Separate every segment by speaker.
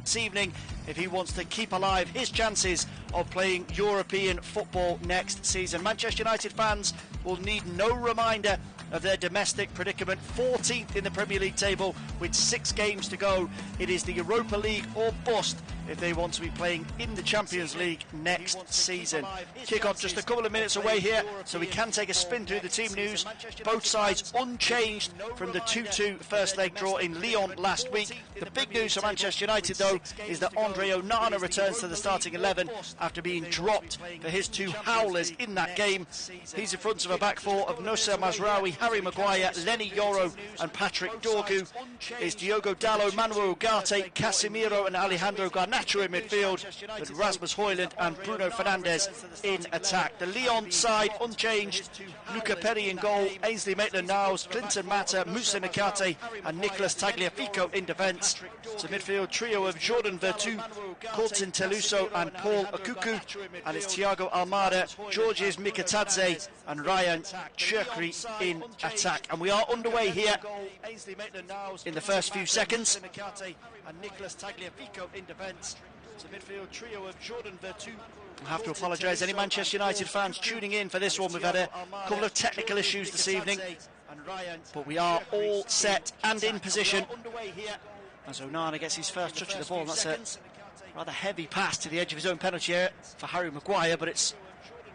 Speaker 1: this evening if he wants to keep alive his chances of playing European football next season. Manchester United fans will need no reminder of their domestic predicament. 14th in the Premier League table with 6 games to go. It is the Europa League or bust if they want to be playing in the Champions League next season. Kick-off just a couple of minutes away here, so we can take a spin through the team news. Both sides unchanged from the 2-2 first leg draw in Lyon last week. The big news for Manchester United, though, is that Andre Onana returns to the starting 11 after being dropped for his 2 howlers in that game. He's in front of a back four of Noussair Mazraoui, Harry Maguire, Lenny Yoro and Patrick Dorgu. Is Diogo Dalot, Manuel Ugarte, Casemiro and Alejandro Garnacho in midfield, with Rasmus Højlund and Bruno Fernandes in attack. The Lyon side unchanged. Luca Perry in goal, Ainsley Maitland-Niles, Clinton Mata, Moussa Nakate and Nicolas Tagliafico in defence. It's a midfield trio of Jordan Vertu, Colton Teluso and Paul Akuku, and it's Thiago Almada, Georges Mikatadze and Ryan Cherki in attack. And we are underway here in the first few seconds. I have to apologise any Manchester United fans tuning in for this one. We've had a couple of technical issues this evening, but we are all set and in position as Onana gets his first touch of the ball. And that's a rather heavy pass to the edge of his own penalty area for Harry Maguire, but it's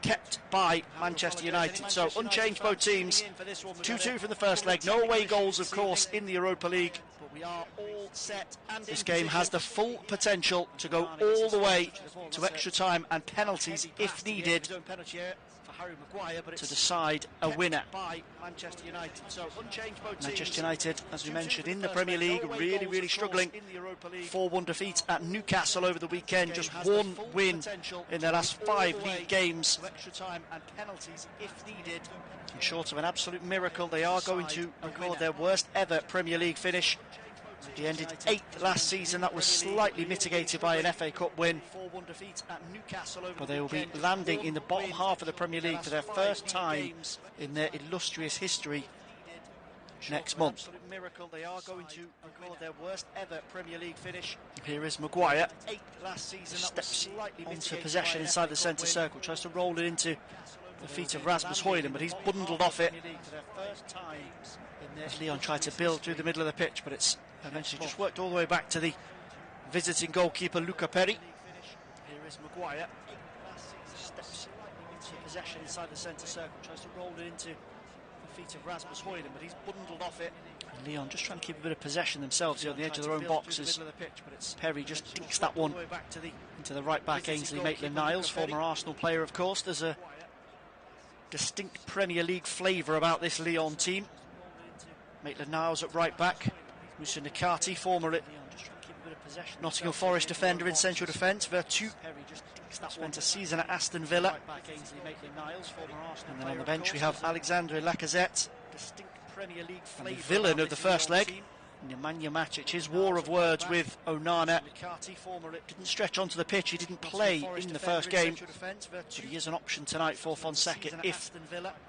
Speaker 1: kept by Manchester United. So unchanged both teams, 2-2 from the first leg. No away goals, of course, in the Europa League. This game has the full potential to go all the way to extra time and penalties if needed to decide a winner. Manchester United, as we mentioned, in the Premier League, really struggling. 4-1 defeat at Newcastle over the weekend, just 1 win in their last 5 league games. And short of an absolute miracle, they are going to record their worst ever Premier League finish. They ended 8th last season. That was slightly mitigated by an FA Cup win, but they will be landing in the bottom half of the Premier League for their first time in their illustrious history next month. They are going to record their worst ever Premier League finish. Here is Maguire. Steps onto possession inside the centre circle, tries to roll it into the feet of Rasmus Højlund, but he's bundled off it. As Lyon tried to build through the middle of the pitch, but it's eventually just worked all the way back to the visiting goalkeeper Luca Perry. Here is Maguire. Steps into possession inside the centre circle, tries to roll it into the feet of Rasmus Højlund, but he's bundled off it. And Lyon just trying to keep a bit of possession themselves here on the edge of their own boxes. Perry just dinks that one into the right back, Ainsley Maitland-Niles, former Arsenal player, of course. There's a distinct Premier League flavour about this Lyon team. Maitland-Niles at right back, Moussa Nakate, former Nottingham Forest defender in central defence. Vertu spent a season at Aston Villa. And then on the bench we have Alexandre Lacazette, and the villain of the first leg, Nemanja Matic. His war of words with Onana didn't stretch onto the pitch. He didn't play in the first game, but he is an option tonight for Fonseca if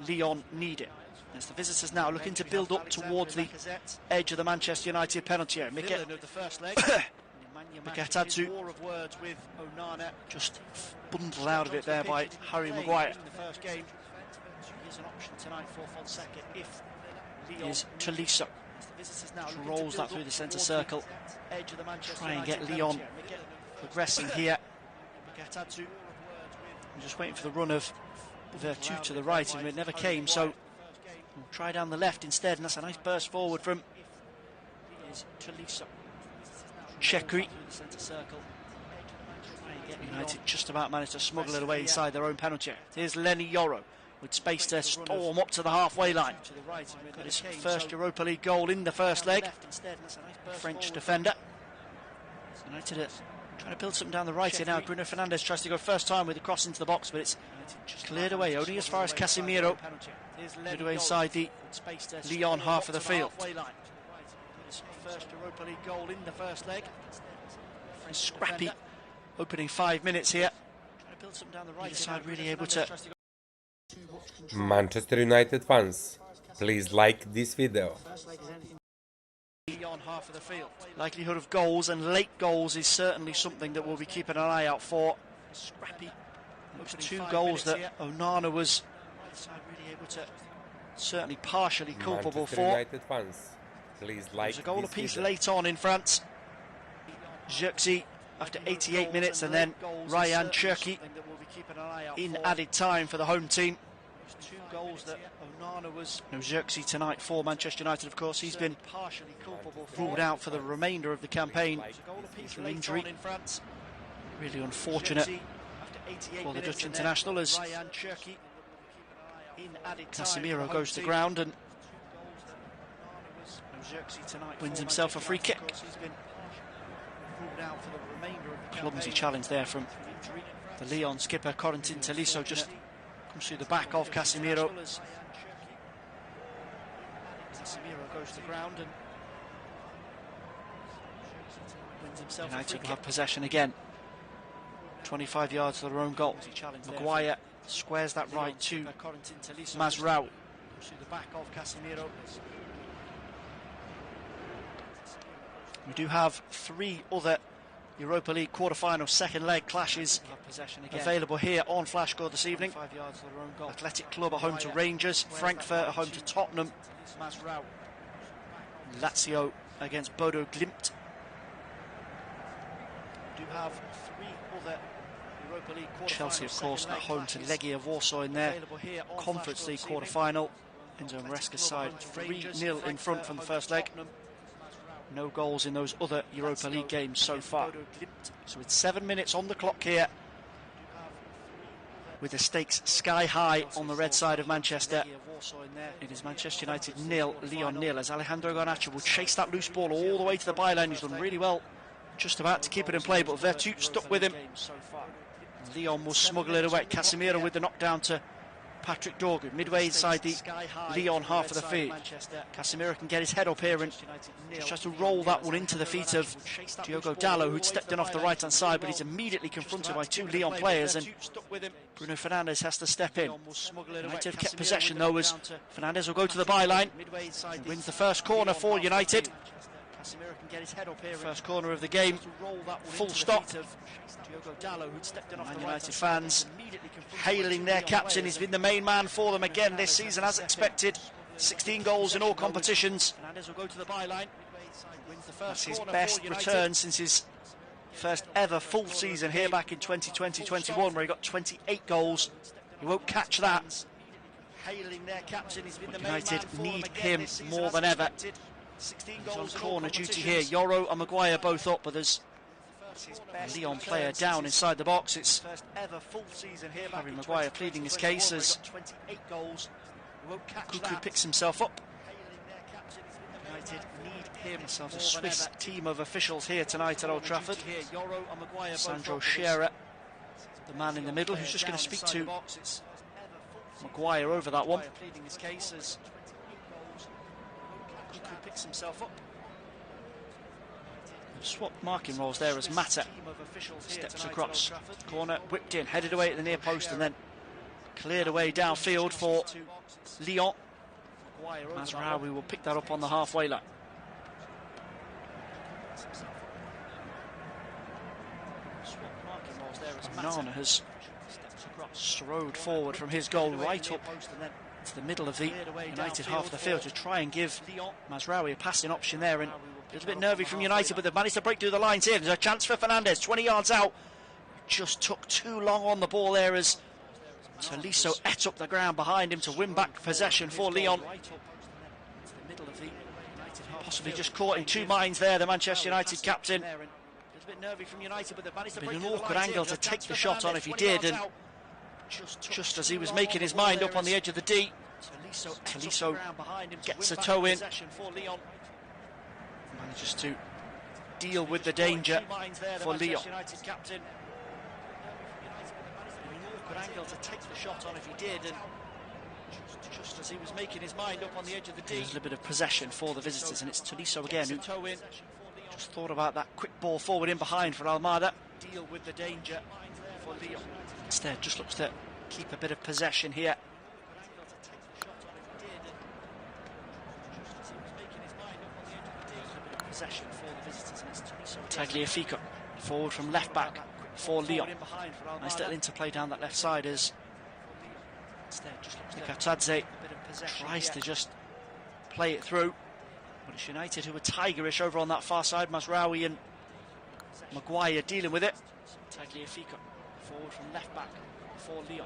Speaker 1: Lyon need it. As the visitors now looking to build up towards the edge of the Manchester United penalty area. Mikatadze just bundled out of it there by Harry Maguire. Here's Tolisso. Rolls that through the centre circle. Try and get Lyon progressing here. I'm just waiting for the run of Vertu to the right, and it never came, so we'll try down the left instead, and that's a nice burst forward from Cherki. United just about managed to smuggle it away inside their own penalty. Here's Lenny Yoro with space to storm up to the halfway line. Got his first Europa League goal in the first leg. French defender. United are trying to build something down the right here now. Bruno Fernandes tries to go first time with the cross into the box, but it's cleared away only as far as Casemiro. Cleared away inside the Lyon half of the field. First Europa League goal in the first leg. Scrappy opening 5 minutes here. Trying to build something down the right side, really able to.
Speaker 2: Manchester United fans, please like this video.
Speaker 1: Lyon half of the field. Likelihood of goals and late goals is certainly something that we'll be keeping an eye out for. Scrappy. Those 2 goals that Onana was really able to certainly partially culpable for.
Speaker 2: United fans, please like.
Speaker 1: There's a goal apiece late on in France. Xerxes after 88 minutes, and then Ryan Cherki in added time for the home team. 2 goals that Onana was. No Xerxes tonight for Manchester United, of course. He's been ruled out for the remainder of the campaigin through injury. Really unfortunate for the Dutch international as Casemiro goes to ground and wins himself a free kick. Clumsy challenge there from the Lyon skipper Corentin Tolisso, just comes through the back of Casemiro. Casemiro goes to ground and wins himself United will have possession again. 25 yards to their own goal. Maguire squares that right to Mazraoui. Through the back of Casemiro. We do have 3 other Europa League Quarter-Final second leg clashes available here on Flash Score this evening. Athletic Club are home to Rangers, Frankfurt are home to Tottenham, Lazio against Bodo Glimt. We do have 3 other Europa League Chelsea, of course, at home to Legia Warsaw in their Conference League quarter-final. Enzo Maresca's side 3-0 in front from the first leg. No goals in those other Europa League games so far. So it's 7 minutes on the clock here, with the stakes sky high on the red side of Manchester. It is Manchester United 0, Lyon 0, as Alejandro Garnacho will chase that loose ball all the way to the byline. He's done really well, just about to keep it in play, but Vertu stuck with him. Lyon will smuggle it away. Casemiro with the knockdown to Patrick Dorgu, midway inside the Lyon half of the field. Casemiro can get his head up here and just tries to roll that one into the feet of Diogo Dalot, who'd stepped in off the right hand side, but he's immediately confronted by 2 Lyon players, and Bruno Fernandes has to step in. United have kept possession though, as Fernandes will go to the byline and wins the first corner for United. First corner of the game, full stop. Man United fans hailing their captain. He's been the main man for them again this season, as expected. 16 goals in all competitions. That's his best return since his first ever full season here back in 2020-21, where he got 28 goals. He won't catch that. United need him more than ever. He's on corner duty here. Yoro and Maguire both up, but there's a Lyon player down inside the box. It's Harry Maguire pleading his case as Cuckoo picks himself up. United need him. Themselves a Swiss team of officials here tonight at Old Trafford. Sandro Scherer, the man in the middle, who's just going to speak to Maguire over that one. Cuckoo picks himself up. Swap marking roles there as Mata steps across. Corner whipped in, headed away at the near post, and then cleared away downfield for Lyon. Mazraoui will pick that up on the halfway line. Onana has strode forward from his goal right up to the middle of the United half of the field to try and give Mazraoui a passing option there, and a little bit nervy from United, but they've managed to break through the lines here. There's a chance for Fernandes, 20 yards out. Just took too long on the ball there as Tolisso ate up the ground behind him to win back possession for Lyon. Possibly just caught in 2 minds there, the Manchester United captain. Been an awkward angle to take the shot on if he did, and just as he was making his mind up on the edge of the D, Tolisso gets a toe in. Manages to deal with the danger for Lyon. Angle to take the shot on if he did, and just as he was making his mind up on the edge of the D. There's a little bit of possession for the visitors, and it's Tolisso again who just thought about that quick ball forward in behind for Almada. Deal with the danger for Lyon. Instead just looks to keep a bit of possession here. possession for the visitors. Tagliafico forward from left back for Lyon. Nice little interplay down that left side as Mikatadze tries to just play it through. But it's United who are tigerish over on that far side. Mazraoui and Maguire dealing with it. Tagliafico forward from left back for Lyon.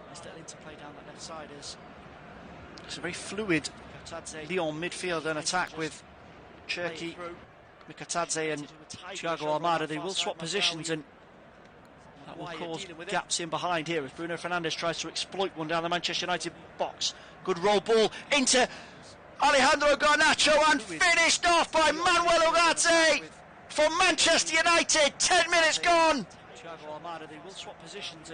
Speaker 1: Nice little interplay down that left side as it's a very fluid Lyon midfield and attack with Cherki, Mikatadze and Thiago Almada. They will swap positions and that will cause gaps in behind here as Bruno Fernandes tries to exploit one down the Manchester United box. Good roll ball into Alejandro Garnacho and finished off by Manuel Ugarte for Manchester United. 10 minutes gone. Thiago Almada, they will swap positions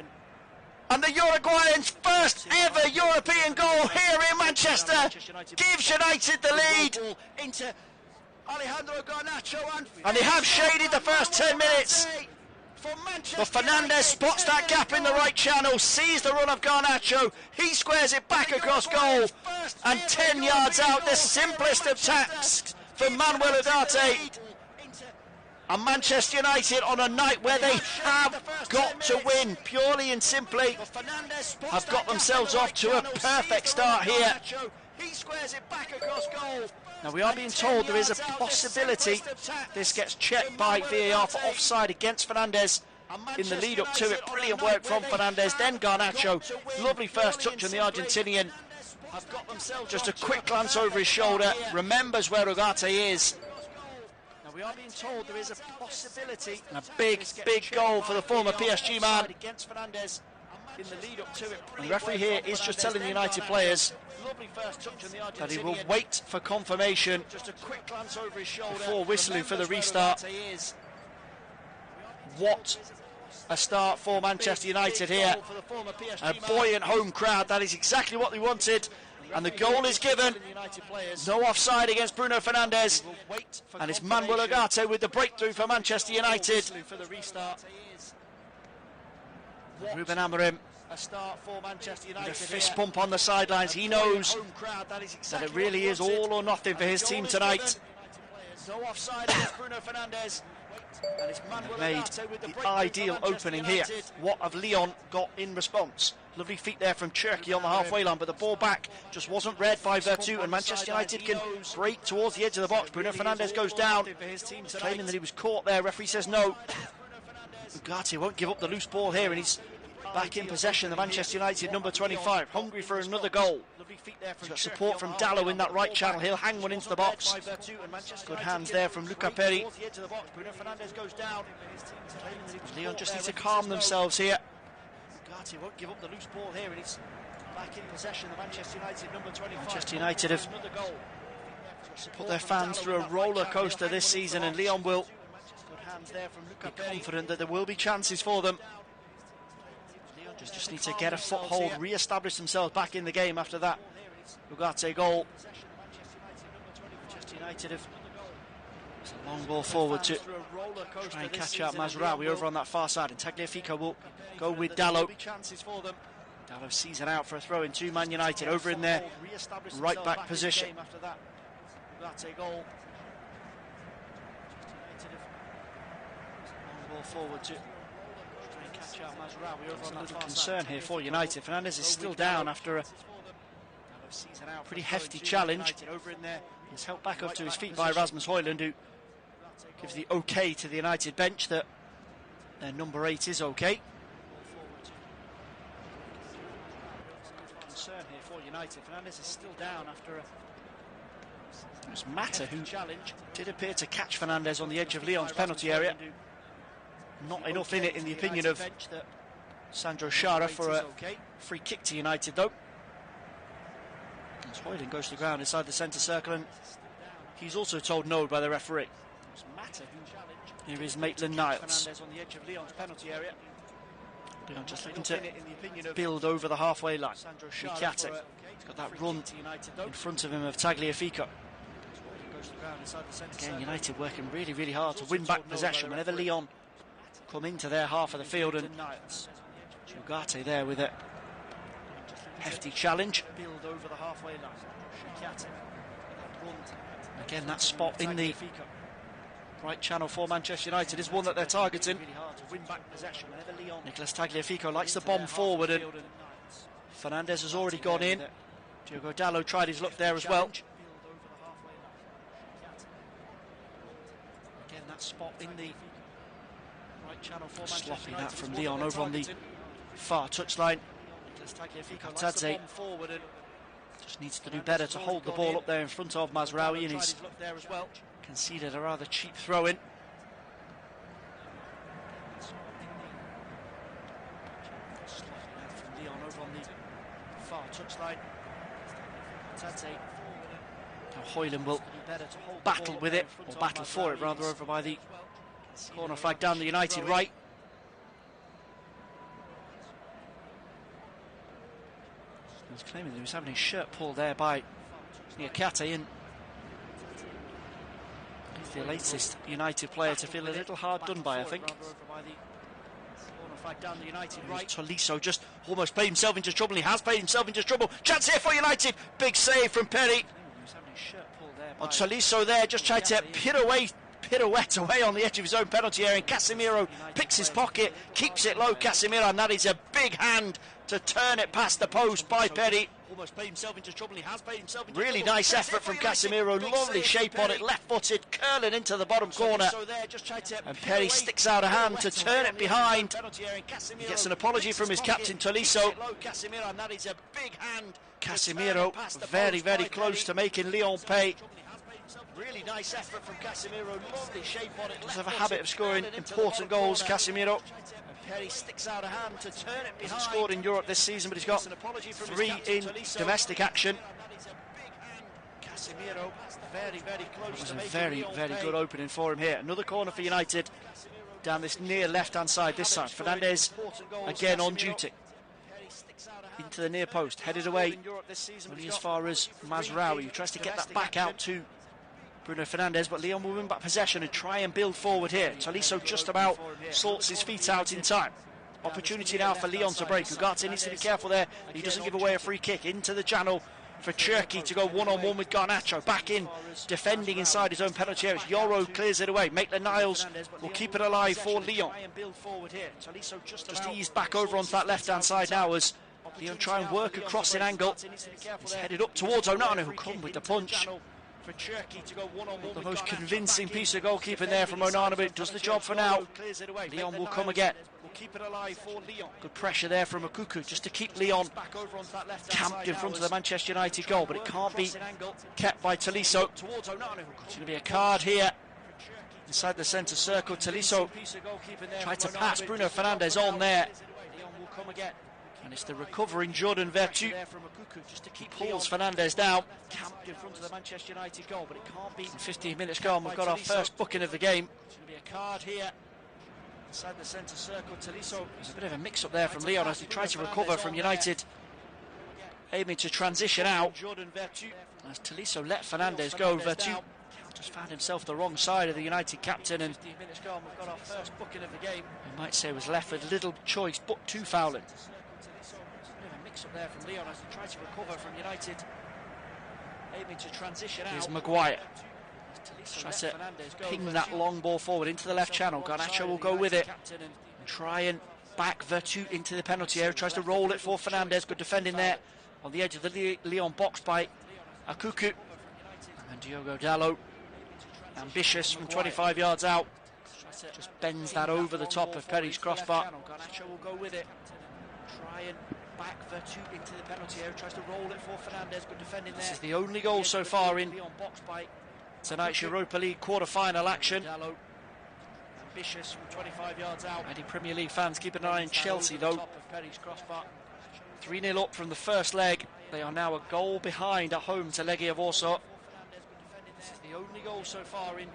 Speaker 1: and the Uruguayan's first ever European goal here in Manchester gives United the lead. Into Alejandro Garnacho and they have shaded the first 10 minutes. But Fernandes spots that gap in the right channel, sees the run of Garnacho, he squares it back across goal, and 10 yards out, the simplest of tasks for Manuel Ugarte. And Manchester United, on a night where they have got to win, purely and simply, have got themselves off to a perfect start here. Now we are being told there is a possibility this gets checked by VAR for offside against Fernandes in the lead up to it. Brilliant work from Fernandes, then Garnacho. Lovely first touch on the Argentinian. Just a quick glance over his shoulder, remembers where Ugarte is. Now we are being told there is a possibility. And a big goal for the former PSG man. In the lead up to it. And the referee here is just telling the United players that he will wait for confirmation before whistling for the restart. What a start for Manchester United here. A buoyant home crowd, that is exactly what they wanted. And the goal is given. No offside against Bruno Fernandes. And it's Manuel Ugarte with the breakthrough for Manchester United. Ruben Amorim, a start for Manchester United. With a fist pump on the sidelines. He knows that it really is all or nothing for his team tonight. No offside against Bruno Fernandes. And it's made the ideal opening here. What have Lyon got in response? Lovely feet there from Cherki on the halfway line, but the ball back just wasn't read by Vertu, and Manchester United can break towards the edge of the box. Bruno Fernandes goes down, claiming that he was caught there. Referee says no. Ugarte won't give up the loose ball here, and he's back in possession. The Manchester United number 25, hungry for another goal. He's got support from Dallo in that right channel. He'll hang one into the box. Good hands there from Luca Perry. Lyon just need to calm themselves here. Ugarte won't give up the loose ball here, and he's back in possession. The Manchester United number 25. Manchester United have put their fans through a roller coaster this season, and Lyon will be confident that there will be chances for them. Just need to get a foothold, re-establish themselves back in the game after that Ugarte goal. Manchester United have a long ball forward to try and catch out Mazraoui over on that far side, and Tagliafico will go with Dallo. Dallo sees it out for a throw in to Man United over in their right back position. Long ball forward to there's a little concern here for United. Fernandes is still down after a pretty hefty challenge. He's helped back up to his feet by Rasmus Højlund, who gives the okay to the United bench that their number 8 is okay. Concern here for United. Fernandes is still down after it was Mata who did appear to catch Fernandes on the edge of Lyon's penalty area. Not enough in it, in the opinion of Sandro Schara, for a free kick to United, though. As Højlund goes to the ground inside the centre circle, and he's also told no by the referee. Here is Maitland-Niles. Lyon just looking to build over the halfway line. Mikate, he's got that run in front of him of Tagliafico. Again, United working really hard to win back possession whenever Lyon come into their half of the field, and Ugarte there with a hefty challenge. Build over the halfway line. Again, that spot in the right channel for Manchester United is one that they're targeting. Nicolas Tagliafico likes the bomb forward, and Fernandes has already gone in. Diogo Dalot tried his luck there as well. Again, that spot in the right channel for Manchester United. Sloppy that from Lyon over on the far touchline. Tadze just needs to do better to hold the ball up there in front of Mazraoui, and he's conceded a rather cheap throw-in. From Lyon over on the far touchline. Now Hoyland will battle with it, or battle for it rather, over by the corner flag down the United right. He's claiming that he was having his shirt pulled there by Niakate, and he's the latest United player to feel a little hard done by, I think. Tolisso just almost played himself into trouble. He has played himself into trouble. Chance here for United. Big save from Perry. On Tolisso there, just tried to pirouette away on the edge of his own penalty area, and Casemiro picks his pocket, keeps it low, Casemiro, and that is a big hand to turn it past the post by Perry. Almost played himself into trouble. He has played himself into really nice effort from Casemiro. Lovely shape on it, left-footed, curling into the bottom corner. And Perry sticks out a hand to turn it behind. He gets an apology from his captain Tolisso. Casemiro very, very close to making Lyon pay. Really nice effort from Casemiro. Lovely shape on it. Does have a habit of scoring important goals, Casemiro. Perry sticks out a hand to turn it behind. He hasn't scored in Europe this season, but he's got 3 in domestic action. Casemiro very, very close. It was a very, very good opening for him here. Another corner for United down this near left-hand side this time. Fernandes again on duty. Into the near post, headed away only as far as Mazraoui, who tries to get that back out to Bruno Fernandes, but Lyon will win back possession and try and build forward here. Tolisso just about sorts his feet out in time. Opportunity now for Lyon to break. Ugarte needs to be careful there. He doesn't give away a free kick. Into the channel for Cherki to go one-on-one with Garnacho. Back in, defending inside his own penalty area. Yoro clears it away. Maitland-Niles will keep it alive for Lyon. Just eased back over onto that left-hand side now as Lyon try and work across an angle. He's headed up towards Onana, who come with the punch. The most convincing piece of goalkeeping there from Onana, but it does the job for now. Lyon will come again. Good pressure there from Okuku just to keep Lyon camped in front of the Manchester United goal, but it can't be kept by Tolisso. It's going to be a card here inside the centre circle. Tolisso tried to pass Bruno Fernandes on there. And it's the recovering Jordan Vertu. He pulls Fernandes down. Camped in front of the Manchester United goal, but it can't be. 15 minutes gone, we've got our first booking of the game. It's going to be a card here inside the centre circle. Tolisso. There's a bit of a mix-up there from Lyon as he tries to recover from United, aiming to transition out. As Tolisso let Fernandes go, Vertu just found himself the wrong side of the United captain, and you might say was left with little choice but to fouling. Up there from Lyon as he tries to recover from United, aiming to transition out. Here's Maguire. Tries to ping that long ball forward into the left channel. Garnacho will go with it and try and back Vertu into the penalty area. Tries to roll it for Fernandes. Good defending there on the edge of the Lyon box by Okuku. And Diogo Dalot, ambitious from 25 yards out, just bends that over the top of Perry's crossbar. Garnacho will go with it. Try and back Vertu into the penalty area, tries to roll it for Fernandes, good defending there. This is the only goal so far in tonight's Europa League Quarter-Final action. Ambitious from 25 yards out. Any Premier League fans keep an eye on Chelsea though. 3-0 up from the first leg. They are now a goal behind at home to Legia Warsaw. This is the only goal so far in.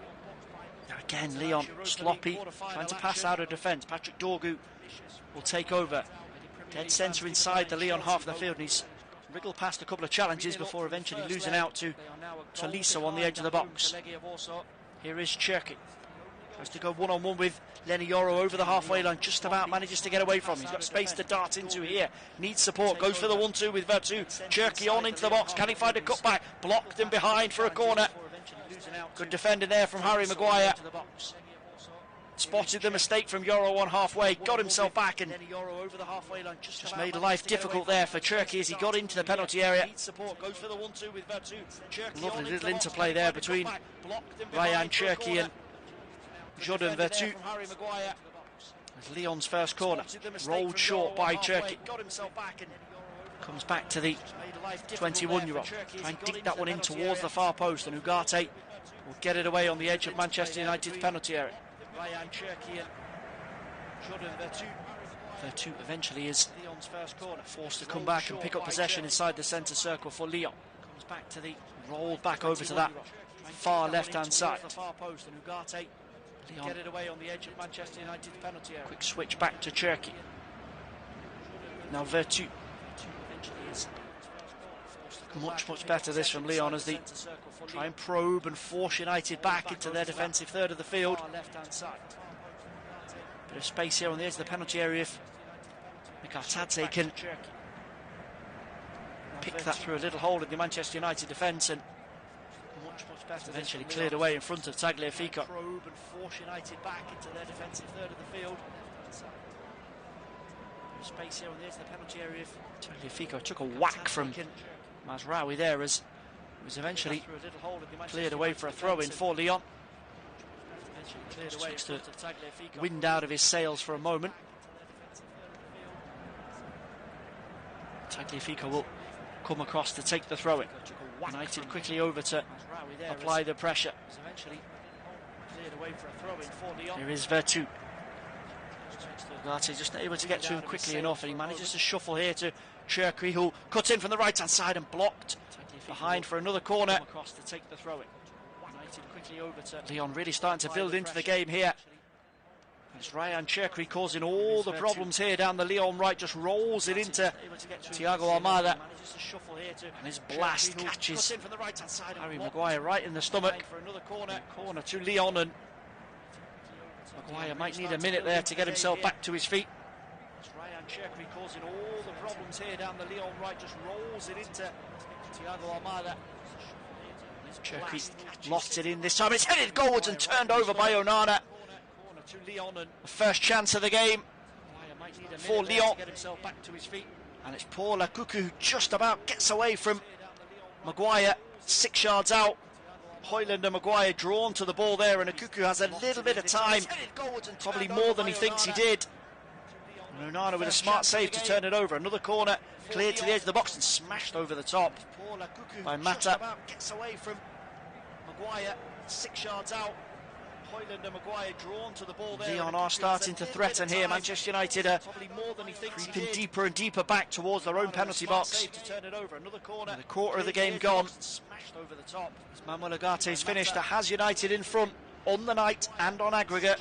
Speaker 1: Again, Lyon sloppy, trying to pass out of defence. Patrick Dorgu will take over. Dead centre inside the Lyon half of the field, and he's wriggled past a couple of challenges before eventually losing out to Tolisso on the edge of the box. Here is Cherki. Tries to go one-on-one with Lenny Yoro over the halfway line, just about manages to get away from him. He's got space to dart into here. Needs support, goes for the 1-2 with Vertu. Cherki on into the box, can he find a cutback? Blocked and behind for a corner. Good defending there from Harry Maguire. Spotted the mistake from Yoro on halfway, got himself back and just made life difficult there for Cherki as he got into the penalty area. Lovely little interplay there between Ryan Cherki and Jordan Vertu. As Lyon's first corner, rolled short by Cherki. Comes back to the 21-year-old. Try and dig that one in towards the far post, and Ugarte will get it away on the edge of Manchester United's penalty area. Ryan Cherki and Jordan Vertu. Vertu eventually is forced to come back and pick up possession inside the centre circle for Lyon. Comes back to the rolled back over to that far left-hand side. Lyon get it away on the edge of Manchester United's penalty area. Quick switch back to Cherki. Now Vertu. Much better this from Lyon as they try and probe and force United back into their defensive third of the field. Bit of space here on the edge of the penalty area if Mikatadze can pick that through a little hole in the Manchester United defence, and eventually cleared away in front of Tagliafico. Probe and force United back into their defensive third of the field. Space here on the edge of the penalty area if Tagliafico took a whack from Mazraoui there as it was eventually cleared away for a throw-in for Lyon. Just to wind out of his sails for a moment. Tagliafico will come across to take the throw-in. United quickly over to apply the pressure. Here is Vertu. Ugarte just not able to get to him quickly enough, and he manages to shuffle here to Cherki, who cuts in from the right hand side and blocked behind for another corner. Lyon really starting to build into the game here. It's Ryan Cherki causing all the problems here down the Lyon right, just rolls it into Thiago Almada, and his blast catches Harry Maguire right in the stomach. Corner to Lyon, and Maguire might need a minute there to get himself back to his feet. Ryan Cherki causing all the problems here down the Lyon right, just rolls it into Thiago Almada. Cherki lofts it in this time, it's headed goalwards and turned over by Onana. The first chance of the game for Lyon, and it's Paul Akuku who just about gets away from Maguire 6 yards out. Højlund and Maguire drawn to the ball there, and Akuku has a little bit of time, probably more than he thinks he did. And Onana with a smart save to turn it over. Another corner cleared to the edge of the box and smashed over the top by Mata. Gets away from Maguire 6 yards out. Højlund and Maguire drawn to the ball there. Lyon are starting to threaten here. Manchester United are creeping deeper and deeper back towards their own penalty box. And the quarter of the game gone. As Manuel Ugarte's finished, that has United in front on the night and on aggregate.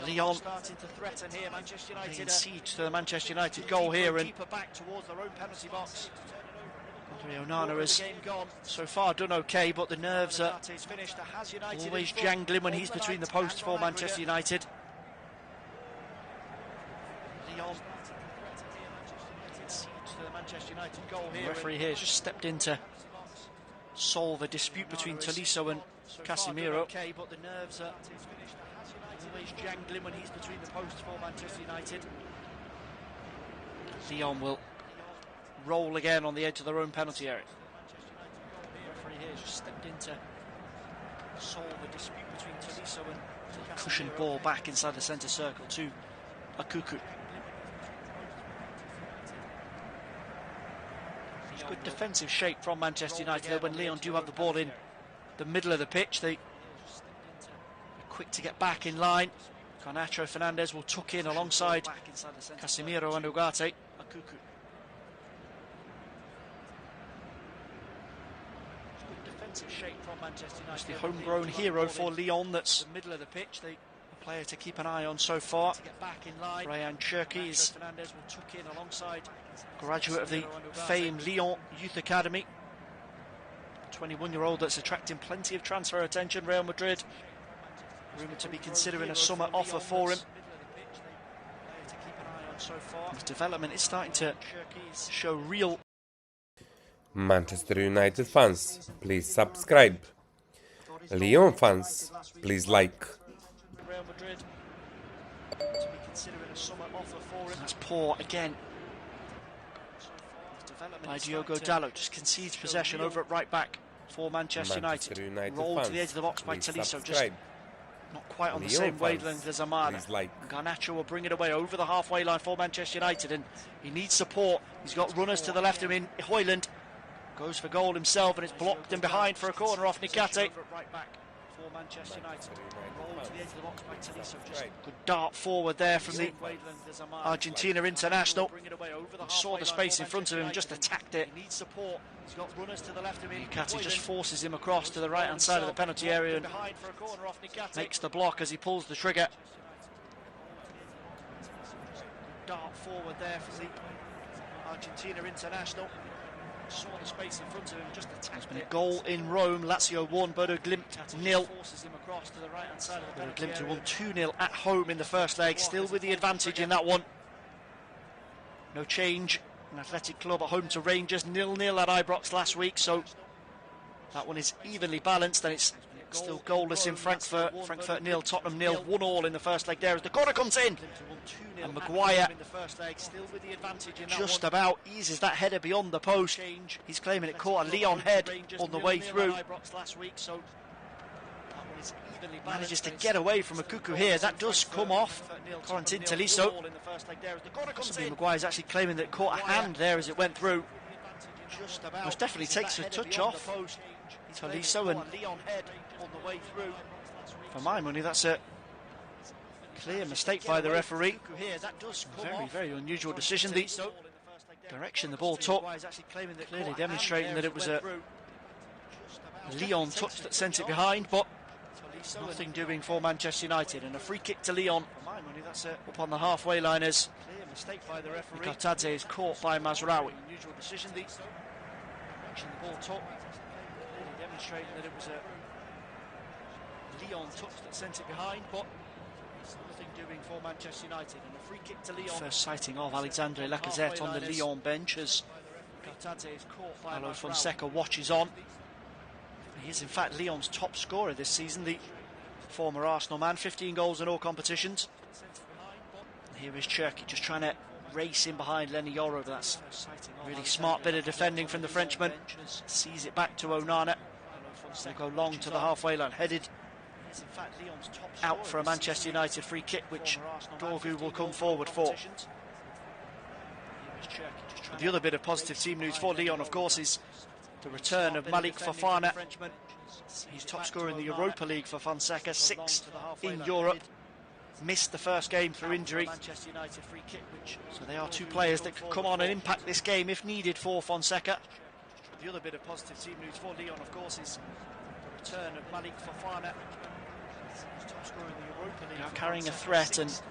Speaker 1: Lyon starting to threaten here. Laying siege to the Manchester United goal here, and Onana has so far done okay, but the nerves are always jangling when he's between the posts for Manchester United. The referee here has just stepped in to solve a dispute between Tolisso and Casemiro. But the nerves are always jangling when he's between the posts for Manchester United. Lyon will roll again on the edge of their own penalty area. The referee here has just stepped in to solve a dispute between Tolisso and cushioned ball back inside the centre circle to Akuku. Good defensive shape from Manchester United though, when Lyon do have the ball in the middle of the pitch. They are quick to get back in line. Garnacho Fernandez will tuck in alongside Casemiro and Ugarte. Akuku. Shape from Manchester United. The homegrown hero for Lyon, that's the middle of the pitch. The player to keep an eye on so far. Ryan Cherki is graduate of the famed Lyon Youth Academy. 21-year-old that's attracting plenty of transfer attention. Real Madrid rumoured to be considering a summer offer for him. His development is starting to show real
Speaker 2: Manchester United fans, please subscribe. Lyon fans, please like.
Speaker 1: Real Madrid to be considering a summer offer for him. That's poor again by Diogo Dalot. Just concedes possession over at right back for Manchester United. Rolled
Speaker 2: fans,
Speaker 1: to the edge of the box by Tolisso.
Speaker 2: subscribe.
Speaker 1: Just not quite on the same wavelength as Amada.
Speaker 2: Like.
Speaker 1: Garnacho will bring it away over the halfway line for Manchester United, and he needs support. He's got runners to the left of him. Højlund goes for goal himself, and it's blocked and behind for a corner off Nikate. For Manchester United, rolled to the edge of the box by Tolisso. Just good dart forward there from the Argentina international. He saw the space in front of him and just attacked it. He needs support. He's got runners to the left of him. Nikate just forces him across to the right hand side of the penalty area and makes the block as he pulls the trigger. Dart forward there from the Argentina international. Saw the space in front of him, just attacked it. Goal in Rome. Lazio 1, Bodo Glimt 0. Bodo Glimt who won 2-0 at home in the first leg, still with the advantage in that one. No change. An Athletic Club at home to Rangers, 0-0 at Ibrox last week, so that one is evenly balanced, and it's still goalless in Frankfurt. Frankfurt 0, Tottenham 0, 1-1 in the first leg there as the corner comes in. And Maguire just about eases that header beyond the post. He's claiming it caught a Lyon head on the way through. Manages to get away from a cuckoo here. That does come off Corentin Tolisso. Maguire's actually claiming that it caught a hand there as it went through. Most definitely takes a touch off Tolisso, and for my money that's a clear mistake by the referee. Very, very unusual decision. The direction the ball took clearly demonstrating that it was a Lyon touch that sent it behind, but nothing doing for Manchester United, and a free kick to Lyon up on the halfway line as Nikate is caught by Mazraoui. The ball took clearly demonstrating that it was a Lyon touch that sent it behind, but nothing doing for Manchester United, and a free kick to Lyon. First sighting of Alexandre Lacazette on the Lyon bench as Paulo Fonseca watches on. He is in fact Lyon's top scorer this season, the former Arsenal man, 15 goals in all competitions. And here is Cherki just trying to race in behind Lenny Yoro. That's a really smart bit of defending from the Frenchman. Sees it back to Onana. They go long to the halfway line, headed out for a Manchester United free kick, which Dorgu will come forward for. The other bit of positive team news for Lyon, of course, is the return of Malik Fofana. He's top scorer in the Europa League for Fonseca, 6th in Europe. Missed the first game through injury. So they are two players that could come on and impact this game if needed for Fonseca. The other bit of positive team news for Lyon, of course, is the return of Malik Fofana. Top scorer in the Europa League. Now carrying a threat and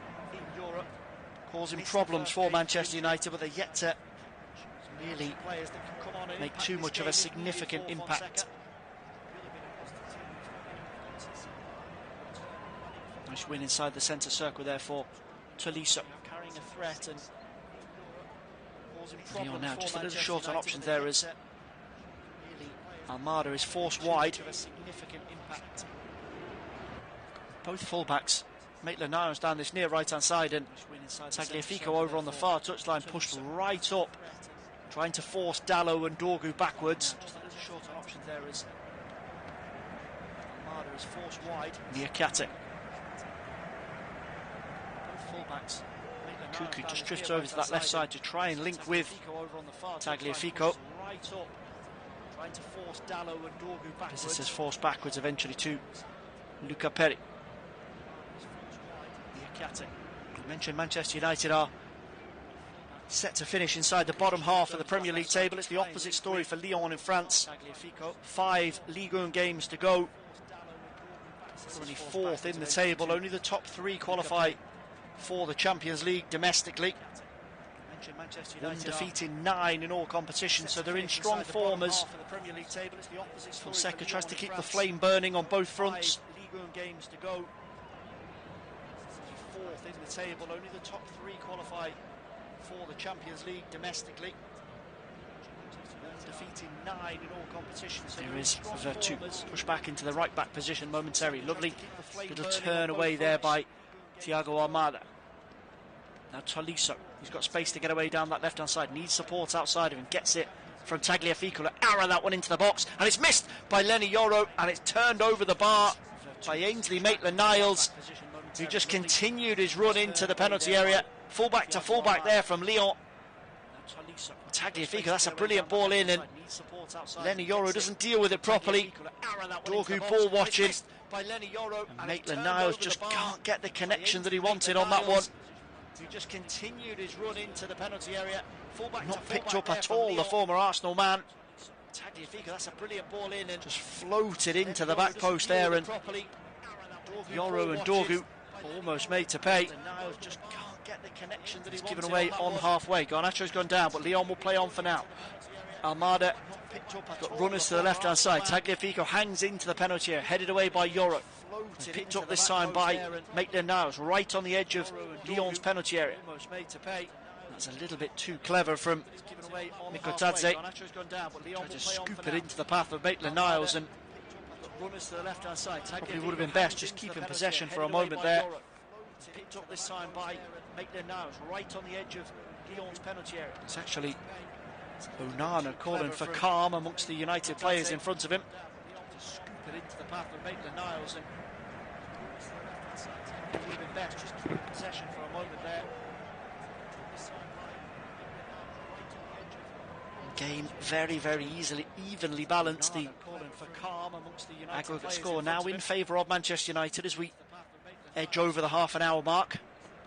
Speaker 1: causing problems for Manchester United, but they're yet to really make too much of a significant impact. Nice win inside the centre circle there for Tolisso. Carrying a threat and Lyon now just a little short on options there as Almada is forced wide. Both fullbacks, Maitland-Niles down this near right hand side, and Tagliafico over on the far touchline, pushed right up, trying to force Dalot and Dorgu backwards. Just a little short on options there as Almada is forced wide. Nikate. Fullbacks. Cuckoo just drifts over to that left side to try and link with Tagliafico. This is forced backwards eventually to Luca Perry. I mentioned Manchester United are set to finish inside the bottom half of the Premier League table. It's the opposite story for Lyon in France. 5 Ligue 1 games to go. Only 4th in the table. Only the top 3 qualify for the Champions League domestically. One defeat in 9 in all competitions, so they're in strong form as Fonseca tries to keep the flame burning on both fronts. 4th in the table, only the top 3 qualify for the Champions League domestically. defeating 9 in all competitions. There is Vertu, push back into the right back position momentarily. Lovely little turn away there by Thiago Almada. Now Tolisso, he's got space to get away down that left hand side, needs support outside of him, gets it from Tagliafico, arrow that one into the box, and it's missed by Lenny Yoro, and it's turned over the bar by Ainsley Maitland-Niles, who just continued his run into the penalty area. Fullback to fullback there from Lyon. Tagliafico, that's a brilliant ball in, and Lenny Yoro doesn't deal with it properly. Dorgu ball watching, and Maitland-Niles just can't get the connection that he wanted on that one. He just continued his run into the penalty area. Not picked up at all, the former Arsenal man. Tagliafico, that's a brilliant ball in, and just floated into the back post there, and Yoro and Dorgu almost made to pay. Just can't get the connection that he's given away on halfway. Garnacho's gone down, but Lyon will play on for now. Almada got runners to the left hand side. Tagliafico hangs into the penalty area, headed away by Yoro. Picked up this time by Maitland-Niles, right on the edge of Lyon's penalty area. That's a little bit too clever from Mikotadze. Tried to scoop it into the path of Maitland-Niles, and probably would have been best just keeping possession for a moment there. Picked up this time by Maitland-Niles, right on the edge of Lyon's penalty area. It's actually Onana calling for calm amongst the United players in front of him. Scoop it into the path of Maitland-Niles, and it would have been best just keeping possession for a moment there. Game very, very evenly balanced. The aggregate score now in favour of Manchester United as we edge over the half an hour mark.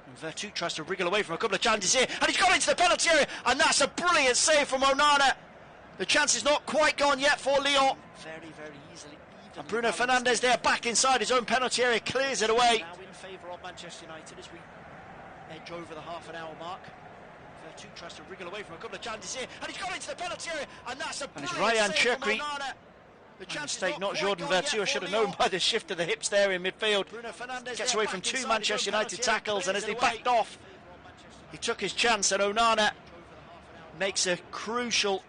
Speaker 1: And Vertu tries to wriggle away from a couple of chances here, and he's got into the penalty area, and that's a brilliant save from Onana. The chance is not quite gone yet for Lyon. Very, very easily. And Bruno Fernandes there, back inside his own penalty area, clears it away. Now in favour of Manchester United as we edge over the half an hour mark. Vertu tries to wriggle away from a couple of chances here, and he's got into the penalty area, and that's a brilliant Ryan save from Onana. The mistake, not Jordan Vertu. I should have known by the shift of the hips there in midfield. Gets away from 2 Manchester United tackles, and as they backed off, he took his chance, and Onana makes a crucial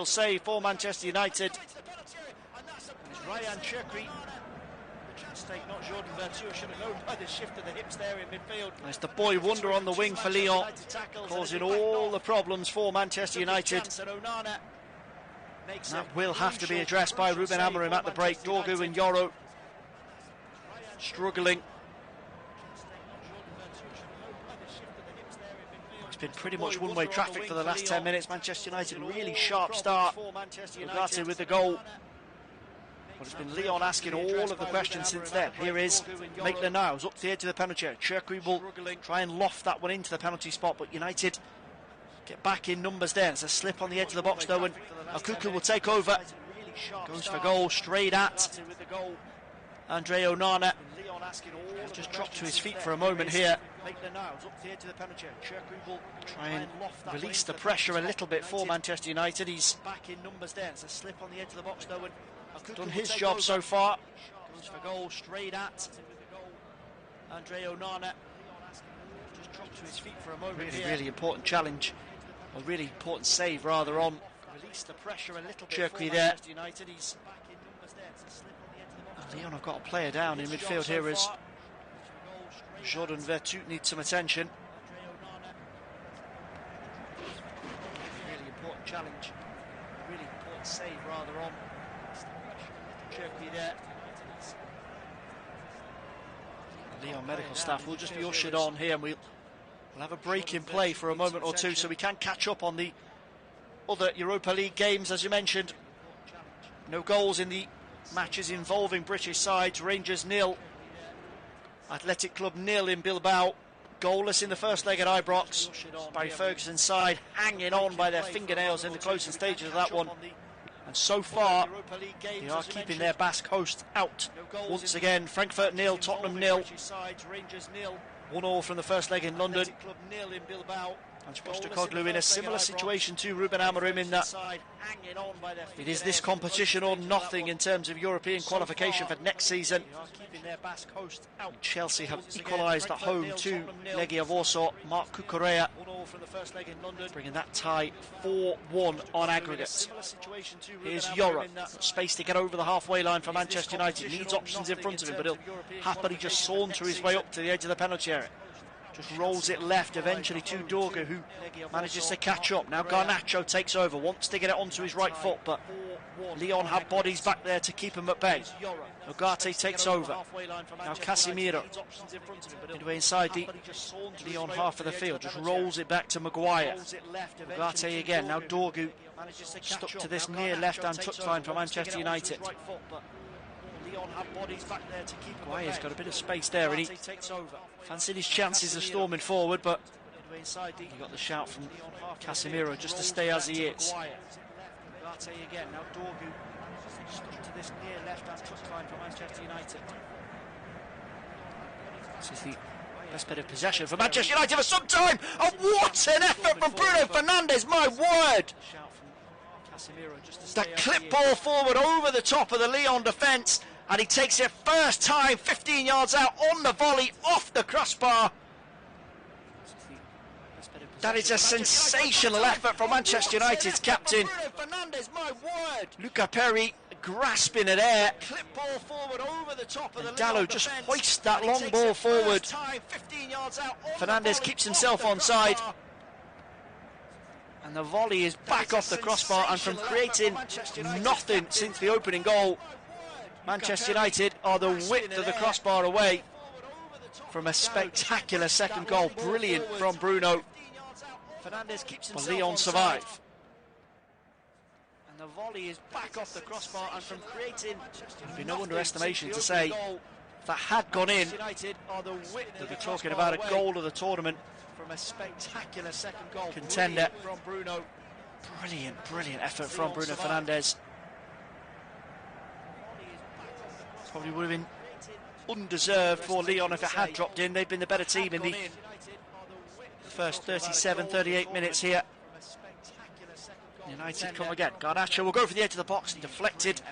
Speaker 1: save for Manchester United. And it's Ryan Cherki. Mistake, not Jordan Vertu. I should have known by the shift of the hips there in midfield. And it's the boy wonder on the wing for Lyon, causing all the problems for Manchester United. That will have to be addressed by Ruben Amorim at the break. Dorgu and Yoro struggling. It's been pretty much one-way traffic for the last 10 minutes. Manchester United really sharp start. Ugarte with the goal. But it's been Lyon asking all of the questions since then. Here is Maitland-Niles up the edge of the penalty area. Cherki will try and loft that one into the penalty spot, but United get back in numbers there. It's a slip on the edge of the box though, and Akuku will take over. Goes for goal straight at Andre Onana. He'll just drop to his feet for a moment here. Try and release the pressure a little bit for Manchester United. He's back in numbers there. It's a slip on the edge of the box though, and done his job so far. Goes for goal straight at Andre Onana. Just drop to his feet for a moment. Really important challenge. A really important save rather on the pressure a little Cherki there. And Lyon have got a player down in midfield here as Jordan Vertu needs some attention. Really important challenge. A really important save rather on Cherki there. The Lyon medical staff will just be ushered on here, and we'll have a break in play for a moment or two so we can catch up on the other Europa League games. As you mentioned, no goals in the matches involving British sides. Rangers 0, Athletic Club 0 in Bilbao. Goalless in the first leg at Ibrox. Barry Ferguson's side hanging on by their fingernails in the closing stages of that one. And so far, they are keeping their Basque host out. Once again, Frankfurt 0, Tottenham 0. 1-1 from the first leg in London. And Postecoglou in a similar situation to Ruben Amorim in that it is this competition or nothing in terms of European qualification for next season. Chelsea have equalised at home to Legia Warsaw. Marc Cucurella from the first leg in London, bringing that tie 4-1 on aggregate. Here's Yoro, space to get over the halfway line for Manchester United. Needs options in front of him, but he'll happily just saunter his way up to the edge of the penalty area. Just rolls it left eventually to Dorgu, who manages to catch up. Now Garnacho takes over, wants to get it onto his right foot, but Lyon have bodies back there to keep him at bay. Ugarte takes over. Now Casemiro, midway inside the Lyon half of the field, just rolls it back to Maguire. Ugarte again, now Dorgu stuck to this near left-hand touchline for Manchester United. Maguire's got a bit of space there, and he fancied his chances of storming forward, but he got the shout from Casemiro just to stay as he is. Again, now Dorgu stuck to this near left-hand touchline for Manchester United. This is the best bit of possession for Manchester United for some time. Oh, what an effort from Bruno Fernandes, my word! That clip ball forward over the top of the Lyon defence, and he takes it first time 15 yards out on the volley off the crossbar. That is a sensational effort from Manchester United's captain. Luca Perry grasping at air. And Dalot just hoists that long ball forward. Fernandes keeps himself onside. And the volley is back off the crossbar, and from creating nothing since the opening goal, Manchester United are the width of the crossbar away from a spectacular second goal. Brilliant from Bruno. Fernandes keeps himself Lyon survive. And the volley is back off the crossbar, and from creating, there'd be no underestimation to say if that had gone in, they'd be talking about a goal of the tournament from a spectacular second goal contender from Bruno. Brilliant effort from Bruno Fernandes. Probably would have been undeserved for Lyon if it had dropped in. They've been the better team in the first 37-38 minutes here. United come again. Garnacho will go for the edge of the box and deflected.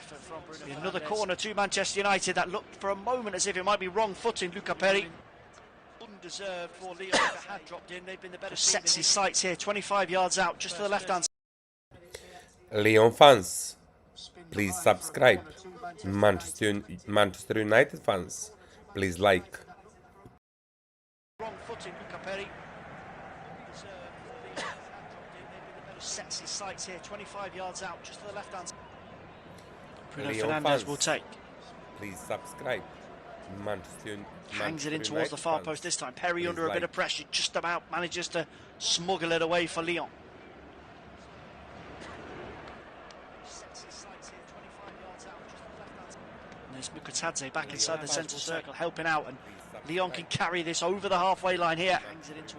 Speaker 1: Another corner to Manchester United that looked for a moment as if it might be wrong footing Luca Perry. Undeserved for Lyon if it had dropped in. They've been the better. Sets his sights here, 25 yards out, just to the left hand side.
Speaker 2: Lyon fans, please subscribe. Manchester United fans, please like.
Speaker 1: Wrong footing Luca Perry. Sets his sights here, 25 yards out, just to the left hand side. Bruno Fernandes will take.
Speaker 2: Please subscribe.
Speaker 1: Hangs it in towards the far post this time. Perry under a bit of pressure, just about manages to smuggle it away for Lyon. Sets his sights here, 25 yards out, just to the left hand side. And there's Mukatadze back inside the centre circle, helping out, and Lyon can carry this over the halfway line here.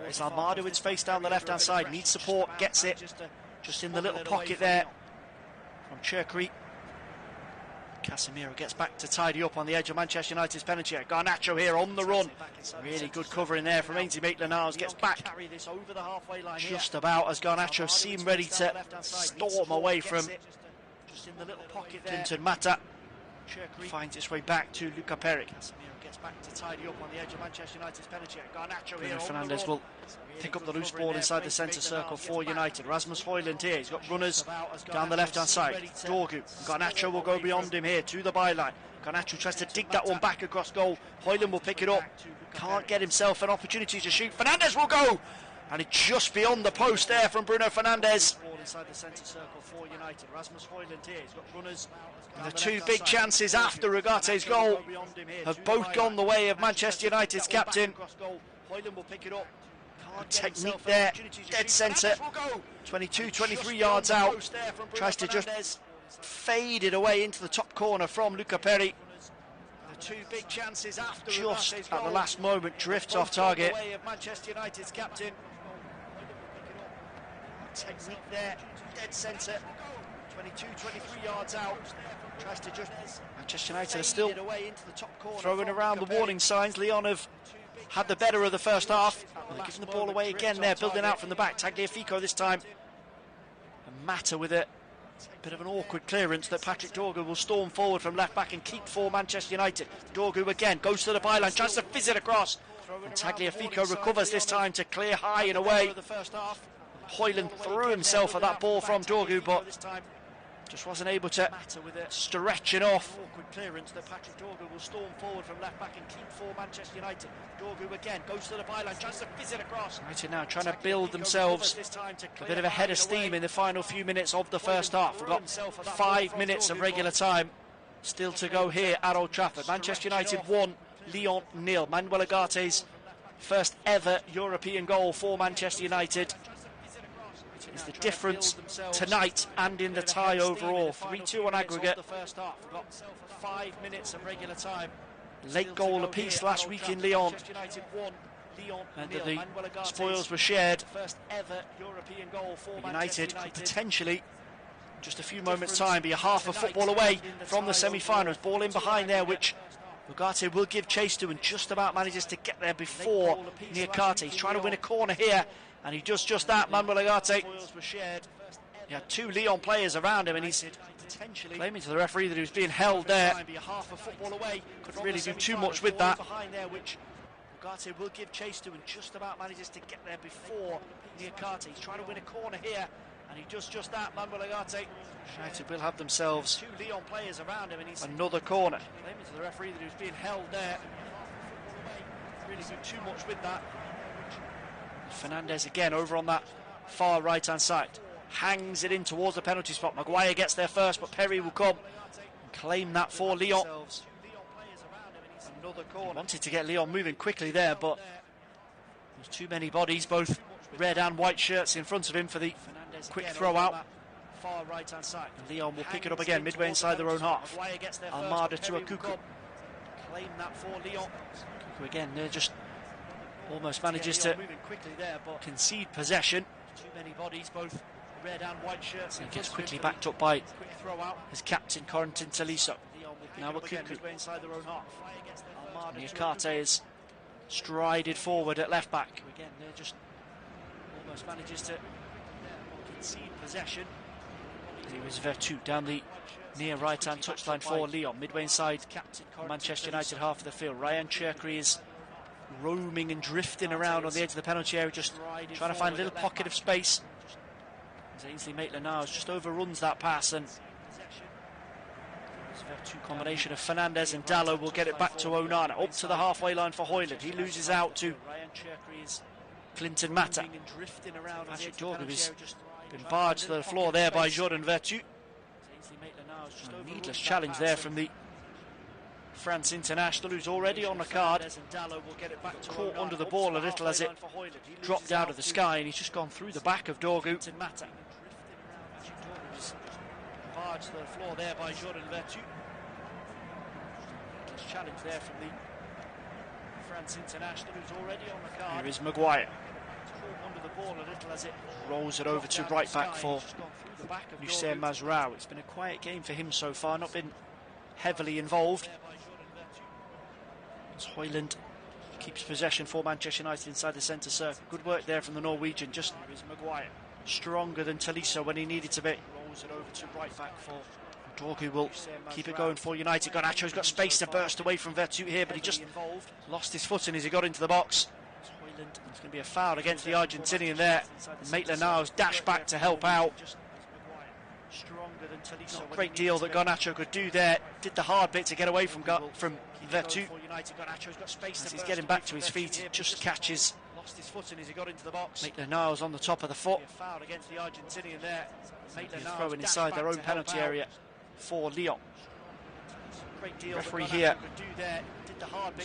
Speaker 1: It's Almada with space down the left-hand side. Needs support, gets it. Just in the little pocket there from Cherkri. Casemiro gets back to tidy up on the edge of Manchester United's penalty area. Garnacho here on the run. Really good cover in there from Ainsley Maitland-Niles. Gets back just about as Garnacho seemed ready to storm away from Clinton Mata. Finds its way back to Luca Perry. Gets back to tidy up on the edge of Manchester United's penalty area. Garnacho here. Fernandes will pick up the loose ball inside the centre circle for United. Rasmus Højlund here. He's got runners down the left-hand side. Dorgu. Garnacho will go beyond him here to the byline. Garnacho tries to dig that one back across goal. Højlund will pick it up. Can't get himself an opportunity to shoot. Fernandes will go! And it's just beyond the post there from Bruno Fernandes. Inside the centre circle for United. Rasmus Højlund here. He's got runners. And the two big chances after Ugate's goal have both gone the way of Manchester United's captain. Højlund will pick it up. Good technique there. Dead centre. 22-23 yards out. Tries to just fade it away into the top corner from Luca Perry. The two big chances after just at the last moment drifts off target. Manchester United's captain. Technique there, dead centre, 22-23 yards out. Tries to just. Manchester United are still throwing around the warning signs. Lyon have had the better of the first half. They're giving the ball away again there, building out from the back. Tagliafico this time. And Mata with a bit of an awkward clearance that Patrick Dorgu will storm forward from left back and keep for Manchester United. Dorgu again goes to the byline, tries to fizz it across. And Tagliafico recovers this time to clear high and away. Hoyland threw himself at that ball from Dorgu, but just wasn't able to stretch it off. Awkward clearance that Patrick Dorgu will storm forward from left back and keep for Manchester United. Dorgu again goes to the byline, tries to fizz it across. United now trying to build themselves a bit of a head of steam in the final few minutes of the first half. We've got 5 minutes of regular time still to go here at Old Trafford. Manchester United 1, Lyon 0. Manuel Ugarte's first ever European goal for Manchester United is the difference tonight and in the tie overall. 3-2 on aggregate. 5 minutes of regular time. Late goal apiece last week in Lyon. And the spoils were shared. United could potentially, just a few moments' time, be a half a football away from the semi-finals. Ball in behind there, which Ugarte will give chase to and just about manages to get there before Niakate. He's trying to win a corner here, and he does just that. Manuel Ugarte. He had 2 Lyon players around him, and he's claiming to the referee that he was being held there. Couldn't really do too much with that. Ugarte will give chase to and just about manages to get there before Niakate. He's trying to win a corner here, and he does just that. Manuel Ugarte. United will have themselves 2 Lyon players around him, and he's another corner. Claiming to the referee that he was being held there. Really do too much with that. Fernandez again over on that far right hand side, hangs it in towards the penalty spot. Maguire gets there first, but Perry will come and claim that for Lyon. He wanted to get Lyon moving quickly there, but there's too many bodies, both red and white shirts in front of him for the quick throw out. Far right hand side. And Lyon will pick it up again midway inside their own half. Almada to Akuku. Claim that for Lyon. Akuku again, they're just almost manages to concede possession. Too many bodies, both red and white shirts. He gets quickly backed up by his captain, Corentin Tolisso. Now Akuku. Niakate is strided forward at left back. Again, they're just almost manages to concede possession. It was Vertu down the near right-hand touchline for Lyon, midway inside Manchester United half of the field. Ryan Cherky is roaming and drifting around on the edge of the penalty area, just trying to find a little pocket of space. As Ainsley Maitland-Niles just overruns that pass, and combination of Fernandez and Dallo will get it back to Onana, up to the halfway line for Hoyland. He loses out to Clinton Mata. Patrick Dorgu has been barged to the floor there by Jordan Vertu. A needless challenge there from the France international, who's already on the card. Caught under the ball a little as it dropped out of the sky, and he's just gone through the back of Dorgu. Barged to the floor there by Jordan Vertu. Challenge there from the France international, who's already on the card. Here is Maguire. Under the ball a little as it rolls it over to right back for Hussein Mazraoui. It's been a quiet game for him so far, not been heavily involved. As Hoyland keeps possession for Manchester United inside the centre circle. Good work there from the Norwegian. Just Maguire, stronger than Tolisso when he needed to be. Rolls it over to right back for Dorgu. Will keep it going for United. Garnacho's got space to burst away from Vertu here, but he just lost his footing as he got into the box. It's going to be a foul against the Argentinian there. Maitland-Niles dashed back to help out. Not a great deal that Garnacho could do there. Did the hard bit to get away from Vertu. As he's getting back to his feet, he just catches Maitland-Niles on the top of the foot. Throwing inside their own penalty area for Lyon. Referee here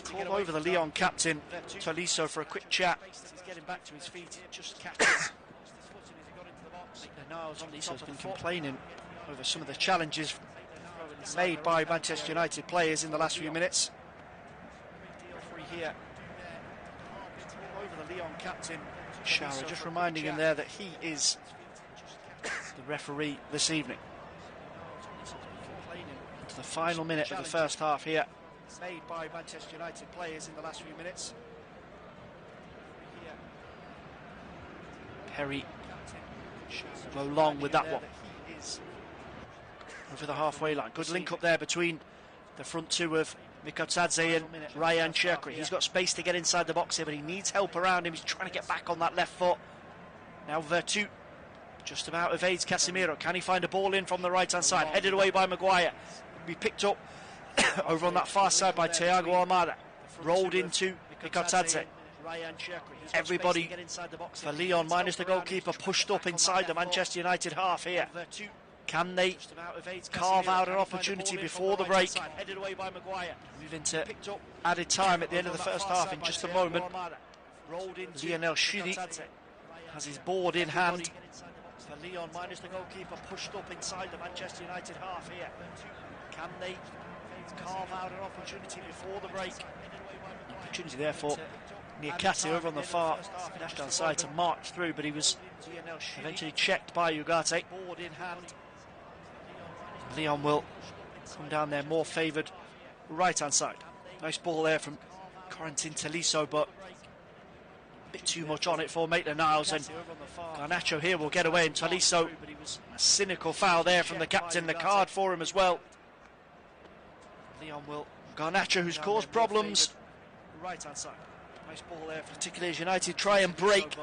Speaker 1: called over the Lyon captain Tolisso for a quick chat. He's getting back to his feet. Just catches. Tolisso's been complaining over some of the challenges made by Manchester United players in the last few minutes. Referee here over the Lyon captain. Shara just reminding him there that he is the referee this evening. Into the final minute of the first half here. Made by Manchester United players in the last few minutes. Perry go long with that one. Over the halfway line. Good link up there between the front two of Mikotadze and Ryan Cherkri. He's got space to get inside the box here, but he needs help around him. He's trying to get back on that left foot. Now Vertu just about evades Casemiro. Can he find a ball in from the right-hand side? Headed away by Maguire. Be picked up over on that far side by Thiago Almada. Rolled into Mikotadze. Everybody for Lyon, minus the goalkeeper, pushed up inside the Manchester United half here. Can they carve out an opportunity before the break? Move into added time at the end of the first half in just a moment. Lionel Shiri has his board in hand. For Lyon, minus the goalkeeper, pushed up inside the Manchester United half here. Can they carve out an opportunity before the break? Opportunity there for Niakate over on the far left-hand side to march through, but he was eventually checked by Ugarte. Lyon will come down there more favoured right-hand side. Nice ball there from Corentin Tolisso, but a bit too much on it for Maitland-Niles, and Garnacho here will get away, and Tolisso, a cynical foul there from the captain, the card for him as well. Lyon will, Garnacho, who's caused problems right-hand side. Nice ball there, particularly as United try and break,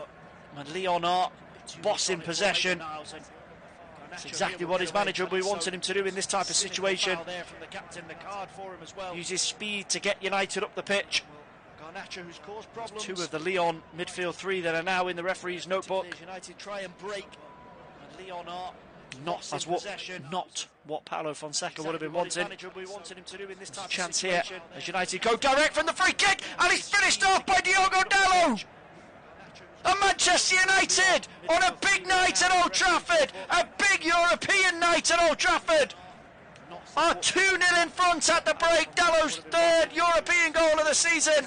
Speaker 1: and Lyon are boss in possession. That's exactly what his manager will be wanting him to do in this type of situation. Use his speed to get United up the pitch. Two of the Lyon midfield three that are now in the referee's notebook. United try and break, and Lyon are not what Paulo Fonseca would have been wanting. There's a chance here as United go direct from the free kick, and he's finished off by Diogo Dalot. And Manchester United on a big night at Old Trafford, a big European night at Old Trafford, are 2-0 in front at the break. Dalot's third European goal of the season.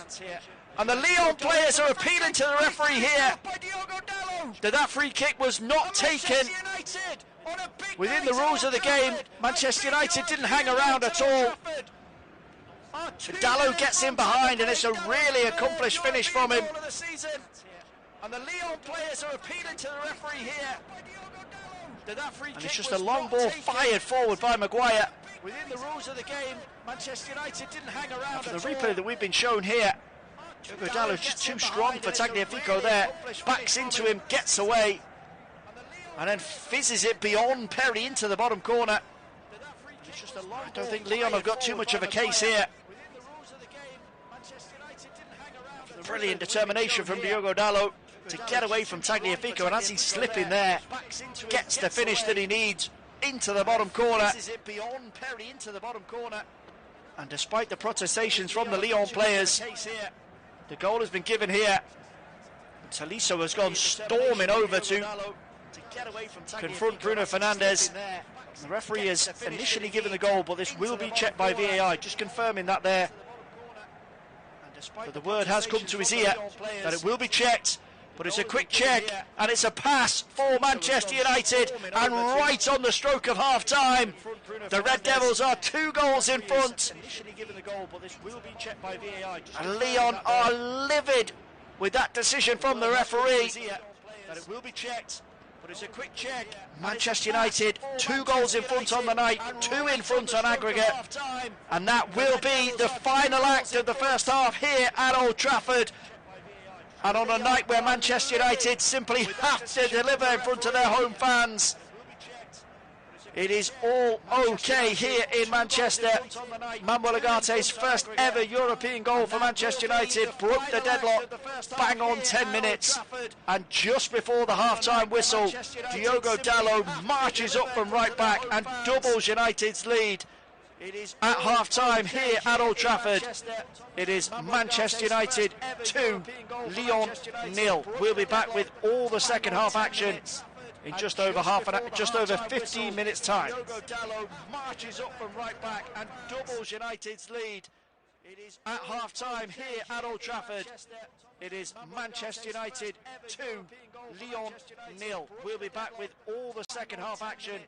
Speaker 1: And the Lyon players are appealing to the referee here that free kick was not taken within the rules of the game. Manchester United didn't hang around at all. Dalot gets in behind, and it's a really accomplished finish from him. And the Lyon players are appealing to the referee here that free kick, and it's just a long ball fired forward by Maguire. Within the rules of the game, Manchester United didn't hang around. For the replay that we've been shown here, Diogo Dalot just too strong for Tagliafico there. Backs into him, gets away, and then fizzes it beyond Perry into the bottom corner. I don't think Lyon have got too much of a case here. Brilliant determination from Diogo Dalot to get away from Tagliafico, and as he's slipping there, gets the finish that he needs into the bottom corner. And despite the protestations from the Lyon players, the goal has been given here. Tolisso has gone storming over to confront Bruno Fernandes. The referee has initially given the goal, but this will be checked by VAR, just confirming that there. But the word has come to his ear that it will be checked, but it's a quick check, and it's a pass for Manchester United, and right on the stroke of half-time, the Red Devils are 2 goals in front, and Lyon are livid with that decision from the referee. That it will be checked, but it's a quick check. Manchester United 2 goals in front on the night, 2 in front on aggregate, and that will be the final act of the first half here at Old Trafford. And on a night where Manchester United simply have to deliver in front of their home fans, it is all okay here in Manchester. Manuel Ugarte's first ever European goal for Manchester United broke the deadlock bang on 10 minutes, and just before the half-time whistle, Diogo Dalot marches up from right back and doubles United's lead. At half-time here at Old Trafford, it is Manchester United 2, Lyon 0. We'll be back with all the second half action in just over 15 minutes time. Diogo Dalot marches up from right back and doubles United's lead. At half-time here at Old Trafford, it is Manchester United 2, Lyon 0. We'll be back with all the second half action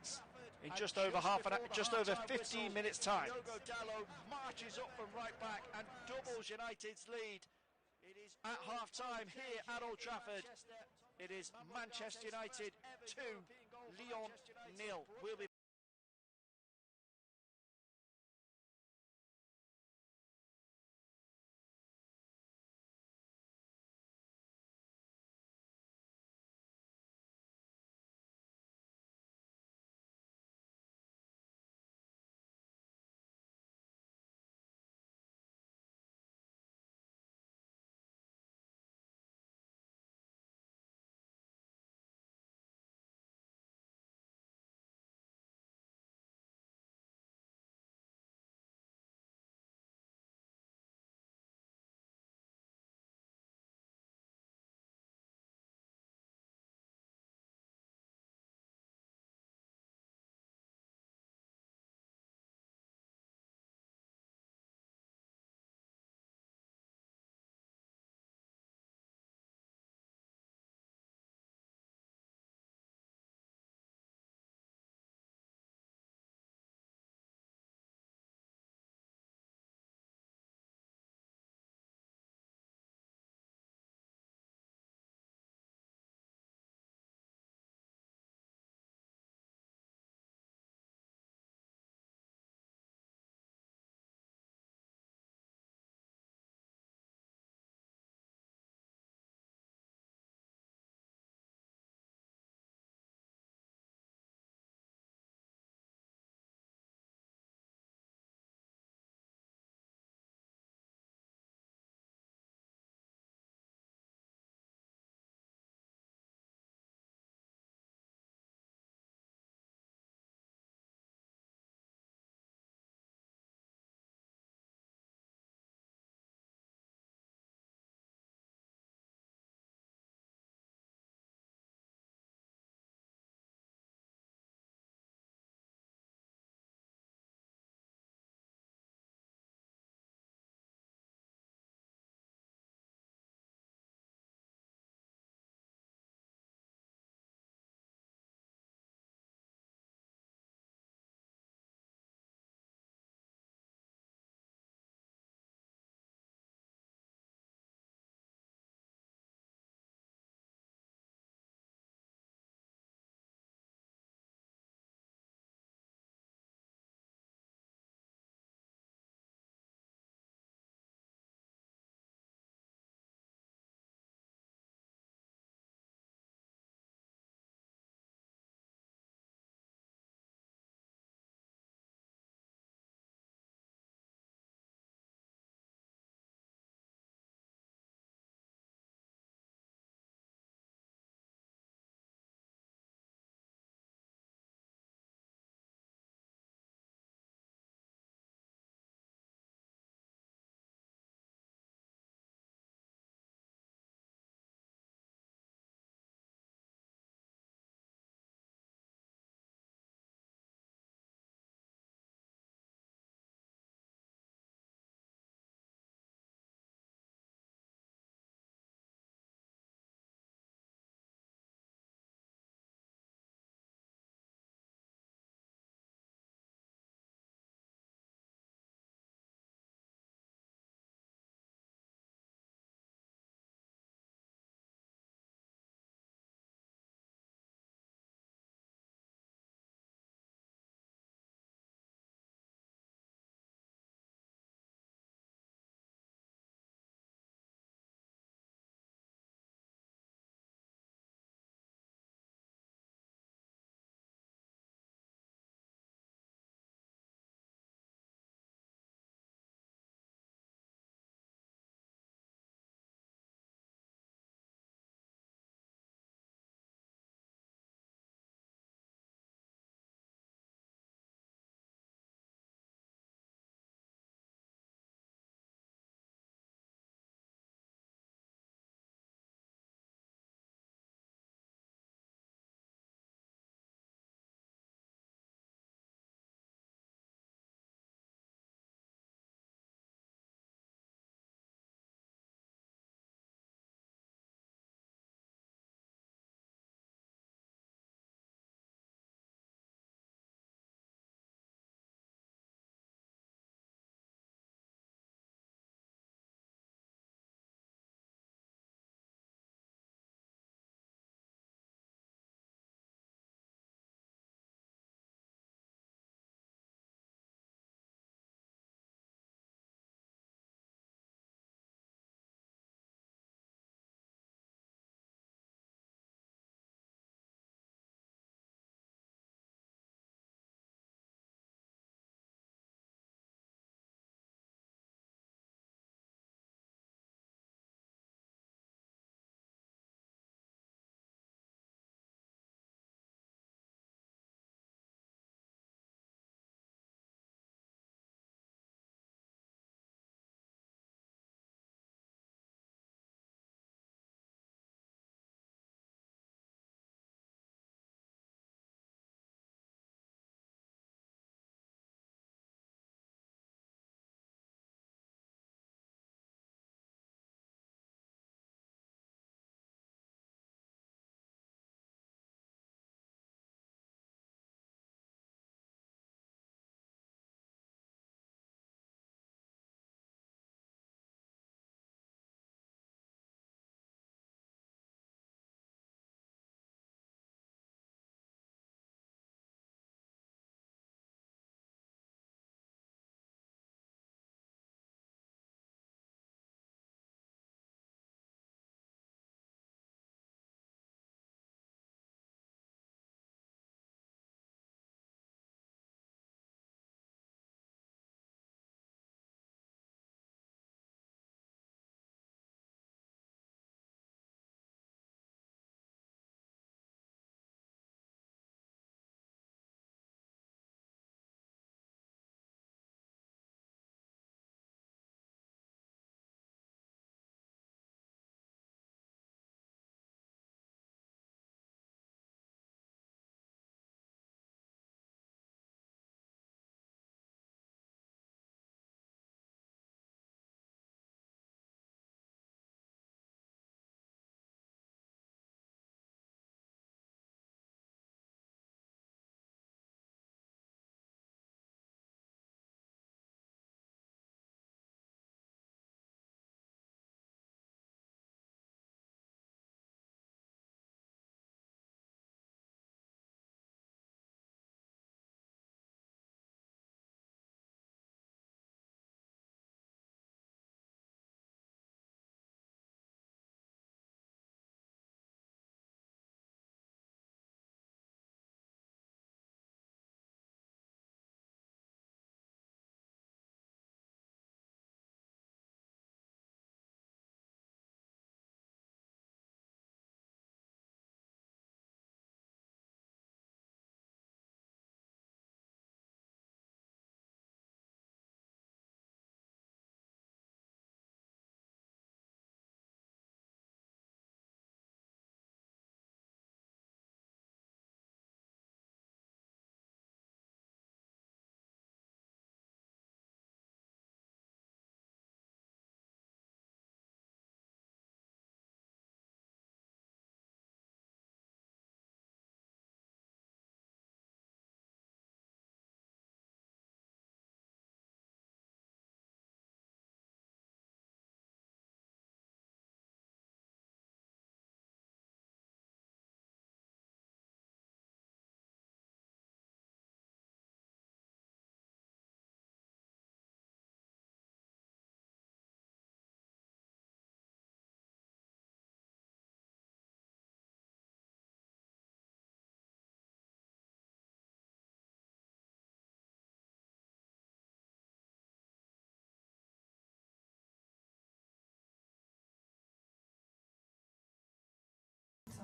Speaker 1: in just over 15 minutes time. Diogo Dalot marches up from right back and doubles United's lead. At half-time here at Old Trafford, it is Manchester United 2, Lyon 0. We'll be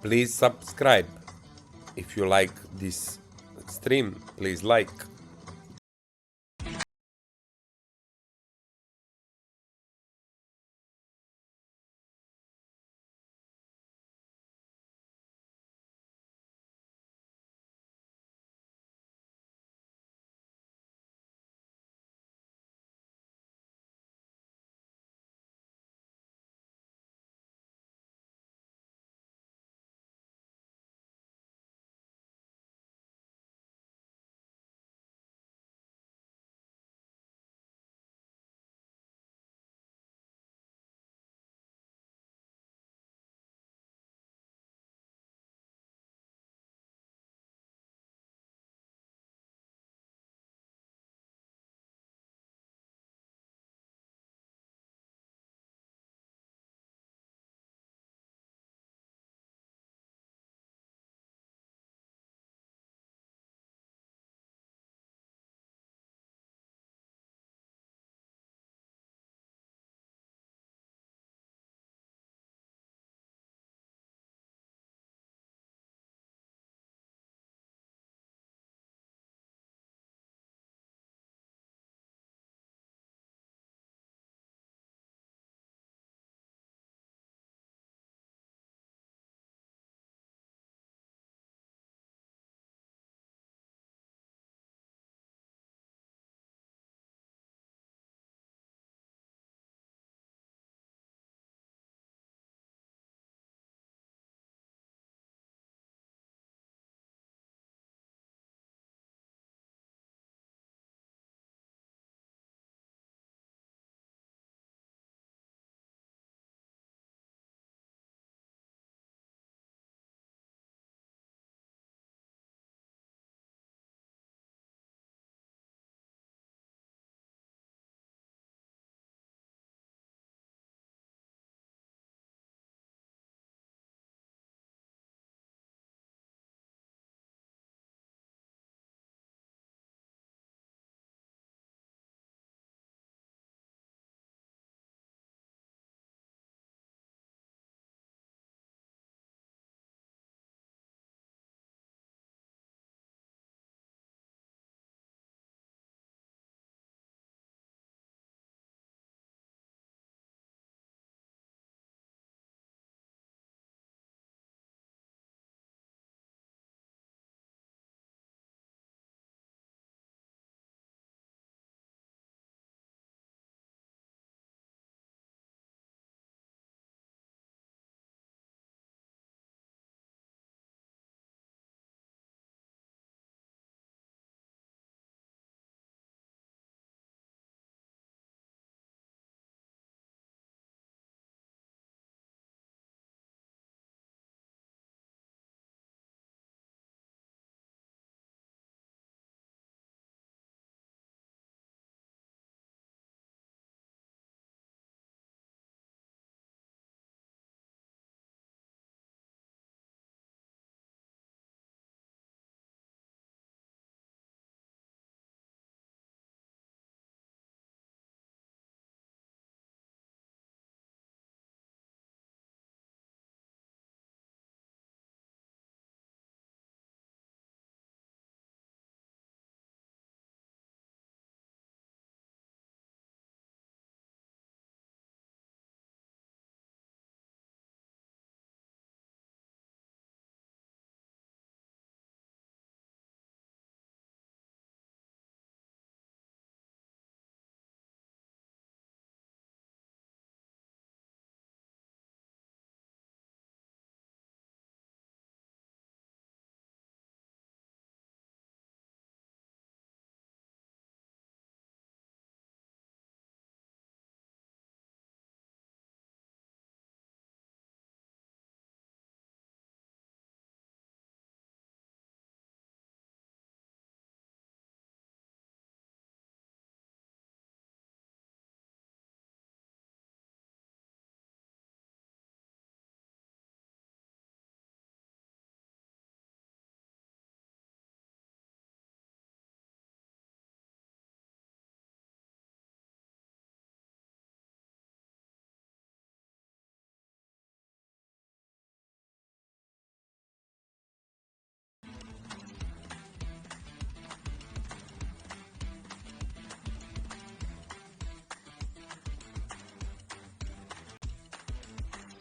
Speaker 2: please subscribe. If you like this stream, please like.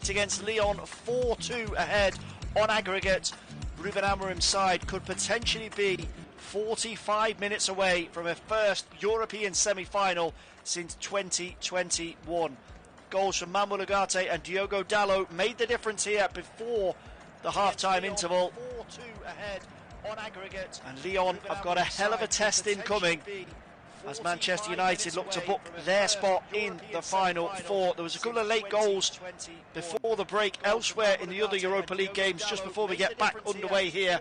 Speaker 1: against Lyon, 4-2 ahead on aggregate. Ruben Amorim's side could potentially be 45 minutes away from a first European semi-final since 2021. Goals from Manuel Ugarte and Diogo Dalot made the difference here before the half-time interval. 4-2 ahead on aggregate. And Lyon have got a hell of a test incoming as Manchester United look to book their spot in the Final Four. There was a couple of late goals before the break elsewhere in the other Europa League games. Just before we get back underway here,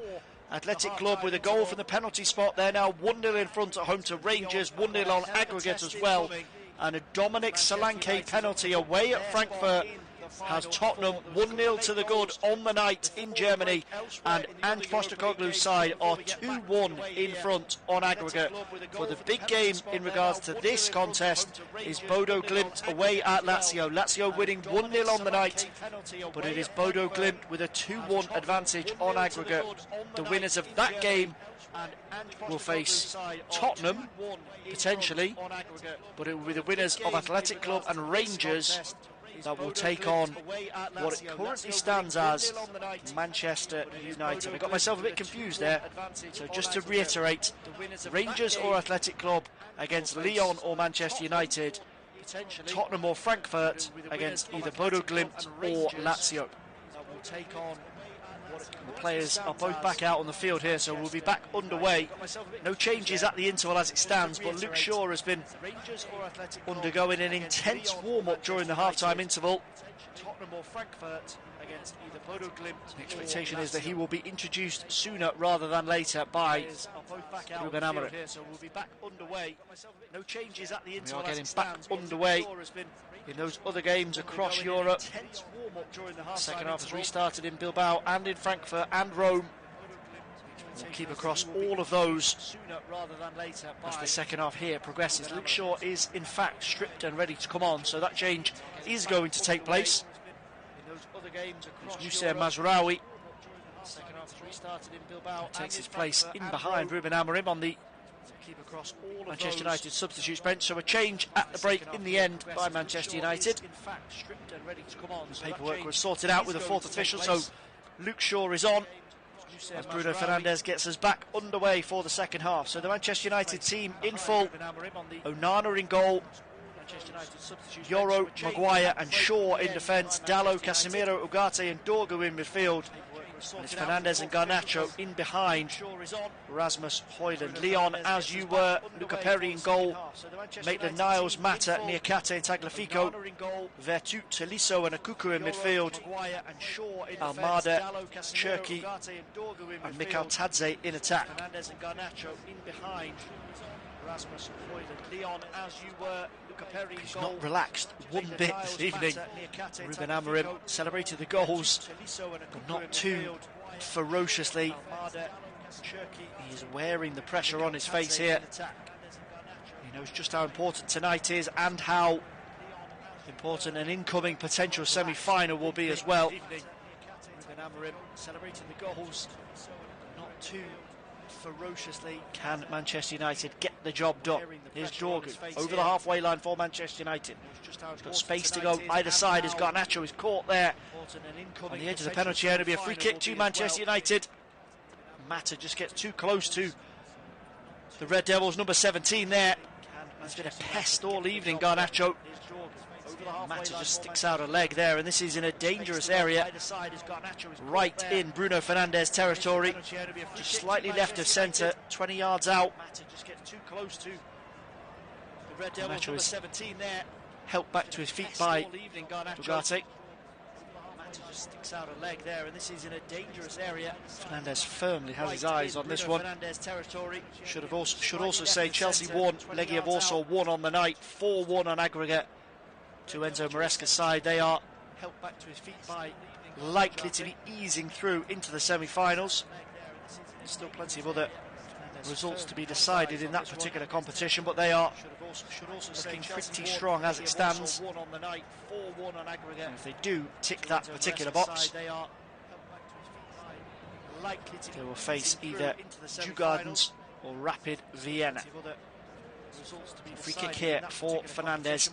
Speaker 1: Athletic Club with a goal from the penalty spot. They're now 1-0 in front at home to Rangers, 1-0 on aggregate as well. And a Dominic Solanke penalty away at Frankfurt has Tottenham 1-0 to the good on the night in Germany, and Ange Postecoglou's side are 2-1 in front on aggregate. For the big game in regards to this contest is Bodo Glimt away at Lazio. Lazio winning 1-0 on the night, but it is Bodo Glimt with a 2-1 advantage on aggregate. The winners of that game will face Tottenham potentially, but it will be the winners of Athletic Club and Rangers that will take on what it currently stands as Manchester United. I got myself a bit confused there, so just to reiterate, Rangers or Athletic Club against Lyon or Manchester United, Tottenham or Frankfurt against either Bodo Glimt or Lazio. The players are both back out on the field here, so we'll be back underway. No changes at the interval as it stands, but Luke Shaw has been undergoing an intense warm-up during the half-time interval. The expectation is that he will be introduced sooner rather than later by Ruben Amorim. No changes at the interval. We are getting back underway in those other games across Europe. Second half has restarted in Bilbao and in Frankfurt and Rome. We'll keep across all of those as the second half here progresses. Luke Shaw is in fact stripped and ready to come on, so that change is going to take place. Youssef Mazraoui takes his place in behind Ruben Amorim on the Manchester United substitutes bench, so a change at the break in the end by Manchester United. The paperwork was sorted out with the fourth official, so Luke Shaw is on as Bruno Fernandes gets us back underway for the second half. So the Manchester United team in full: Onana in goal, Yoro, Maguire and Shaw in defence, Dalot, Casemiro, Ugarte and Dorgu in midfield. And it's Fernandes and Garnacho in behind Rasmus Højlund. Lyon, as you were, Luca Perry in goal, Maitland-Niles, Mata, Niakate and Tagliafico, Vertut, Tolisso and Akuku in midfield, Almada, Cherki and Mikhail Tadze in attack. Fernandes and Garnacho in behind Rasmus Højlund. Lyon, as you were, he's not relaxed one bit this evening. Ruben Amorim celebrated the goals, but not too ferociously. He is wearing the pressure on his face here. He knows just how important tonight is and how important an incoming potential semi-final will be as well. Ruben Amorim celebrated the goals, but not too ferociously. Can Manchester United get the job done? Here's Dorgu over the halfway line for Manchester United. He's got space to go either side as Garnacho is caught there on the edge of the penalty area. It'll be a free kick to Manchester United. Mata just gets too close to the Red Devils, number 17 there. He's been a pest all evening, Garnacho. Mata just sticks out a leg there, and this is in a dangerous area, right in Bruno Fernandes territory, just slightly left of centre, 20 yards out. Garnacho is helped back to his feet by Ugarte. Just sticks out a leg there, and this is in a dangerous area. Fernandes firmly has his eyes on this one. Should also say Chelsea won, Legia Warsaw won on the night, 4-1 on aggregate to Enzo Maresca's side. They are helped back to his feet by likely to be easing through into the semi-finals. There's still plenty of other results to be decided in that particular competition, but they are looking pretty strong as it stands. And if they do tick that particular box, they will face either Djurgårdens or Rapid Vienna. Free kick here for Fernandes.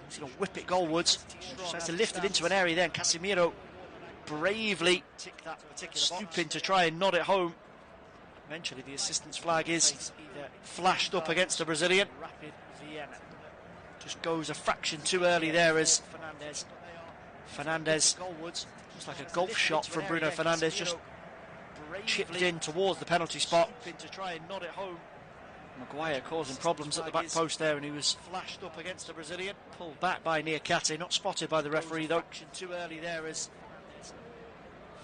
Speaker 1: He's going to whip it goalwards. Tries to lift it into an area then. Casemiro bravely stooping to try and nod it home. Eventually the assistance flag is flashed up against the Brazilian. Just goes a fraction too early there as Fernandes, just like a golf shot from Bruno Fernandes, just chipped in towards the penalty spot. Maguire causing problems at the back post there, and he was flashed up against the Brazilian. Pulled back by Niakate, not spotted by the referee though. Too early there as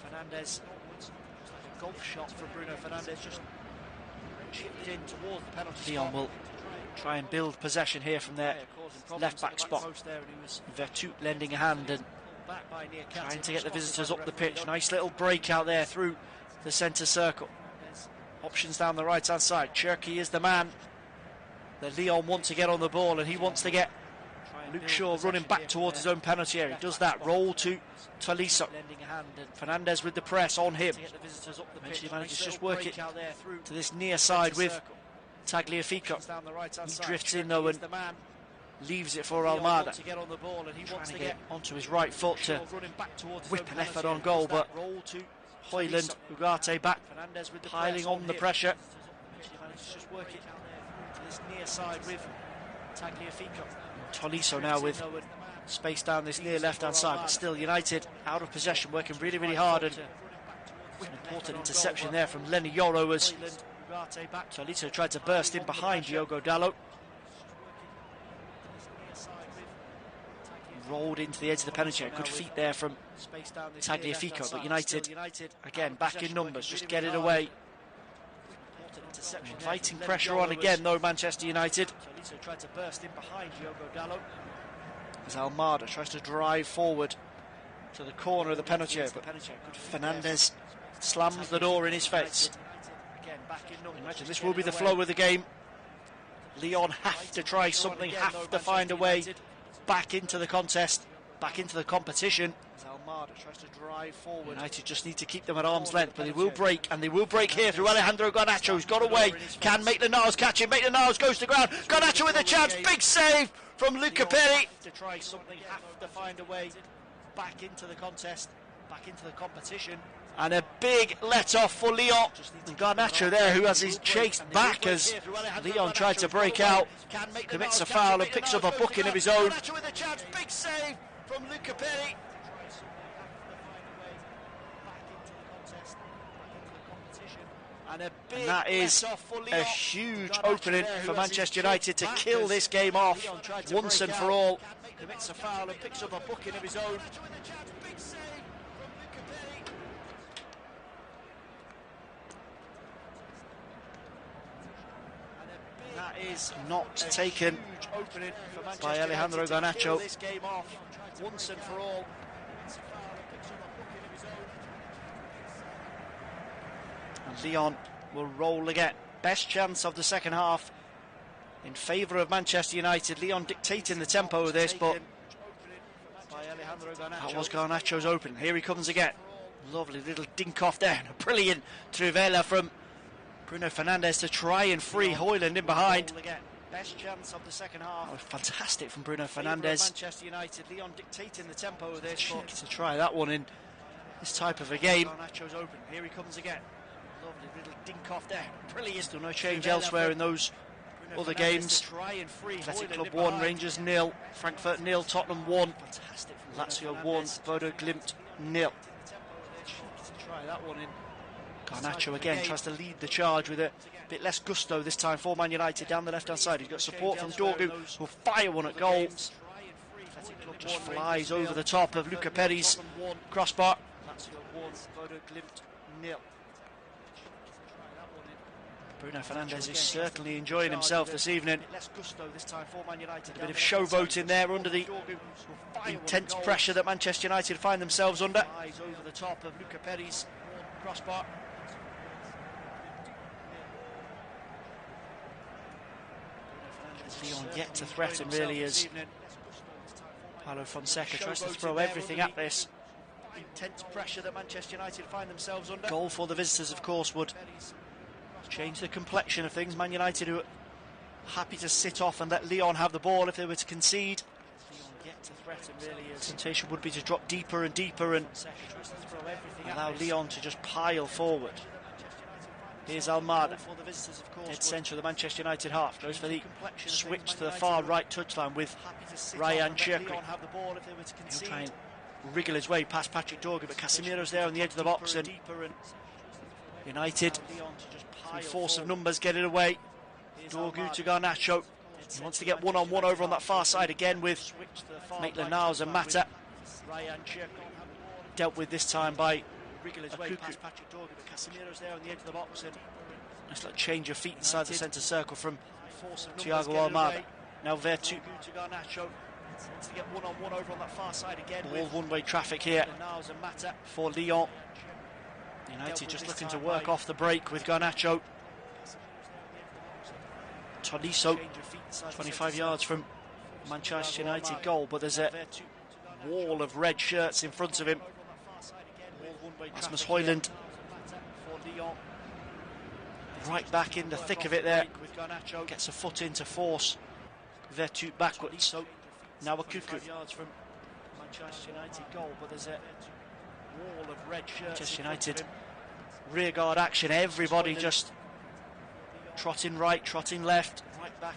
Speaker 1: Fernandes, like a golf shot from Bruno Fernandes, just chipped in towards the penalty spot. Lyon will try and build possession here from their left back spot. Vertu lending a hand and trying to get the visitors up the pitch. Nice little break out there through the centre circle. Options down the right hand side. Cherki is the man that Lyon want to get on the ball, and he wants to get Luke Shaw running back towards his own penalty area. He does that, roll to Tolisso. Fernandes with the press on him. Eventually manages to just work it to this near side with Tagliafico. He drifts in though and leaves it for Almada. Trying to get onto his right foot to whip an effort on goal, but Højlund, Ugarte back, piling on the pressure. Tolisso now with space down this near left-hand side, but still United out of possession, working really, really hard, and an important interception there from Lenny Yoro as Tolisso tried to burst in behind Diogo Dalot. Rolled into the edge of the penalty area. Good feet there from Tagliafico, but United again back in numbers, just get it away. Inviting pressure on again though, Manchester United. As Almada tries to drive forward to the corner of the penalty area, but Fernandes slams the door in his face. Imagine this will be the flow of the game. Lyon have to try something, have to find a way back into the contest, back into the competition. United just need to keep them at arm's length, but they will break, and they will break here through Alejandro Garnacho, who's got away, can Maitland-Niles catch him, Maitland-Niles goes to ground, Garnacho with a chance, big save from Luca Perry. To try something, have to find a way back into the contest, back into the competition. And a big let-off for Lyon. And Garnacho there, who has his chase back as Lyon tried to break out, commits a foul and picks up a booking of his own. With a chance, big save from Luca Perry. And that is a huge opening for Manchester United to kill this game off once and for all. Commits a foul and picks up a booking of his own. That is not taken by Alejandro Garnacho. Once and for all. And Lyon will roll again. Best chance of the second half in favour of Manchester United. Lyon dictating the tempo of this, but that was Garnacho's open. Here he comes again. Lovely little dink off there. A brilliant Trivela from Bruno Fernandes to try and free Højlund in behind. Best chance of the second half. That was fantastic from Bruno Fernandes. Manchester United, Lyon dictating the tempo of this. To try that one in this type of a game. Garnacho's open. Here he comes again. Lovely little dink off there. Brilliant. Still no change elsewhere in those other games. Athletic Club 1, Rangers 0, Frankfurt 0, Tottenham 1, Lazio 1, Bodo Glimt 0. Try that one in. Garnacho again tries to lead the charge with a bit less gusto this time for Man United down the left-hand side. He's got support from Dorgu, who'll fire one at goal. Just flies over the top of Luca Perry's crossbar. Bruno Fernandes is certainly enjoying himself this evening. A bit of showboat in there under the intense pressure that Manchester United find themselves under. Over the top of Luca Perry's crossbar. Lyon yet to threaten really as Paulo Fonseca tries to throw everything at this. Intense pressure that Manchester United find themselves under. Goal for the visitors, of course, would change the complexion of things. Man United, who are happy to sit off and let Lyon have the ball if they were to concede, get to threaten really is. Temptation would be to drop deeper and deeper and allow Lyon to just pile forward. Here's Almada, dead centre of the Manchester United half, goes for the switch to the far right touchline with Ryan Cherki. He'll try and wriggle his way past Patrick Dorgu, but Casemiro's there on the edge of the box, and United, through force of numbers, get it away. Dorgu to Garnacho. He wants to get one-on-one over on that far side again with Maitland-Niles and Mata. Dealt with this time by Akuku. Casemiro's there on the edge of the box, and nice little change of feet inside the centre circle from Thiago Almada. Now Vertu to Garnacho. Wants to get one-on-one over on that far side again. All one-way traffic here for Lyon. United just looking to work off the break with Garnacho. Tolisso, 25 yards from Manchester United goal, but there's a wall of red shirts in front of him. Rasmus Højlund right back in the thick of it there. Gets a foot in to force Vertu backwards. So now Akuku. Manchester United goal, but there's a wall of red shirts. Manchester United rearguard action. Everybody just trotting right, trotting left,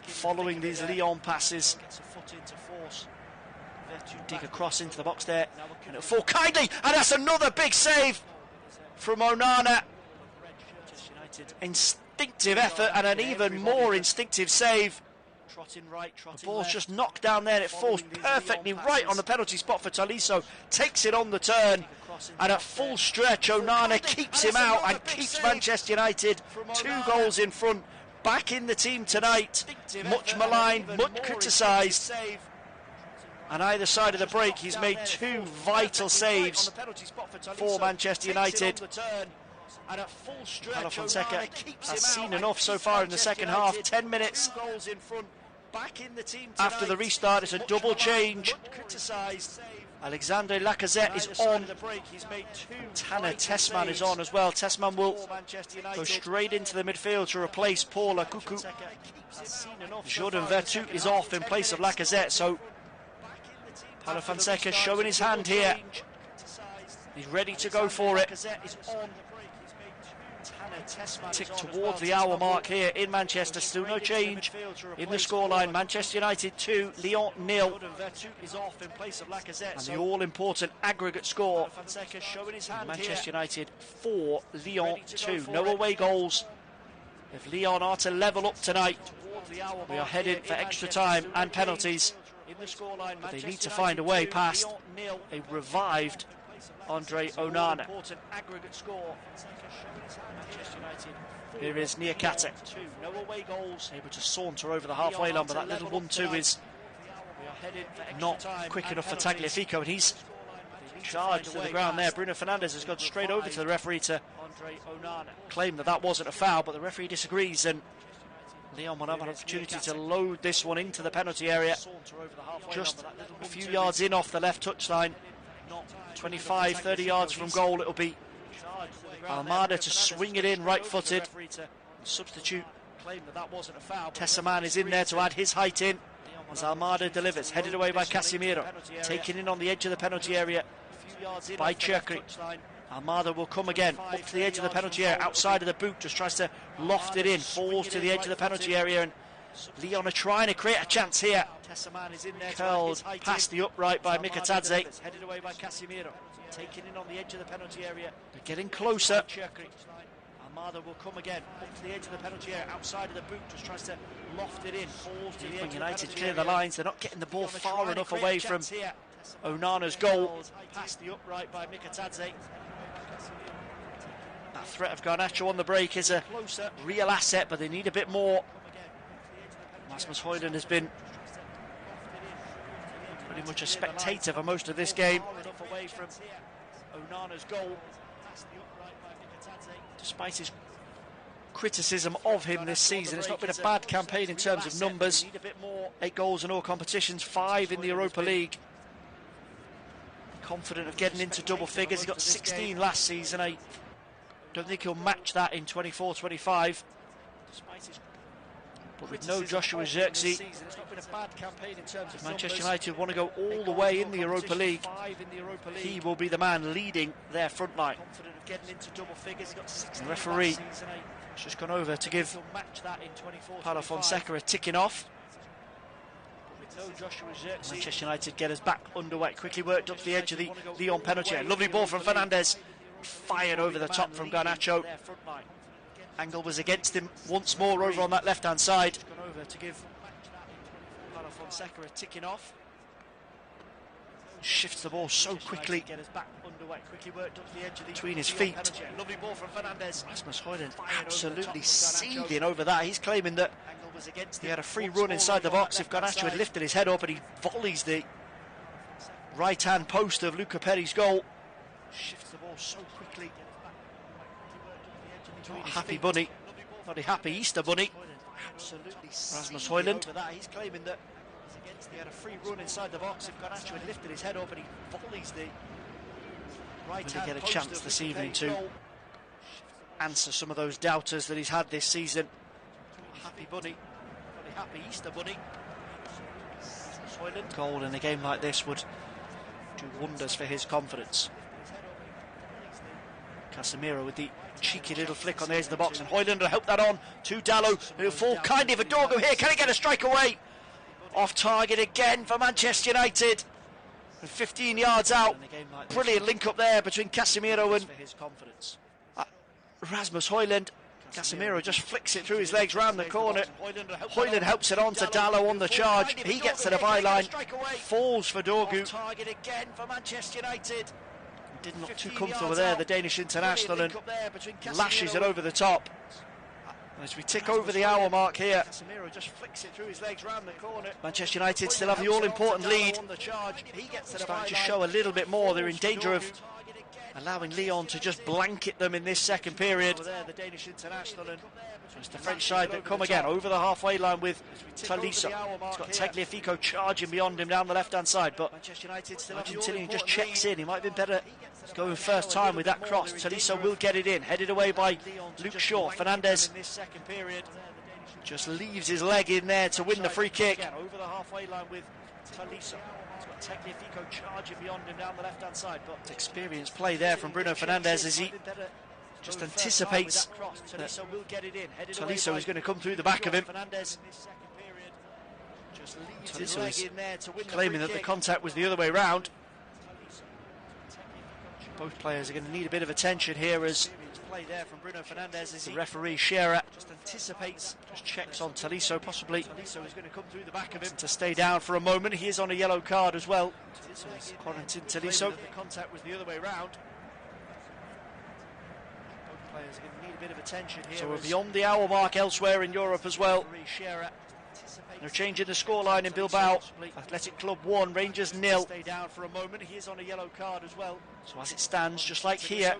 Speaker 1: following these Lyon passes. Dig across into the box there, and it'll fall kindly, and that's another big save from Onana. Instinctive effort and an even more instinctive save. The ball's just knocked down there and it falls perfectly right on the penalty spot for Tolisso. Takes it on the turn, and at full stretch Onana keeps him out and keeps Manchester United 2 goals in front. Back in the team tonight, much maligned, much criticised. On either side of the break, he's made 2 vital saves for Manchester United. Paulo Fonseca has seen enough so far in the second half. 10 minutes after the restart, it's a double change. Alexandre Lacazette is on. Tanner Tessman is on as well. Tessman will go straight into the midfield to replace Paul Akuku. Jordan Vertu is off in place of Lacazette, so Paulo Fonseca showing his hand here. He's ready to go for it. Tick towards the hour mark here in Manchester. Still no change in the scoreline. Manchester United 2, Lyon 0. And the all-important aggregate score: Manchester United 4, Lyon 2. No away goals. If Lyon are to level up tonight, we are heading for extra time and penalties. But they need to find a way past a revived Andre Onana. Here is Niakate, able to saunter over the halfway line, but that little 1-2 is not quick enough for Tagliafico, and he's charged to the ground there. Bruno Fernandes has gone straight over to the referee to claim that that wasn't a foul, but the referee disagrees, and Lyon will have an opportunity to load this one into the penalty area. Just a few yards in off the left touchline, 25-30 yards from goal. It'll be Almada to swing it in right-footed. Substitute Tessaman is in there to add his height in as Almada delivers, headed away by Casemiro, taken in on the edge of the penalty area by Cherki. Almada will come again up to the edge of the penalty area, outside of the boot, just tries to loft it in, falls to the edge of the penalty area, and Lyon are trying to create a chance here. Curled past the upright by Mikatadze. Headed away by Casemiro, taken in on the edge of the penalty area. They're getting closer. Almada will come again up to the edge of the penalty area, outside of the boot, just tries to loft it in, falls to the edge. United clear the lines. They're not getting the ball far enough away from Onana's goal. Past the upright by Mikatadze. That threat of Garnacho on the break is a real asset, but they need a bit more. Rasmus Højlund has been pretty much a spectator for most of this game. Despite his criticism of him this season, it's not been a bad campaign in terms of numbers. 8 goals in all competitions, 5 in the Europa League. Confident of getting into double figures. He got 16 last season. I don't think he'll match that in 24-25. Despite his But with no Joshua Zirkzee, Manchester United want to go all the way in the Europa League. He will be the man leading their front line. The referee has just gone over to give Paulo Fonseca a ticking off. Manchester United get us back underway. Quickly worked up to the edge of the Lyon penalty area. Lovely ball from Fernandes. Fired over the top from Garnacho. Angle was against him once more over on that left-hand side. Gone over to give Paulo Fonseca a ticking off. Shifts the ball so quickly. Get us back underway. Quickly worked up to the edge of the between his feet. Lovely ball from Fernandes. Rasmus Højlund absolutely seething over that. He's claiming that he had a free run inside the box if Garnacho had lifted his head up, and he volleys the right-hand post of Luca Perry's goal. Shifts the ball so quickly. Not a happy bunny, not a happy Easter bunny. Absolutely Rasmus Højlund. He's claiming that he had a free run inside the box if Garnacho had lifted his head up, and he volleys the right hand. Will he get a chance this evening to answer some of those doubters that he's had this season? Happy bunny, not a happy Easter bunny. Højlund. Goal in a game like this would do wonders for his confidence. Casemiro with the cheeky little flick on the edge of the box, and Højlund will help that on to Dalot, who'll fall kindly for Dorgu here. Can he get a strike away? Off target again for Manchester United. 15 yards out. Brilliant link up there between Casemiro and Rasmus Højlund. Casemiro just flicks it through his legs round the corner. Højlund helps it on to Dalot on the charge. He gets to the byline, falls for Dorgu. Target again for Manchester United. Did not too comfortable there, the Danish international, and lashes it over the top. As we tick over the hour mark here, Manchester United still have the all-important lead. Starting to show a little bit more. They're in danger of allowing Lyon to just blanket them in this second period. It's the French side that come again over the halfway line with Tolisso. He's got Tagliafico charging beyond him down the left-hand side, but Argentinian just checks in. He might have been better going first time with that cross. Tolisso will get it in, headed away by Luke Shaw. Fernandes just leaves his leg in there to win the free kick. Over the halfway line with Tolisso. Tagliafico charging beyond him down the left-hand side, but experienced play there from Bruno Fernandes as he just anticipates that Tolisso is going to come through the back of him. Tolisso is claiming that the contact was the other way round. Both players are going to need a bit of attention here as the referee Shearer just anticipates, just checks on Tolisso, possibly Tolisso is going to come through the back of him to stay down for a moment. He is on a yellow card as well. Quarantined Tolisso. The contact was the other way round. Both players are going to need a bit of attention here. So we're beyond the hour mark elsewhere in Europe as well. They're changing the scoreline in Bilbao. Athletic Club 1, Rangers 0. Stay down for a moment. He is on a yellow card as well. So as it stands, just like here,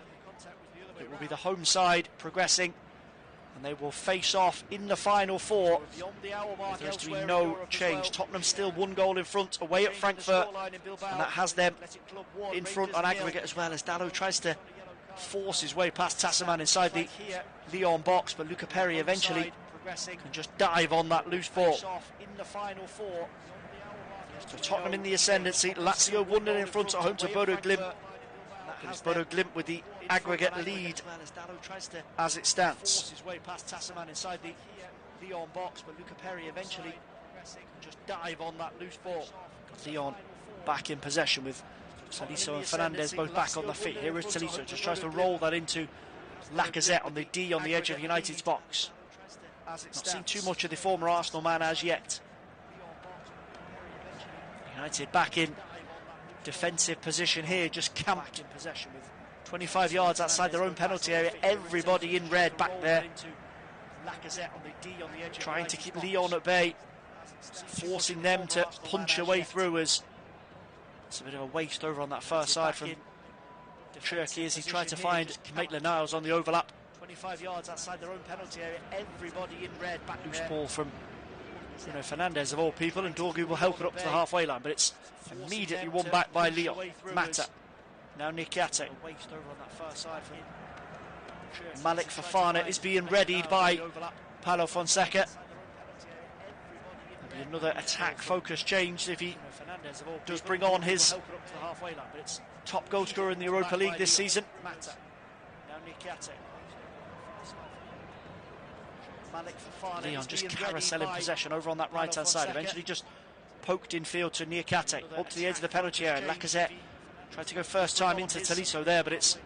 Speaker 1: it will be the home side progressing, and they will face off in the final four. There's to be no change. Tottenham still 1 goal in front away at Frankfurt, and that has them in front on aggregate as well, as Dalot tries to force his way past Tassaman inside the Lyon box, but Luca Perry eventually can just dive on that loose ball. So Tottenham in the ascendancy. Lazio 1-0 in front at home to Bodo Glimt. It's Bodo Glimt with the aggregate lead as it stands. His way past Tassaman inside the Lyon box, but Luca Perry eventually can just dive on that loose ball. Lyon back in possession with Tolisso and Fernandes both back on the feet. Here is Tolisso, just tries to roll that into Lacazette on the D on the edge of United's box. Not seen too much of the former Arsenal man as yet. United back in defensive position here, just camped in possession with 25 yards outside their own penalty area. Everybody in red back there, trying to keep Lyon at bay, forcing them to punch a way through. As it's a bit of a waste over on that far side from Cherki as he tried to find Maitland-Niles on the overlap. 25 yards outside their own penalty area. Everybody in red back there. Loose ball from Fernandes of all people, and Dorgu will help it up to the halfway line, but it's immediately won back by Lyon. Mata, now Nikiate. Malik Fofana is being readied by Paulo Fonseca. Maybe another attack focus change if he does bring on his top goal scorer in the Europa League this season. Lyon just carouseling possession over on that right hand side, eventually just poked in field to Niakate, up to the edge of the penalty area. Lacazette tried to go first time into Tolisso there, but it's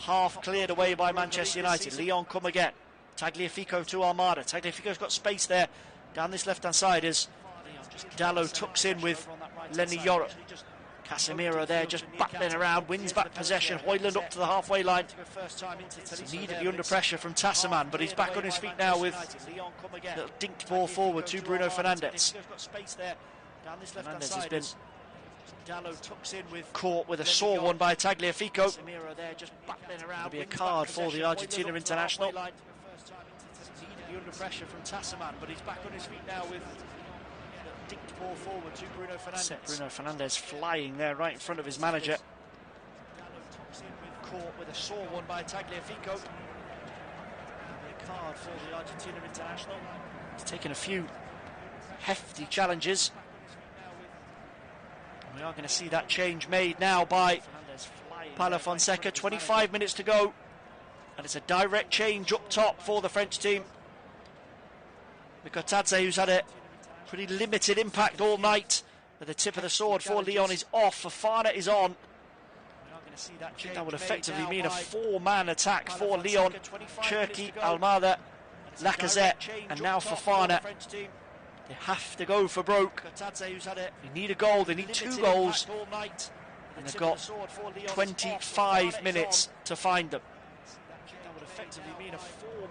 Speaker 1: half cleared away by Manchester United. Lyon come again. Tagliafico to Almada. Tagliafico's got space there down this left hand side as Dalot tucks in with Lenny Yoro. Casemiro there just battling around, wins back possession. Højlund up to the halfway line. Immediately under pressure from Tasserman, but he's back on his feet now with a little dinked ball forward to Bruno Fernandes. Fernandes has been caught with a sore one by Tagliafico. It'll be a card for the Argentina international. Immediately under pressure from Tasserman, but he's back on his feet now with dinked ball forward to Bruno Fernandes. Bruno Fernandes flying there right in front of his manager. Caught with a sore one by Tagliafico. A card for the Argentina international. He's taken a few hefty challenges. And we are going to see that change made now by Paulo Fonseca. 25 minutes to go, and it's a direct change up top for the French team. Mikotadze, who's had a pretty limited impact all night at the tip of the sword for Lyon, is off. Fofana is on. I think that would effectively mean a four-man attack for Lyon. Cherki, Almada, Lacazette, and now Fofana. They have to go for broke. They need a goal, they need 2 goals, and they've got 25 minutes to find them.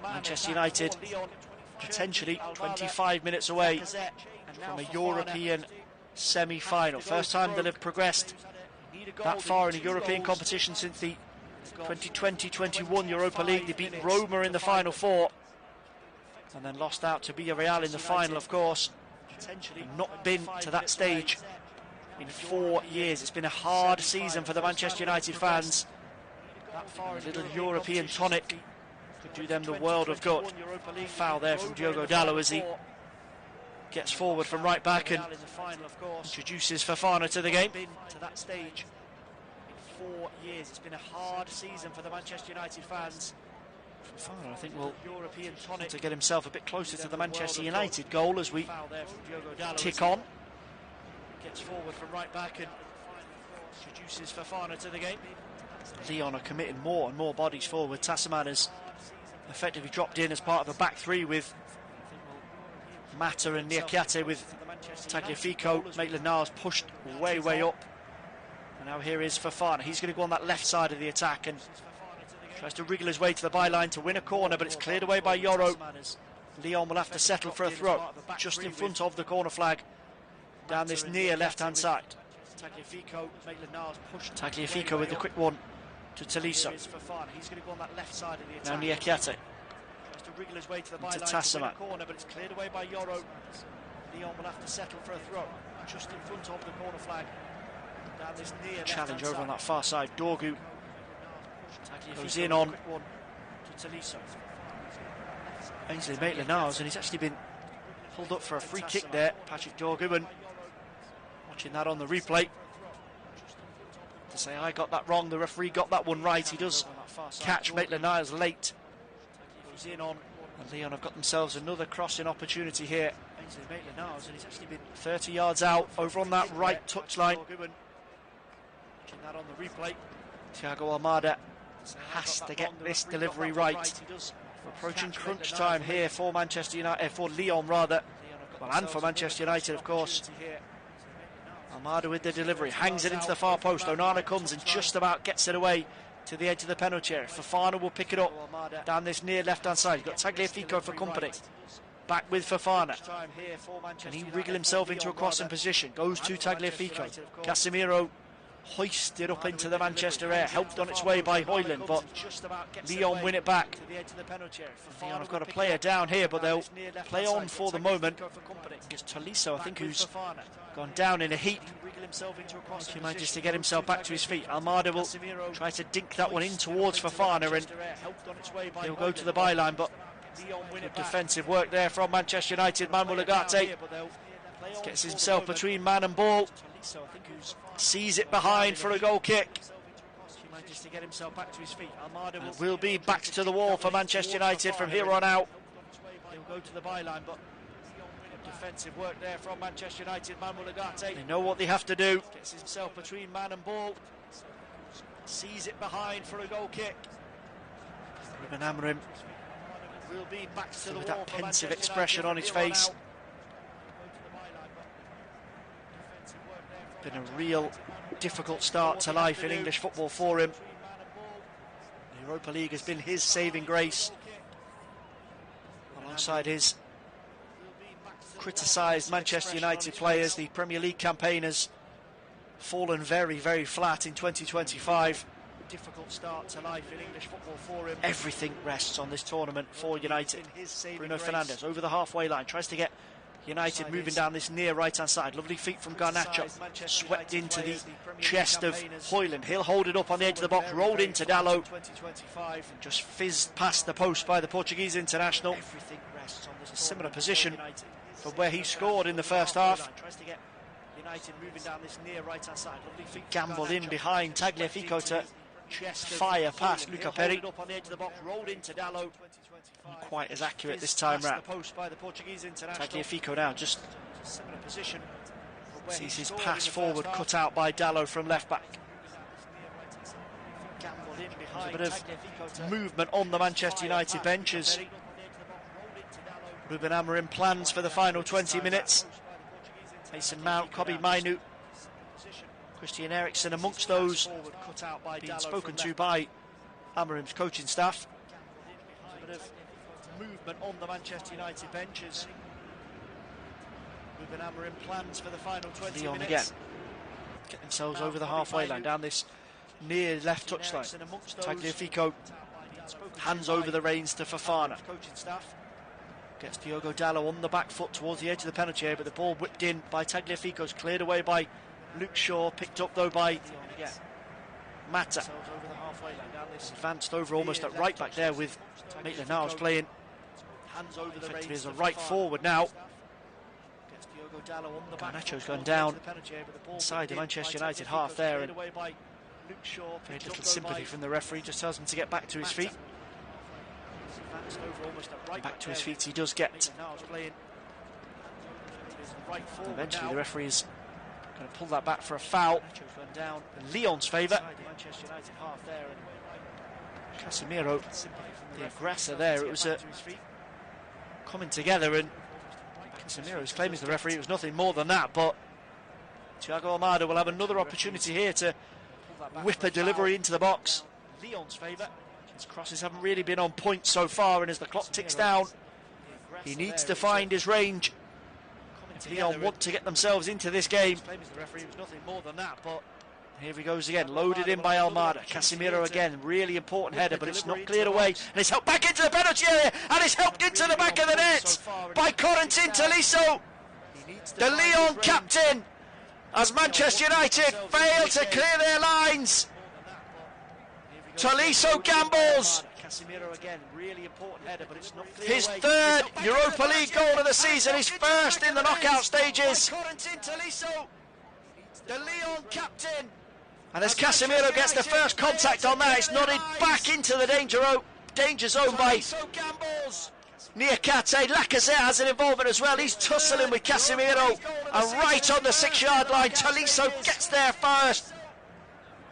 Speaker 1: Manchester United potentially 25 minutes away from a European semi-final. First time they'll have progressed that far in a European competition since the 2020-21 Europa League. They beat Roma in the Final Four and then lost out to Villarreal in the final, of course. And not been to that stage in 4 years. It's been a hard season for the Manchester United fans. A little European tonic could do them the world of good. Foul there from Diogo Dalot as he gets forward from right back and introduces Fofana to the game. To that stage in 4 years. It's been a hard season for the Manchester United fans. Fofana, I think, will want to get himself a bit closer to the Manchester United goal as we tick on. Gets forward from right back and introduces Fofana to the game. Lyon are committing more and more bodies forward. Tasserman has effectively dropped in as part of a back three with Mata and Niakate, with Tagliafico. Maitland-Niles pushed way up. And now here is Fofana. He's going to go on that left side of the attack and tries to wriggle his way to the byline to win a corner, but it's cleared away by Yoro. Lyon will have to settle for a throw just in front of the corner flag down this near left-hand side. Tagliafico with the quick one to Tolisso. Now Niakate. To Tasserman. But it's cleared away by Yoro. Lyon will have to settle for a throw just in front of the corner flag down this near challenge over on that far side. Dorgu goes in on Ainsley Maitland-Niles, and he's actually been pulled up for a free kick there. Patrick Dorgu, and watching that on the replay to say I got that wrong, the referee got that one right. He does catch Maitland-Niles late. And Lyon have got themselves another crossing opportunity here. Ainsley Maitland-Niles, and he's actually been 30 yards out over on that right touchline. Watching that on the replay, Thiago Almada has to get this delivery right. We're approaching crunch time here for Manchester United, for Lyon rather, well, and for Manchester United, of course. Almada with the delivery, hangs it into the far post. Onana comes and just about gets it away to the edge of the penalty area. Fofana will pick it up down this near left-hand side. You've got Tagliafico for company. Back with Fofana. Can he wriggle himself into a crossing position? Goes to Tagliafico. Casemiro hoisted up into the Manchester air, helped on its way by Højlund, but Lyon win it back. Lyon have got a player down here, but they'll play on for the moment. It's Tolisso, I think, who's gone down in a heap. He manages to get himself back to his feet. Almada will try to dink that one in towards Fofana, and he'll go to the byline, but good defensive work there from Manchester United. Manuel Ugarte Gets himself between man and ball. Sees it behind for a goal kick. Manages to get himself back to his feet. Almada will be back to the wall for Manchester United from here on out. He'll go to the byline, but defensive work there from Manchester United. Manuel Ugarte. They know what they have to do. Gets himself between man and ball. Sees it behind for a goal kick. Ruben Amorim will be back to the wall with that pensive expression on his face. Been a real difficult start to life in English football for him. The Europa League has been his saving grace, alongside his criticised Manchester United players. The Premier League campaign has fallen very, very flat in 2025. Difficult start to life in English football for him. Everything rests on this tournament for United. Bruno Fernandes over the halfway line, tries to get United moving down this near right-hand side. Lovely feet from Garnacho. Swept into the chest of Højlund. He'll hold it up on the edge of the box. Rolled into Dalot. Just fizzed past the post by the Portuguese international. A similar position from where he scored in the first half. United moving down this near right-hand side. Lovely feet. Gamble in behind Tagliafico to fire past Luca Perry. Not quite as accurate this time round. Tagliafico now just sees his pass forward cut out by Dalot from left back. There's a bit of movement on the Manchester United bench as Ruben Amorim plans for the final 20 minutes. Mason Mount, Kobbie Mainoo, Christian Eriksen amongst those being spoken to by Amorim's coaching staff. There's a bit of movement on the Manchester United benches. Ruben Amorim plans for the final 20 Lyon minutes. Again. Get themselves over the halfway line, down this near left touchline. Tagliafico hands over the reins to Fofana. Gets Diogo Dalot on the back foot towards the edge of the penalty area, but the ball whipped in by Tagliafico's, cleared away by Luke Shaw, picked up though by Mata. Advanced over almost at right back there with Maitland-Niles playing effectively as a right forward now. Garnacho's gone down inside the Manchester United half there, and very little sympathy from the referee, just tells him to get back to his feet. And back to his feet he does get. Eventually the referee is going to pull that back for a foul in Lyon's favour. Casemiro, the aggressor there, it was coming together, and Casemiro's claiming to the referee it was nothing more than that, but Thiago Almada will have another opportunity here to whip a delivery into the box. Lyon's favour. His crosses haven't really been on point so far, and as the clock ticks down, he needs to find his range. Lyon want to get themselves into this game. Here he goes again, loaded in by Almada. Casemiro again, really important header, but it's not cleared away. And it's helped back into the penalty area, and it's helped into the back of the net by Corentin Tolisso, the Lyon captain, as Manchester United fail to clear their lines. Tolisso gambles. His third Europa League goal of the season, his first in the knockout stages. The Lyon captain. And as Casemiro gets the first contact on that, it's nodded back into the danger zone by Niakate. Lacazette has an involvement as well. He's tussling with Casemiro. And right on the 6-yard line, Tolisso gets there first.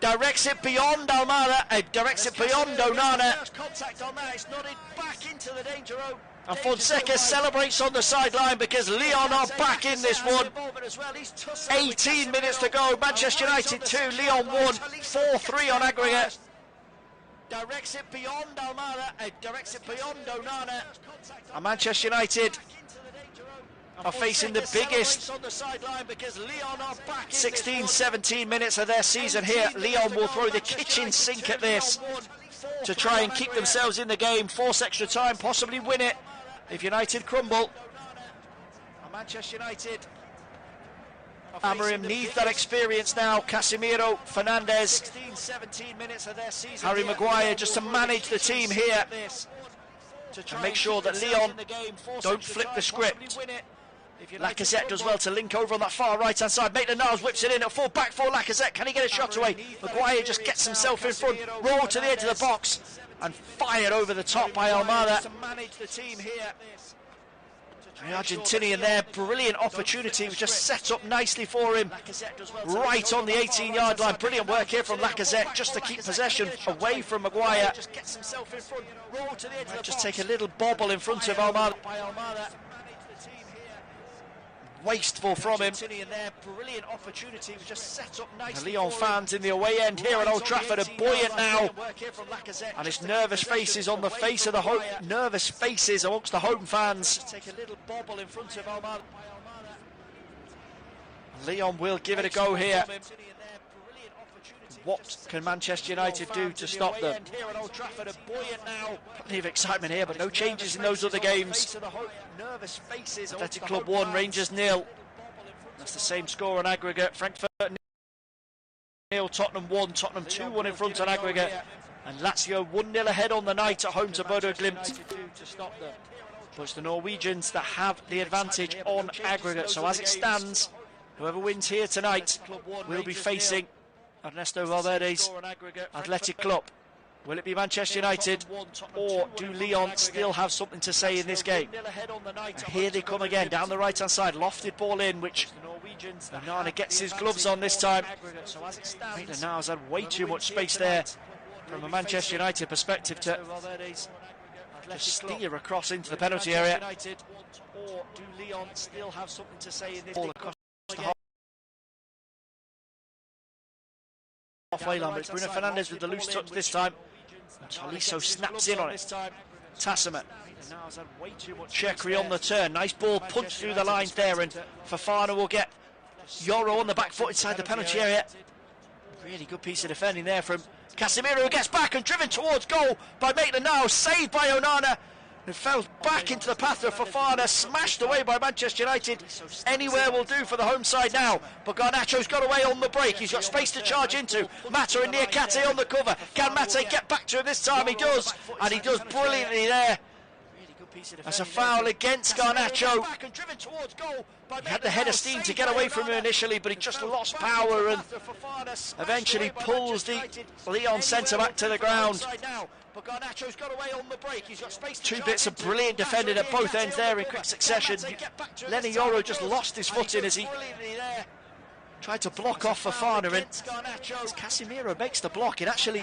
Speaker 1: Directs it beyond Almada, directs it beyond Onana. Contact on that, it's nodded back into the danger zone. And Fonseca celebrates on the sideline because Lyon are back in this one. 18 minutes to go. Manchester United 2, Lyon 1, 4-3 on aggregate. Directs it beyond Almada, directs it beyond Onana. And Manchester United are facing the biggest 16-17 minutes of their season here. Lyon will throw the kitchen sink at this to try and keep themselves in the game, force extra time, possibly win it if United crumble. Manchester United, Amorim needs that experience now. Casemiro, Fernandes, Harry Maguire, just to manage the team here and make sure that Lyon don't flip the script. Lacazette does well to link over on that far right-hand side. Maitland-Niles whips it in at full back for Lacazette. Can he get a shot away? Maguire just gets himself in front, roll to the edge of the box, and fired over the top by Almada. To manage the team here. The Argentinian there, brilliant opportunity, was just set up nicely for him, right on the 18-yard line. Brilliant work here from Lacazette, just to keep possession away from Maguire. Just take a little bobble in front of Almada. Wasteful from him. Brilliant opportunity, was just set up nicely. The Lyon fans in the away end here at Old Trafford are buoyant now, and it's nervous faces on the face of the home. Nervous faces amongst the home fans. Take a little bobble in front of Almada. Lyon will give it a go here. What can Manchester United do to stop them? Plenty of excitement here, but no changes in those other games. Athletic Club 1, Rangers 0. That's the same score on aggregate. Frankfurt 0, Tottenham 1, Tottenham 2-1 in front on aggregate. And Lazio 1-0 ahead on the night at home to Bodo Glimt. But it's the Norwegians that have the advantage on aggregate. So as it stands, whoever wins here tonight will be facing Ernesto Valverde's Athletic Club. Will it be Manchester United, or do Lyon still have something to say in this game? And here they come again, down the right-hand side, lofted ball in, which Onana gets his gloves on this time. Maitland-Niles had way too much space there from a Manchester United perspective to just steer across into the penalty area. Or do Lyon still have something to say in this ball across the halfway line, but it's Bruno Fernandes with the loose touch this time. Tolisso snaps in on it. Tassaman. Chekri on the turn. Nice ball punched through the lines there, and Fofana will get Yoro on the back foot inside the penalty area. Really good piece of defending there from Casemiro, who gets back and driven towards goal by Maitland-Niles, saved by Onana. It fell back into the path of Fofana, smashed away by Manchester United. Anywhere will do for the home side now, but Garnacho's got away on the break. He's got space to charge into. Mata and Niakate on the cover. Can Mate get back to him this time? He does, and he does brilliantly there. That's a foul against Garnacho. He had the head of steam to get away from him initially, but he just lost power and eventually pulls the Lyon centre-back to the ground. Two bits of brilliant defending at both ends there in quick succession. Lenny Yoro just lost his footing as he tried to block off Fofana, and Casemiro makes the block. It actually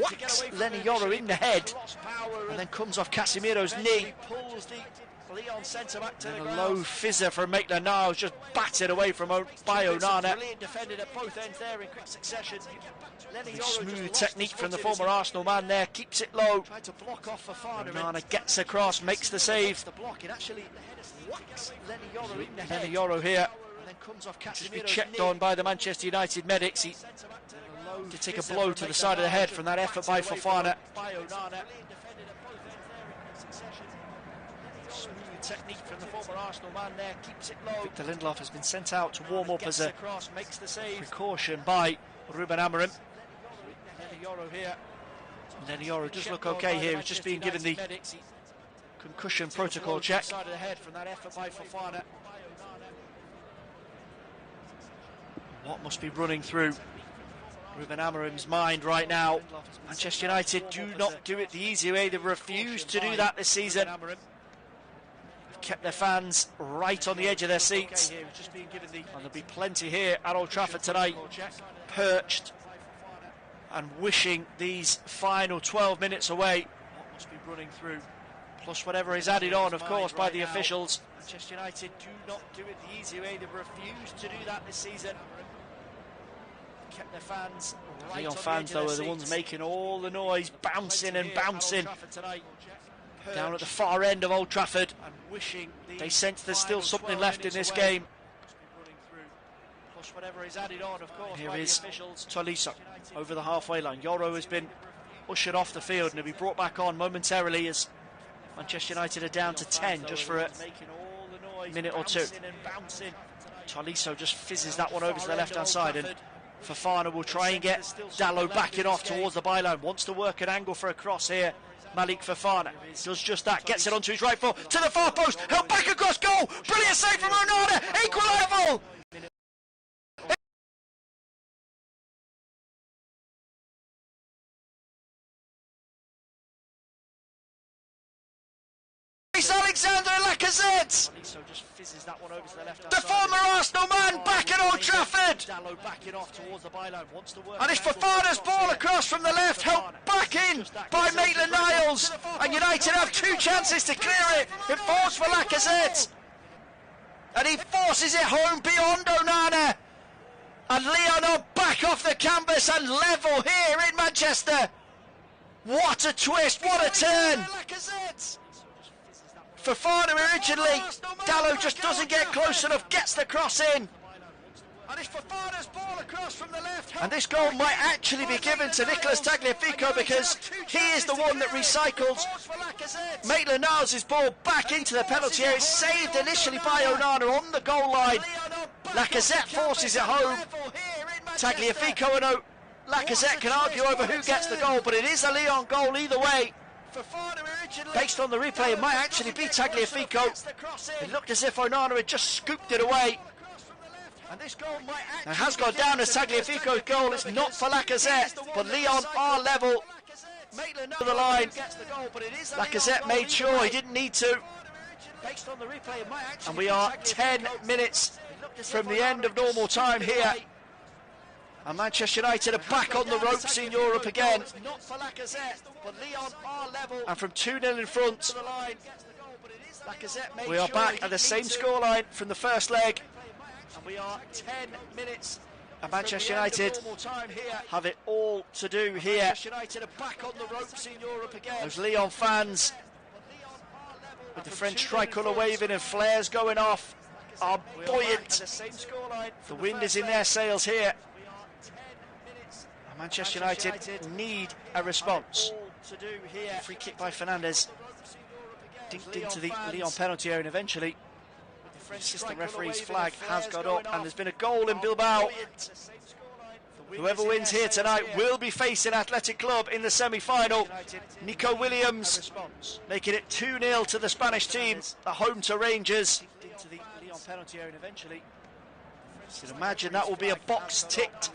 Speaker 1: whacks Lenny Yoro in the head and then comes off Casemiro's knee. And a low fizzer from Maitland-Niles, just batted away from by Onana. Smooth technique from the former Arsenal man there, keeps it low. Onana gets across, makes the save. Lenny Yoro here. Just be checked on by the Manchester United medics. He did take a blow to the side of the head from that effort by Fofana. Smooth technique from the former Arsenal man there, keeps it low. Victor Lindelof has been sent out to warm up as a precaution by Ruben Amorim. Lenny Yoro does look okay here. He's just being given the concussion protocol check. What must be running through Ruben Amorim's mind right now? Manchester United do not do it the easy way. They've refused to do that this season. They've kept their fans right on the edge of their seats. And there'll be plenty here at Old Trafford tonight, perched and wishing these final 12 minutes away. What must be running through? Plus whatever is added on, of course, by the officials. Manchester United do not do it the easy way. They've refused to do that this season. Kept their fans right. Lyon fans, though, are the ones making all the noise, bouncing and bouncing down at the far end of Old Trafford. They sense there's still something left in this game. Here is Tolisso over the halfway line. Yoro has been ushered off the field and he'll be brought back on momentarily as Manchester United are down to 10 just for a minute or two. Tolisso just fizzes that one over to the left-hand side, and Fofana will try and get Dalot backing off towards the byline. Wants to work an angle for a cross here. Malik Fofana does just that, gets it onto his right foot, to the far post, held back a cross goal. Brilliant save from Onana. Equal level. It's Alexander Lacazette. The former Arsenal man back at Old Trafford. And it's Fofana's ball across from the left, helped back in by Maitland-Niles. And United have two chances to clear it. It falls for Lacazette. And he forces it home beyond Onana. And Lyon are back off the canvas and level here in Manchester. What a twist, what a turn. Fofana originally, Dalot just doesn't get close enough, gets the cross in. And it's Fofana's ball across from the left. And this goal might actually be given to Nicolas Tagliafico because he is the one that recycles Maitland-Niles' ball back into the penalty area. Saved initially by Onana on the goal line. Lacazette forces it home. Tagliafico and Lacazette can argue over who gets the goal, but it is a Lyon goal either way. Based on the replay, it might actually be Tagliafico. It looked as if Onana had just scooped it away. It has gone down as Tagliafico's goal. It's not for Lacazette, but Lyon are level to the line. Lacazette made sure he didn't need to. And we are 10 minutes from the end of normal time here. And Manchester United are back on the ropes in Europe again. And from 2-0 in front, we are back at the same scoreline from the first leg. And we are 10 minutes. And Manchester United have it all to do here. Those Lyon fans, with the French tricolour waving and flares going off, are buoyant. The wind is in their sails here. Manchester United need a response. Free kick by Fernandes, dinked into the Lyon penalty area, and eventually the assistant referee's flag has got up, and there's been a goal in Bilbao. Whoever wins here tonight will be facing Athletic Club in the semi-final. Nico Williams making it 2-0 to the Spanish team, the home to Rangers. Into the Lyon penalty area, and eventually. You can imagine that will be a box ticked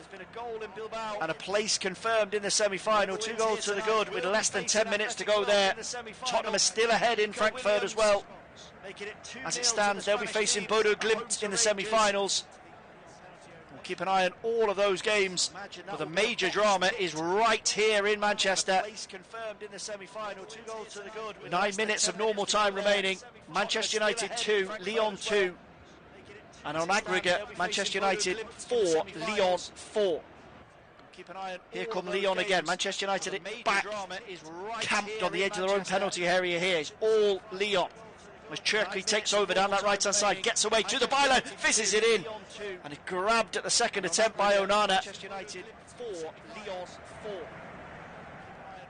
Speaker 1: and a place confirmed in the semi-final. 2 goals to the good with less than 10 minutes to go there. Tottenham are still ahead in Frankfurt as well. As it stands, they'll be facing Bodo Glimt in the semi-finals. We'll keep an eye on all of those games, but the major drama is right here in Manchester. 9 minutes of normal time remaining. Manchester United 2, Lyon 2. And on aggregate, Manchester United 4, Lyon 4. Here come Lyon again. Manchester United back, camped on the edge of their own penalty area here. It's all Lyon. As Cherky takes over down that right-hand side, gets away to the byline, fizzes it in. And it grabbed at the second attempt by Onana.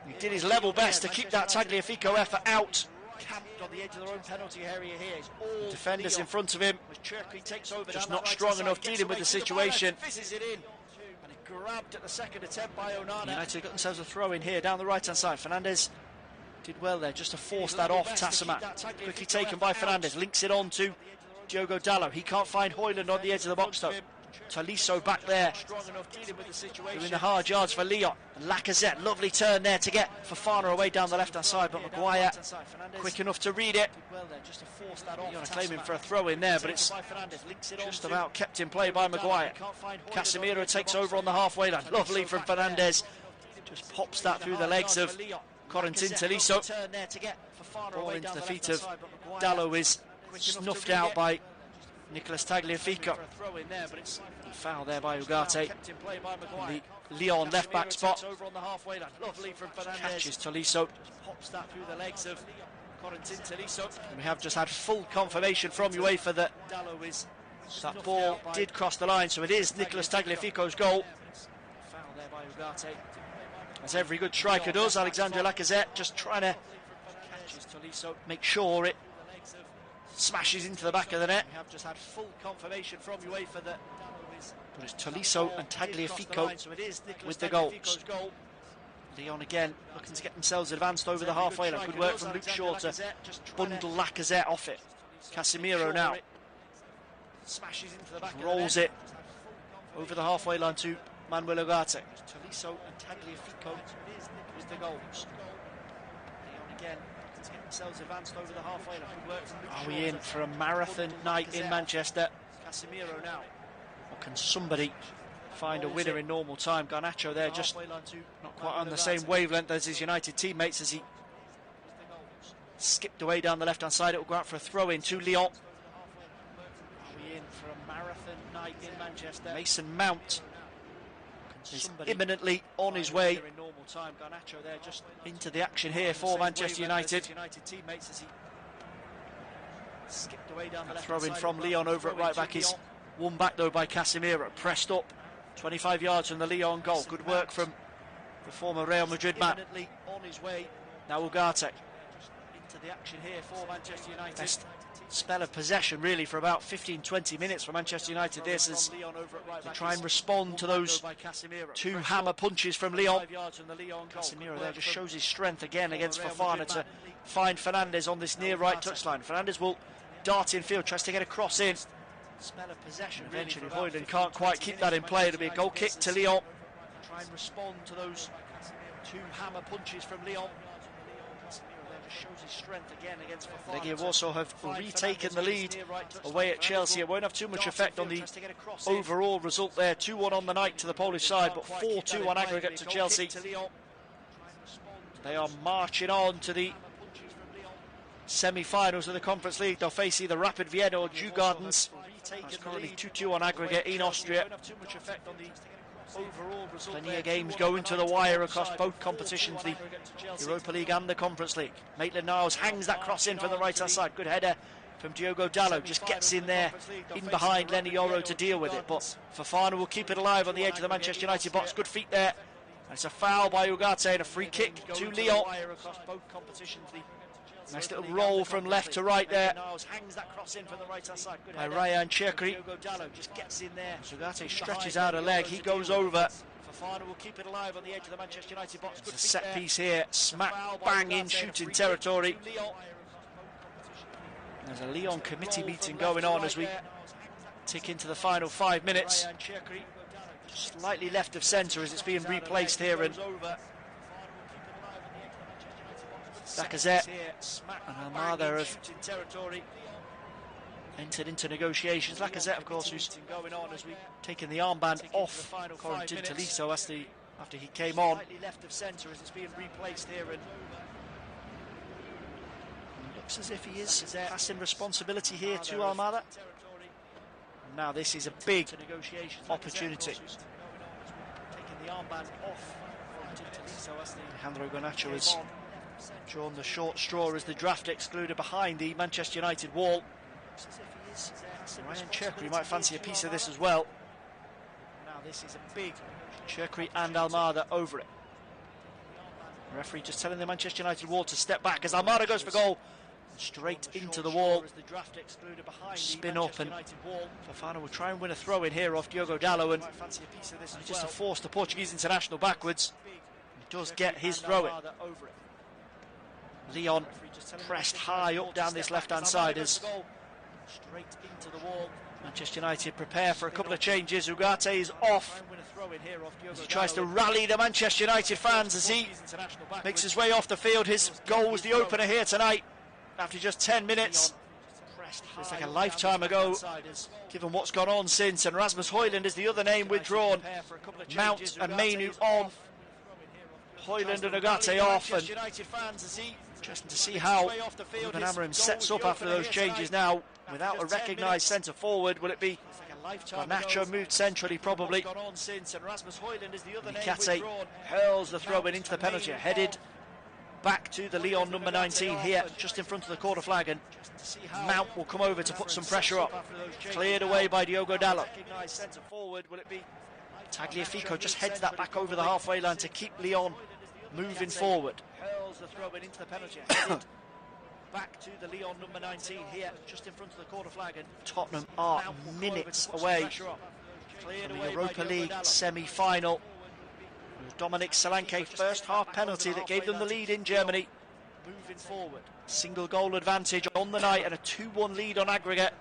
Speaker 1: He did his level best to keep that Tagliafico effort out. Camped on the edge of their own penalty area here. The defenders in front of him, just not strong enough dealing with the situation. And it grabbed at the second attempt by Onana. United got themselves a throw in here down the right hand side. Fernandes did well there just to force that off Tassomat. Quickly taken by Fernandes, links it on to Diogo Dalot. He can't find Højlund on the edge of the box though. Tolisso back there, doing the hard yards for Lyon. And Lacazette, lovely turn there to get Fofana away down the left-hand side, but Maguire quick enough to read it. Lyon are claiming for a throw in there, but it's just about kept in play by Maguire. Casemiro takes over on the halfway line. Lovely from Fernandes. Just pops that through the legs of Corentin Tolisso. Ball into the feet of Dalot is snuffed out by Nicolas Tagliafico. Foul there by Ugarte. The Lyon left back spot. Catches Tolisso. And we have just had full confirmation from UEFA that that ball did cross the line, so it is Nicolas Tagliafico's goal. Foul there by Ugarte. As every good striker does, Alexander Lacazette just trying to make sure it smashes into the back of the net. We have just had full confirmation from UEFA that, but it's Tolisso and Tagliafico with the goals. Lyon again looking to get themselves advanced over the halfway line. Good work from Luke Shaw to bundle Lacazette off it. Casemiro now rolls it over the halfway line to Manuel Ugarte. Tolisso and Tagliafico with the goals. Lyon again to get themselves advanced over the halfway line. Are we in for a marathon night in Manchester? Casemiro now. Or can somebody find a winner in normal time? Garnacho there just not quite on the same wavelength as his United teammates as he skipped away down the left-hand side. It will go out for a throw-in to Lyon. Are we in for a marathon night in Manchester? Mason Mount is imminently on his way into the action here for Manchester United. A throw-in from Lyon over at right-back is won back though by Casemiro. Pressed up 25 yards from the Lyon goal. Good work from the former Real Madrid man. Now Ugarte into the action here for Manchester United. Best spell of possession really for about 15-20 minutes for Manchester United. This is to try and respond to those two hammer punches from Lyon. Casemiro there just shows his strength again against Fofana to find Fernandes on this near right touchline. Fernandes will dart in field, tries to get a cross in. Spell of possession. Eventually Højlund can't quite keep that in play. It'll be a goal kick to Lyon. Try and respond to those two hammer punches from Lyon. Shows his strength again against Fofana. Legia Warsaw have retaken the lead away at Chelsea. It won't have too much effect on the overall result there. 2-1 on the night to the Polish side, but 4-2 on aggregate to Chelsea. They are marching on to the semi-finals of the Conference League. They'll face either Rapid Vienna or Djurgårdens. It's currently 2-2 on aggregate in Austria. Plenty of games going to the wire across both competitions, the Europa League and the Conference League. Maitland-Niles hangs that cross in from the right-hand side. Good header from Diogo Dalot. Just gets in there, in behind Lenny Yoro to deal with it. But Fofana will keep it alive on the edge of the Manchester United box. Good feet there. And it's a foul by Ugarte and a free kick to Lyon. Nice little roll from left to right there by Ryan Cherki. Ugarte stretches out a leg, he goes over. There's a set piece here, smack bang in shooting territory. There's a Lyon committee meeting going on as we tick into the final 5 minutes. Slightly left of centre as it's being replaced here, and Lacazette and Almada have entered into negotiations. Lacazette, of course, who's taken the armband off Corentin Tolisso after he came on. Looks as if he is passing responsibility here to Almada. Now this is a big opportunity. Alejandro Garnacho has drawn the short straw as the draft excluder behind the Manchester United wall. Ryan Cherki might fancy a piece of this as well. Now this is a big Cherki and Almada over it. The referee just telling the Manchester United wall to step back as Almada goes for goal. Straight into the wall. Spin up, and Fofana will try and win a throw in here off Diogo Dalot, and just to force the Portuguese international backwards. He does get his throw in. Lyon pressed high up down this left-hand side as Manchester United prepare for a couple of changes. Ugarte is off as he tries to rally the Manchester United fans as he makes his way off the field. His goal was the opener here tonight after just 10 minutes. It's like a lifetime ago, given what's gone on since. And Rasmus Højlund is the other name withdrawn. Mount and Mainu on. Højlund and Ugarte off, and interesting to see how Ruben Amorim sets up after those changes now without a recognised centre forward. Will it be Garnacho moved centrally probably? Nikate hurls the throw in into the penalty, headed back to the Lyon number 19 here just in front of the corner flag, and Mount will come over to put some pressure up. Cleared away by Diogo Dalot. Tagliafico just heads that back over the halfway line to keep Lyon moving forward. Hurls the throw in into the penalty, headed back to the Lyon number 19 here just in front of the corner flag, and Tottenham are minutes away from the Europa League semi-final. Dominic Solanke first half penalty that gave them the lead in Germany. moving forward. Single goal advantage on the night and a 2-1 lead on aggregate.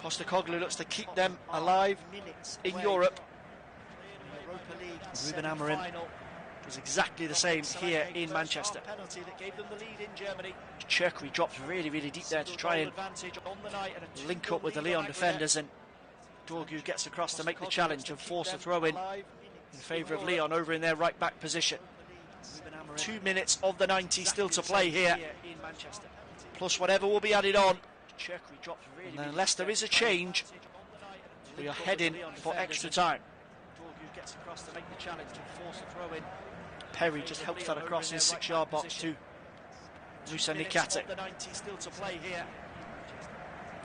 Speaker 1: Postecoglou looks to keep them alive in Europe. Ruben Amorim does exactly the same here in Manchester. Cherky drops really deep there to try and link up with the Lyon defenders, and Dorgu gets across to make the challenge and force a throw in favour of Lyon over in their right back position. 2 minutes of the 90 still to play here, plus whatever will be added on. And unless there is a change, we are heading for extra time. Perry just helps that across his 6-yard box to Moussa Nikate.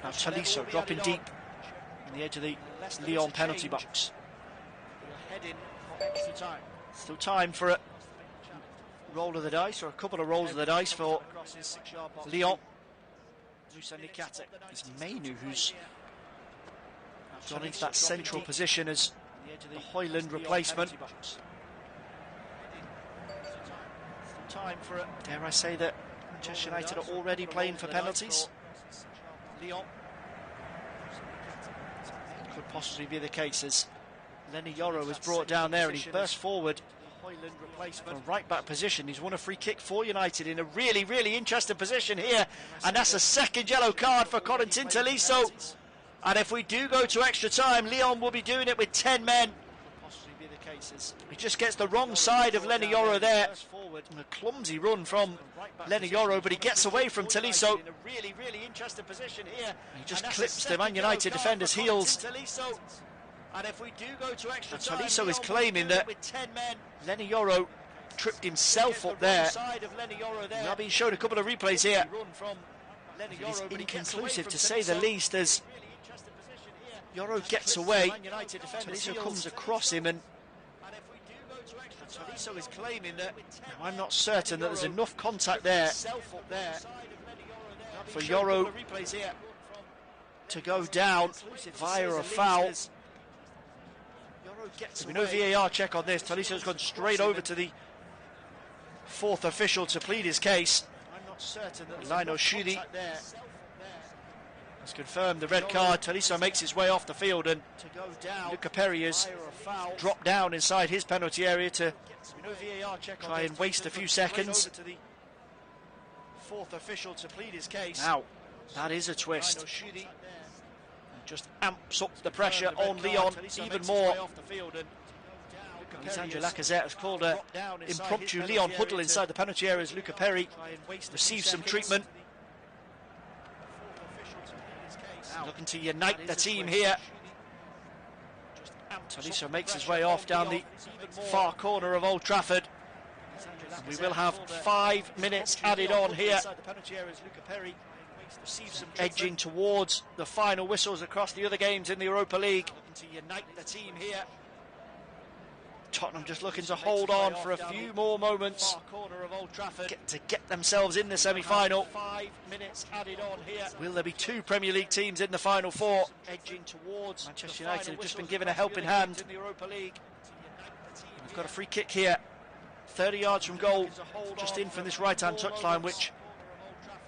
Speaker 1: Now Tolisso dropping deep on the edge of the Lyon penalty box. Still time for a roll of the dice, or a couple of rolls of the dice for Lyon. It's Mainu who's gone into that central position as the Hoyland replacement. Time for it. Dare I say that Manchester United are already playing for penalties? Could possibly be the case, as Lenny Yoro was brought down there and he burst forward from right back position. He's won a free kick for United in a really interesting position here, and that's a second yellow card for Corentin Tolisso. And if we do go to extra time, Lyon will be doing it with 10 men. He just gets the wrong side of Lenny Yoro there. A clumsy run from Lenny Yoro, but he gets away from Tolisso. He just clips the Man United defender's heels. And if we do go to extra time, Tolisso is claiming that Lenny Yoro tripped himself up there. Rabbi showed a couple of replays here. It is inconclusive to say the least, as Yoro gets away. Tolisso comes across him, and Tolisso is claiming that, now I'm not certain that there's enough contact there for Yoro to go down via a foul. There'll be no VAR check on this. Tolisso's gone straight over to the fourth official to plead his case. Lino Shudi has confirmed the red card. Tolisso makes his way off the field, and Luca Perry has dropped down inside his penalty area to try and waste a few seconds. Now, that is a twist. Just amps up the pressure on Lyon even more. Lisandro Lacazette has called an impromptu Lyon huddle inside the penalty area as Luca Perry receives some treatment. Looking to unite the team here. Tolisso makes his way off down the far corner of Old Trafford. And we will have 5 minutes added on here, edging towards the final whistles across the other games in the Europa League. Tottenham just looking to hold on for a few more moments to get themselves in the semi-final. 5 minutes added on here. Will there be 2 Premier League teams in the final 4? Edging towards Manchester United have just been given a helping hand. We've got a free kick here, 30 yards from goal, just in from this right-hand touchline, which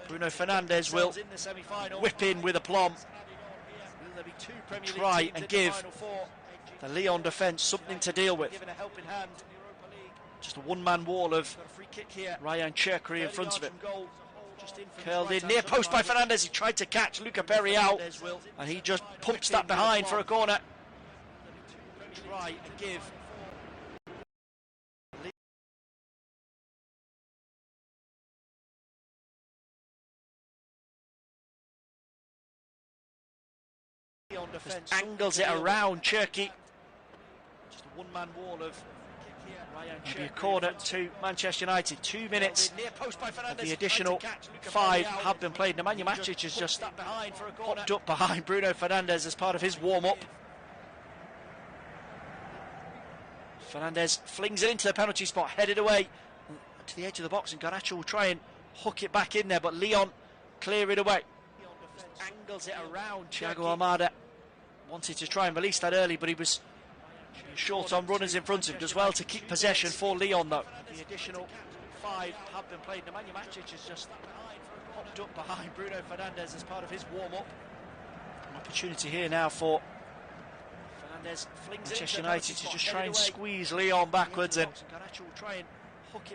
Speaker 1: Bruno Fernandes will whip in with aplomb. Try and give the Lyon defence something to deal with. Just a one-man wall of Ryan Cherky in front of him. Curled in, near post by Fernandes. He tried to catch Luca Perry out, and he just pumps that behind for a corner. Try and give just angles it around Cherky. Just a one-man wall of maybe a corner to Manchester United. 2 minutes of the additional 5 have been played. Nemanja Matic has just popped up behind Bruno Fernandes as part of his warm-up. Fernandes flings it into the penalty spot, headed away to the edge of the box, and Garnacho will try and hook it back in there, but Lyon clear it away. Just angles it around. Thiago Almada wanted to try and release that early, but he was short on runners in front of him. Does well to keep possession for Lyon, though. The additional 5 have been played. Nemanja Matic has just popped up behind Bruno Fernandes as part of his warm-up. An opportunity here now for Fernandes. Manchester United to just try and squeeze Lyon backwards and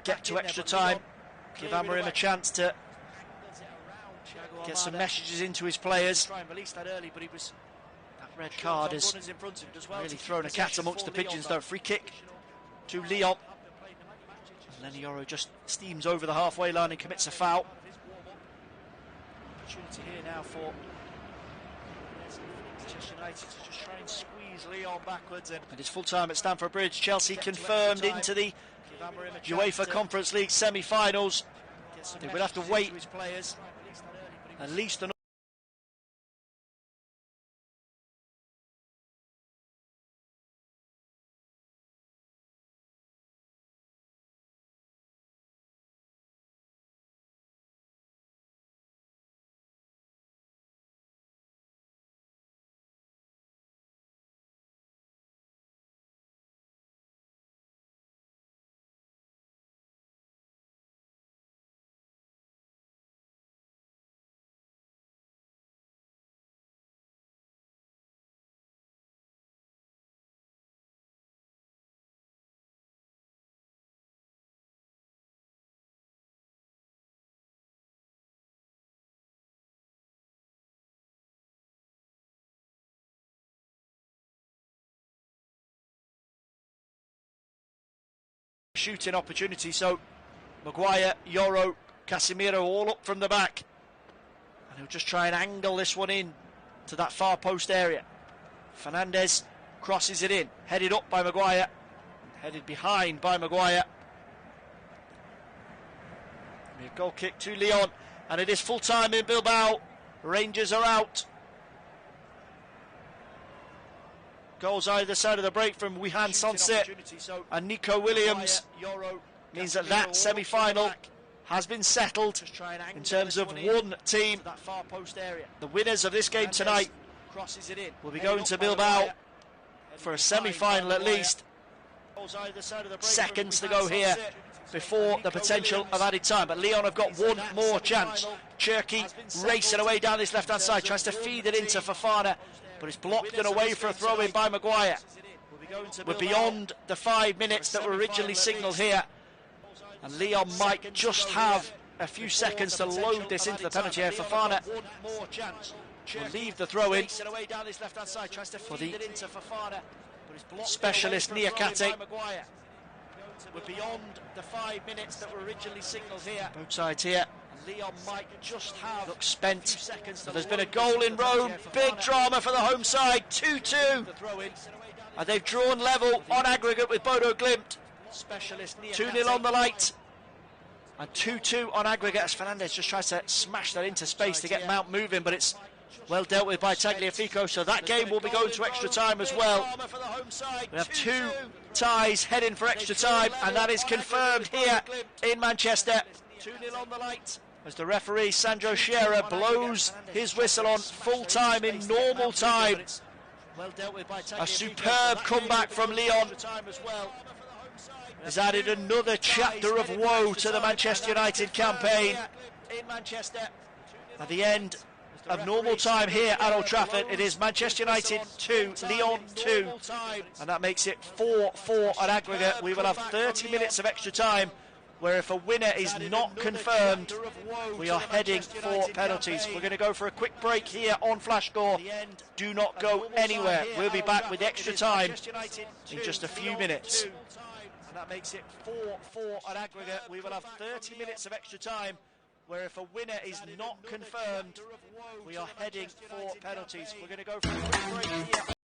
Speaker 1: get to extra time. Give Amorim a chance to get some messages into his players. That red card has really thrown a cat amongst the pigeons though. Free kick to Lyon. And Lenny Yoro just steams over the halfway line and commits a foul. Opportunity here now for Manchester United to just try and squeeze Lyon backwards. And it's full time at Stamford Bridge. Chelsea confirmed into the UEFA Conference League semi-finals. They will have to wait at least another. Shooting opportunity, so Maguire, Yoro, Casemiro all up from the back, and he'll just try and angle this one in to that far post area. Fernandes crosses it in, headed up by Maguire, headed behind by Maguire. A goal kick to Lyon, and it is full time in Bilbao. Rangers are out. Goals either side of the break from Wihan Sonset and Nico Williams means that semi-final has been settled in terms of one team. The winners of this game tonight will be going to Bilbao for a semi-final at least. Seconds to go here before the potential of added time, but Lyon have got one more chance. Cherki racing away down this left-hand side, tries to feed it into Fofana, but it's blocked and away for a throw-in by Maguire. We're beyond the 5 minutes that were originally signalled here, and Lyon might just have a few seconds to load this into the penalty area. Fofana will leave the throw-in for the specialist Niakate. We're beyond the 5 minutes that were originally signalled here. Both sides here. Lyon might just have look spent. But there's been a goal in Rome. Big drama for the home side. 2-2. And they've drawn level on aggregate with Bodo Glimt. 2-0 on the light. And 2-2 on aggregate as Fernandes just tries to smash that into space to get Mount moving, but it's well dealt with by Tagliafico, so that game will be going to extra time as well. We have 2 ties heading for extra time, and that is confirmed here in Manchester. 2-0 on the light as the referee Sandro Scherer blows his whistle on full time in normal time. A superb comeback from Lyon has added another chapter of woe to the Manchester United campaign. At the end of normal time here at Old Trafford, it is Manchester United 2, Lyon 2, and that makes it 4-4 on aggregate. We will have 30 minutes of extra time, where if a winner is not confirmed, we are heading for penalties. We're going to go for a quick break here on Flash Score. Do not go anywhere. We'll be back with extra time in just a few minutes. And that makes it 4-4 on aggregate. We will have 30 minutes of extra time, where if a winner is not confirmed, we are heading for penalties. We're going to go for a quick break here.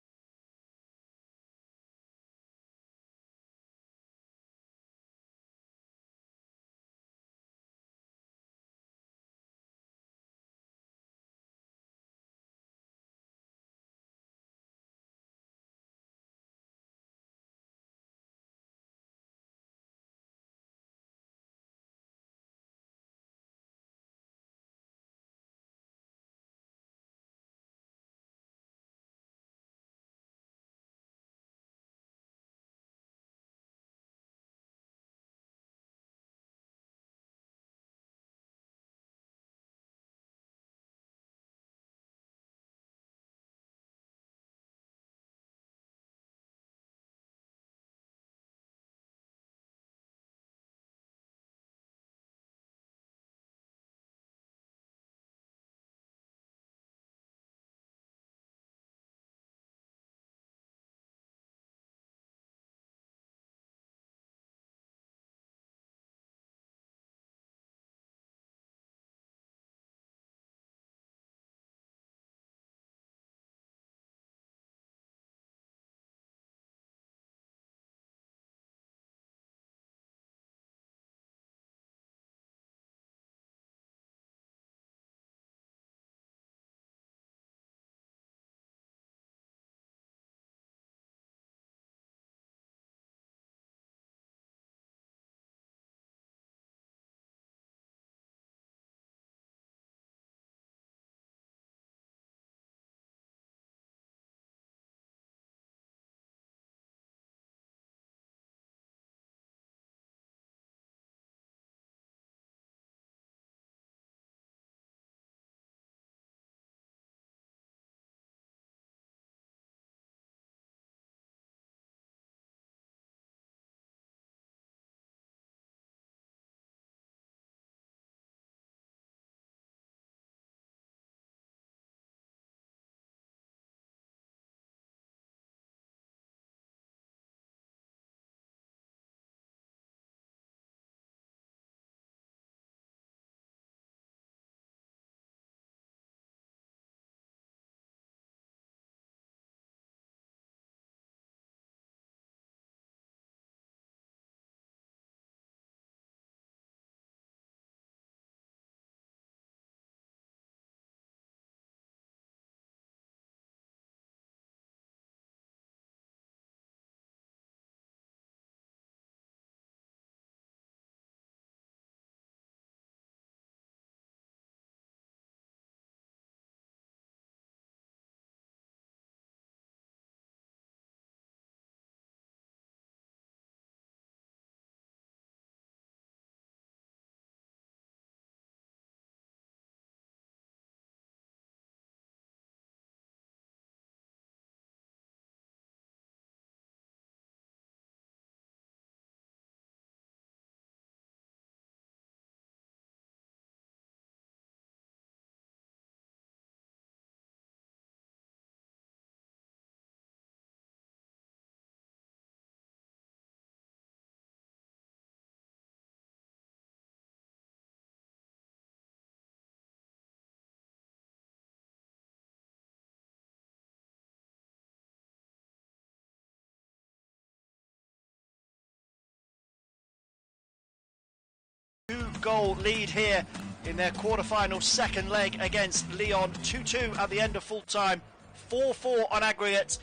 Speaker 1: 2-goal lead here in their quarter-final second leg against Lyon. 2-2 at the end of full time, 4-4 on aggregate,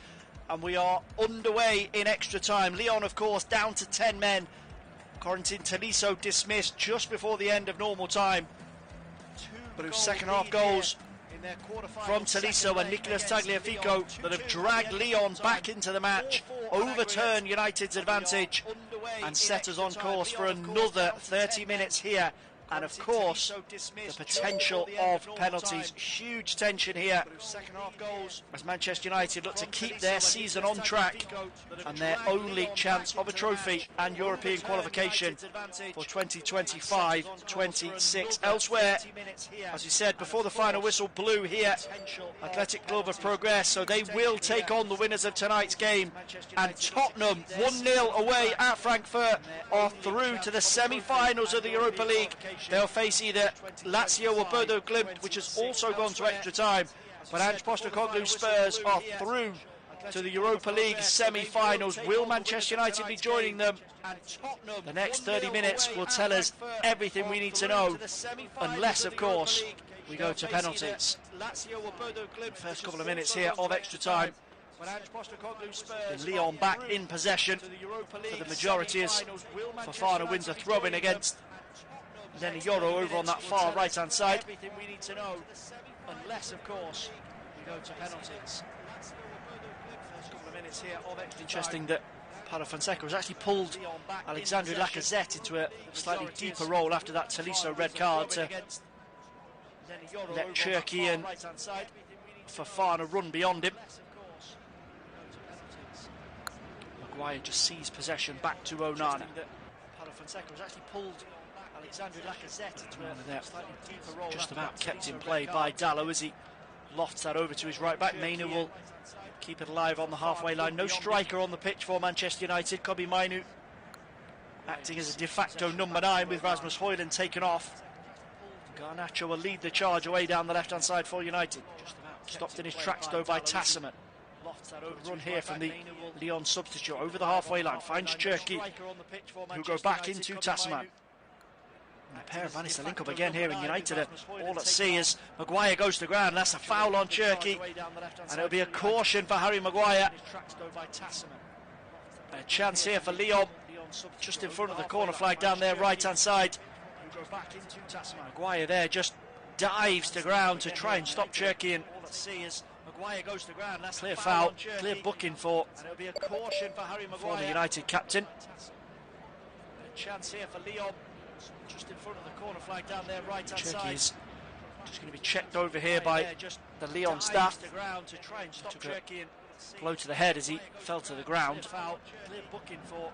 Speaker 1: and we are underway in extra time. Lyon, of course, down to 10 men. Corentin Tolisso dismissed just before the end of normal time. But it was second half goals from Tolisso and Nicolas Tagliafico that have dragged Lyon back into the match, overturned United's advantage and set us on course for another 30 minutes here. And of course, the potential of penalties. Huge tension here as Manchester United look to keep their season on track and their only chance of a trophy and European qualification for 2025-26. Elsewhere, as you said, before the final whistle blew here, Athletic Club have progressed, so they will take on the winners of tonight's game. And Tottenham, 1-0 away at Frankfurt, are through to the semi-finals of the Europa League. They'll face either Lazio or Bodo Glimt, which has also gone to extra time. But Ange Postecoglou's Spurs are through to the Europa League semi-finals. Will Manchester United be joining them? The next 30 minutes will tell us everything we need to know, unless, of course, we go to penalties. First couple of minutes here of extra time. Lyon back in possession for the majority as Fofana wins a throw-in against Lenny Yoro over on that far right-hand side. Everything we need to know, unless, of course, we go to penalties. First couple of minutes here of extra. Interesting that Paulo Fonseca has actually pulled Alexandre Lacazette into a slightly deeper role after that Tolisso red card to let Cherki and Fofana run beyond him. Maguire just sees possession back to Onana. Paulo Fonseca has actually pulled Alexandre Lacazette into a slightly deeper role. Just about kept in play by Dallo as he lofts that over to his right back. Mainu will keep it alive on the halfway line. No striker on the pitch for Manchester United. Kobbie Mainoo acting as a de facto number 9 with Rasmus Højlund taken off. Garnacho will lead the charge away down the left-hand side for United. Stopped in his tracks though by Tassoman. Run here from the Lyon substitute over the halfway line. Finds Cherki, who go back into Tassoman. And a pair of managed to link up again here in United are all at sea as Maguire goes to ground. That's a foul on Cherki, and it'll be a caution for Harry Maguire. A chance here for Lyon, just in front of the corner flag down there, right-hand side. Maguire there just dives to ground to try and stop Cherki, and all at sea as Maguire goes to ground. That's clear foul, clear booking for the United captain. A chance here for Lyon, just in front of the corner flag down there, right-hand side. Is just going to be checked over here by the Lyon staff. Took a blow to the head as he fell to the ground. Clear booking for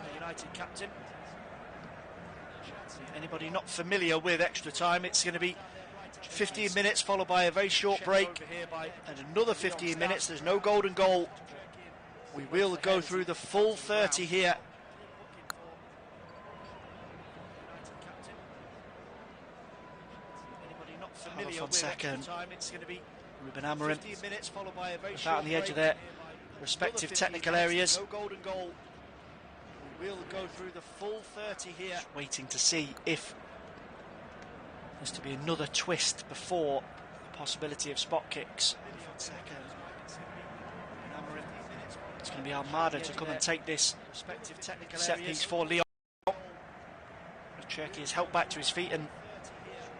Speaker 1: the United captain. Anybody not familiar with extra time, it's going to be 15 minutes followed by a very short break and another 15 minutes. There's no golden goal. We will go through the full 30 here. Paulo Fonseca and Ruben Amorim out on the edge of their respective technical areas. We will go through the full 30 here. Just waiting to see if there's to be another twist before the possibility of spot kicks. It's going to be Almada to come and take this set piece for Lyon. Cherki is helped back to his feet and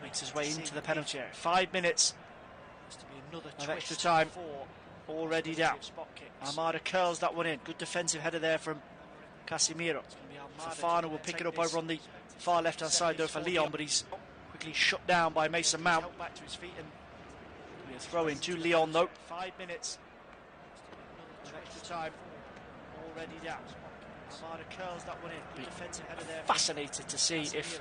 Speaker 1: makes his way into the penalty area. 5 minutes of extra time already down. Almada curls that one in. Good defensive header there from Casemiro. Fofana will pick it up over on the far left-hand side though for Lyon, but he's quickly shut down by Mason Mount. Back to his feet and a throw in to Lyon though. 5 minutes of extra time already down. Almada curls that one in. Good defensive header there. Fascinated to see if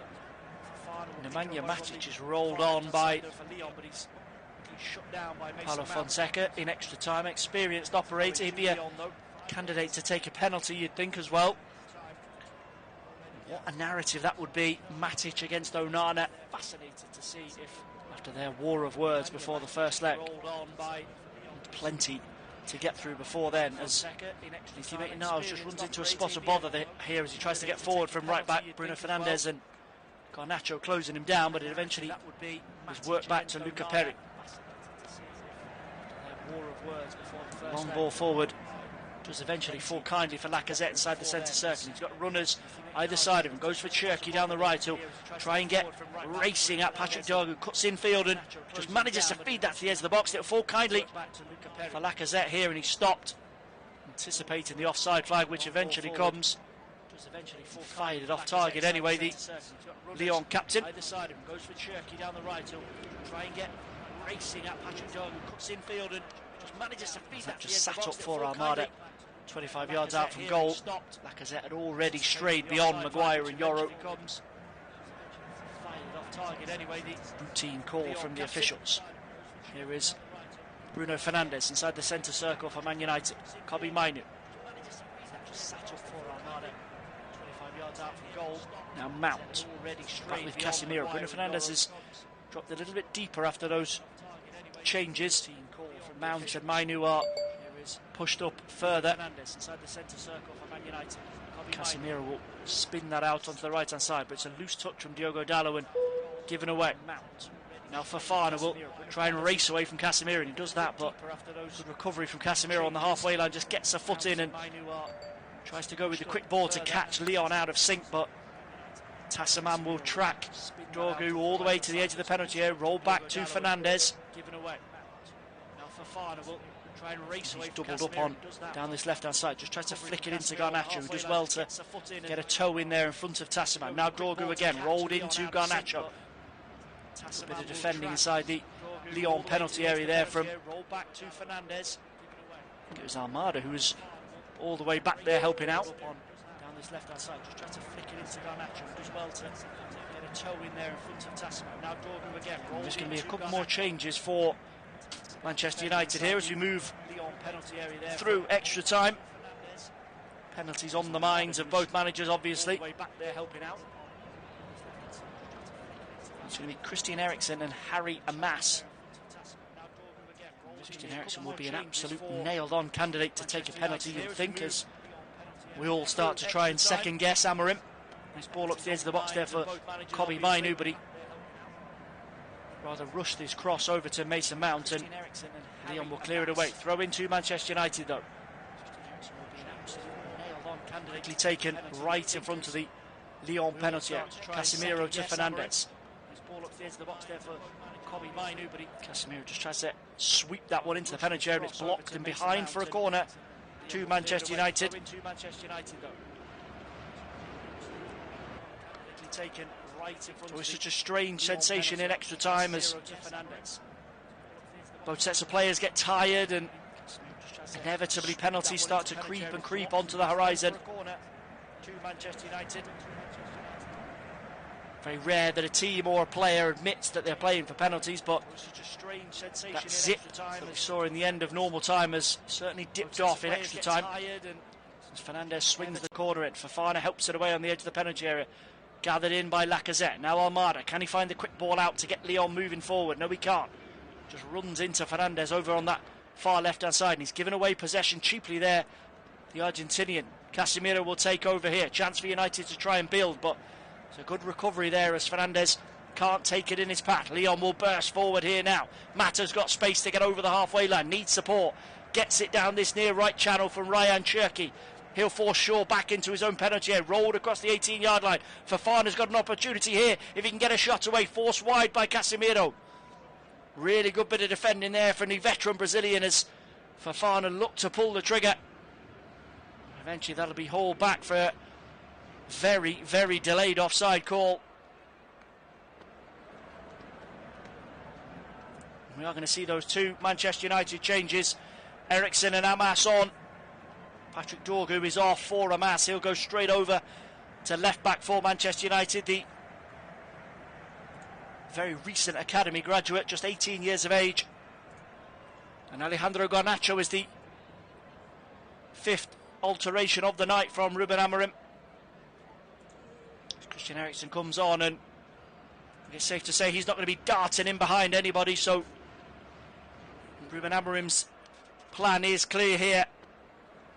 Speaker 1: Nemanja Matic is rolled on by Paulo Fonseca in extra time. Experienced operator. He'd be a candidate to take a penalty, you'd think, as well. What a narrative that would be. Matic against Onana. Fascinated to see if, after their war of words before the first leg, plenty to get through before then, as teammate now just runs into a spot of bother here as he tries to get forward from right back Bruno Fernandes, and Garnacho closing him down, but it eventually is worked back to Luca Perry. Long ball forward does eventually fall kindly for Lacazette inside the centre circle. He's got runners either side of him, goes for Cherki down the right. He'll try and get racing at Patrick Dorgu, who cuts infield and just manages to feed that to the edge of the box. It'll fall kindly for Lacazette here, and he's stopped, anticipating the offside flag, which eventually comes. Fired it off target anyway, the Lyon captain. Either side of him, goes for Cherki down the right. He'll try and get racing at Patrick Dorgu, who cuts infield and just manages to feed that just sat up for Armada. 25 yards out from goal. Lacazette had already strayed beyond Maguire and Yoro. Routine call from the officials. Here is Bruno Fernandes inside the centre circle for Man United. Kobbie Mainoo. Sat up for Armada. 25 yards out from goal. Now Mount. Back with Casemiro. Bruno Fernandes has dropped a little bit deeper after those changes. Mount and Mainoo are pushed up further. Casemiro will spin that out onto the right hand side, but it's a loose touch from Diogo Dalot and given away. Now Fofana will try and race away from Casemiro, and he does that, but good recovery from Casemiro on the halfway line, just gets a foot in and tries to go with the quick ball to catch Lyon out of sync, but Tassaman will track Dorgu all the way to the edge of the penalty area, roll back to Fernandes. Fofana will try and race away. He's doubled up on down this left-hand side, just tries to flick it into Garnacho, who does well to get a toe in there in front of Tassaman. Now Dorgu again, rolled into Garnacho. A bit of defending inside the Lyon penalty area there from back to Fernandes. I think it was Armada who was all the way back there helping out. Down this left-hand side, just tries to flick it into Garnacho, who does well to get a toe in there in front of Tassaman. Now Dorgu again. There's going to be a couple more changes for Manchester United here as we move through extra time. Penalties on the minds of both managers, obviously. It's going to be Christian Eriksen and Harry Amas. Christian Eriksen will be an absolute nailed-on candidate to take a penalty, you'd think, as we all start to try and second-guess Amorim. Nice ball up to the edge of the box there for Kobbie Mainoo, but he rather rushed his cross over to Mason Mount, and Lyon will clear it away. Throw into Manchester United though. Quickly taken right in front of the Lyon penalty area. Casemiro to Fernandes. Casemiro just tries to sweep that one into the penalty area, and it's blocked and behind for a corner to Manchester United. Taken. It was such a strange sensation in extra time as both sets of players get tired and inevitably penalties start to creep onto the horizon. Very rare that a team or a player admits that they're playing for penalties, but that zip that we saw in the end of normal time has certainly dipped off in extra time. As Fernandes swings the corner in, Fofana helps it away on the edge of the penalty area. Gathered in by Lacazette. Now Almada. Can he find the quick ball out to get Lyon moving forward? No, he can't. Just runs into Fernandes over on that far left-hand side. And he's given away possession cheaply there. The Argentinian. Casemiro will take over here. Chance for United to try and build, but it's a good recovery there as Fernandes can't take it in his path. Lyon will burst forward here now. Mata's got space to get over the halfway line. Needs support. Gets it down this near right channel from Ryan Cherki. He'll force Shaw back into his own penalty area, rolled across the 18-yard line. Fofana's got an opportunity here if he can get a shot away, forced wide by Casemiro. Really good bit of defending there from the veteran Brazilian as Fofana looked to pull the trigger. Eventually that'll be hauled back for a very, very delayed offside call. We are going to see those two Manchester United changes. Eriksen and Amas on. Patrick Dorgu is off for Amas. He'll go straight over to left back for Manchester United. The very recent academy graduate, just 18 years of age. And Alejandro Garnacho is the fifth alteration of the night from Ruben Amorim. Christian Eriksen comes on, and it's safe to say he's not going to be darting in behind anybody, so Ruben Amorim's plan is clear here.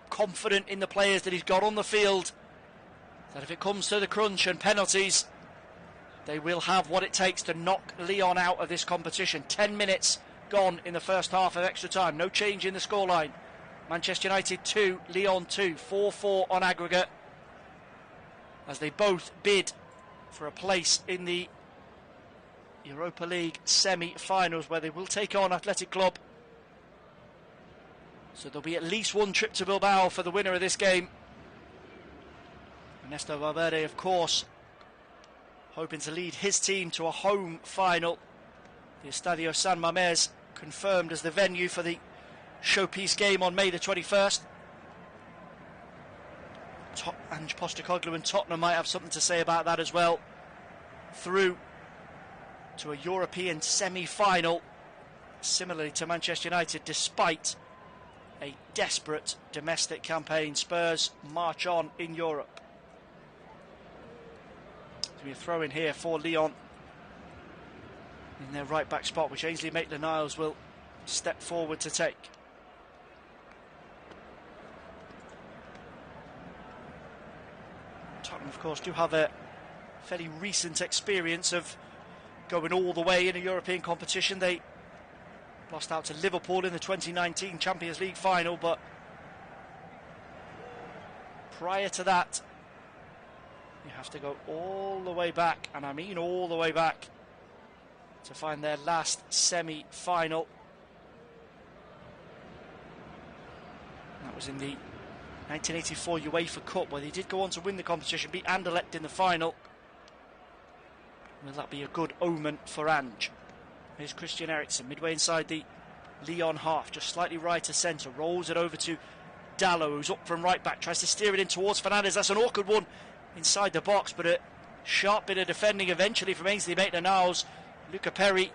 Speaker 1: Confident in the players that he's got on the field, that if it comes to the crunch and penalties, they will have what it takes to knock Lyon out of this competition. 10 minutes gone in the first half of extra time. No change in the scoreline. Manchester United 2, Lyon 2, 4-4 on aggregate, as they both bid for a place in the Europa League semi-finals, where they will take on Athletic Club. So there'll be at least one trip to Bilbao for the winner of this game. Ernesto Valverde, of course, hoping to lead his team to a home final. The Estadio San Mamés confirmed as the venue for the showpiece game on May the 21st. Ange Postecoglou and Tottenham might have something to say about that as well. Through to a European semi-final, similarly to Manchester United, despite a desperate domestic campaign. Spurs march on in Europe. There's be a throw in here for Lyon in their right back spot, which Ainsley Maitland-Niles will step forward to take. Tottenham, of course, do have a fairly recent experience of going all the way in a European competition. They lost out to Liverpool in the 2019 Champions League final, but prior to that, you have to go all the way back, and I mean all the way back, to find their last semi-final. That was in the 1984 UEFA Cup, where they did go on to win the competition, beat Anderlecht in the final. Will that be a good omen for Ange? Here's Christian Eriksen, midway inside the Lyon half, just slightly right of centre, rolls it over to Dalot, who's up from right back, tries to steer it in towards Fernandes. That's an awkward one inside the box, but a sharp bit of defending eventually from Ainsley Maitland-Niles. Luca Perry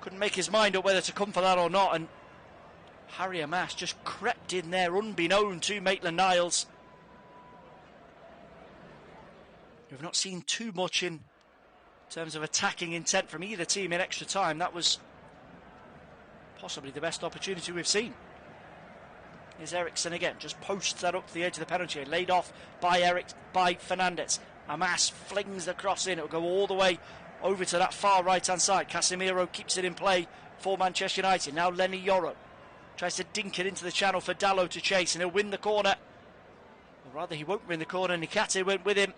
Speaker 1: couldn't make his mind up whether to come for that or not, and Harry Amas just crept in there unbeknown to Maitland-Niles. We've not seen too much in terms of attacking intent from either team in extra time. That was possibly the best opportunity we've seen. Here's Eriksen again, just posts that up to the edge of the penalty area, laid off by Fernandes. Amas flings the cross in, it'll go all the way over to that far right hand side. Casemiro keeps it in play for Manchester United. Now Lenny Yoro tries to dink it into the channel for Dalot to chase, and he'll win the corner. Or rather, he won't win the corner. Nikate went with him.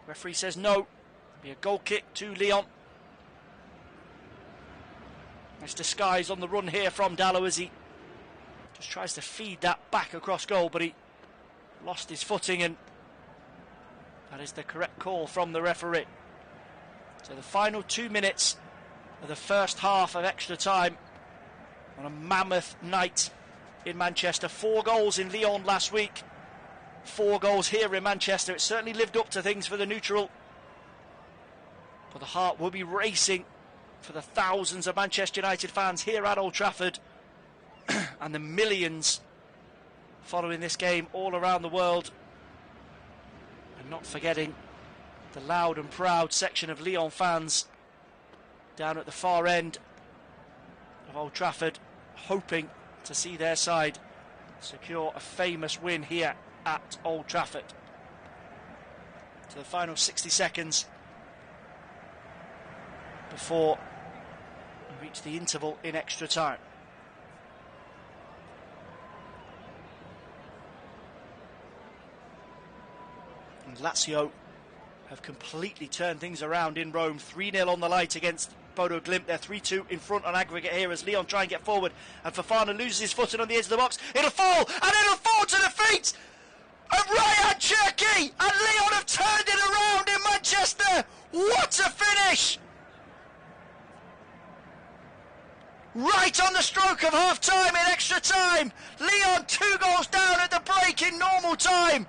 Speaker 1: Referee says no. It'll be a goal kick to Lyon. Nice disguise on the run here from Dalot as he just tries to feed that back across goal, but he lost his footing, and that is the correct call from the referee. So the final 2 minutes of the first half of extra time on a mammoth night in Manchester. 4 goals in Lyon last week, 4 goals here in Manchester. It certainly lived up to things for the neutral, but the heart will be racing for the thousands of Manchester United fans here at Old Trafford and the millions following this game all around the world, and not forgetting the loud and proud section of Lyon fans down at the far end of Old Trafford, hoping to see their side secure a famous win here at Old Trafford. To the final 60 seconds before we reach the interval in extra time. And Lazio have completely turned things around in Rome. 3-0 on the light against Bodo Glimt. They're 3-2 in front on aggregate here as Lyon try and get forward, and Fofana loses his footing on the edge of the box. It'll fall, and it'll fall to the feet of Ryan Cherki, and Lyon have turned it around in Manchester. What a finish! Right on the stroke of half time in extra time. Lyon 2 goals down at the break in normal time.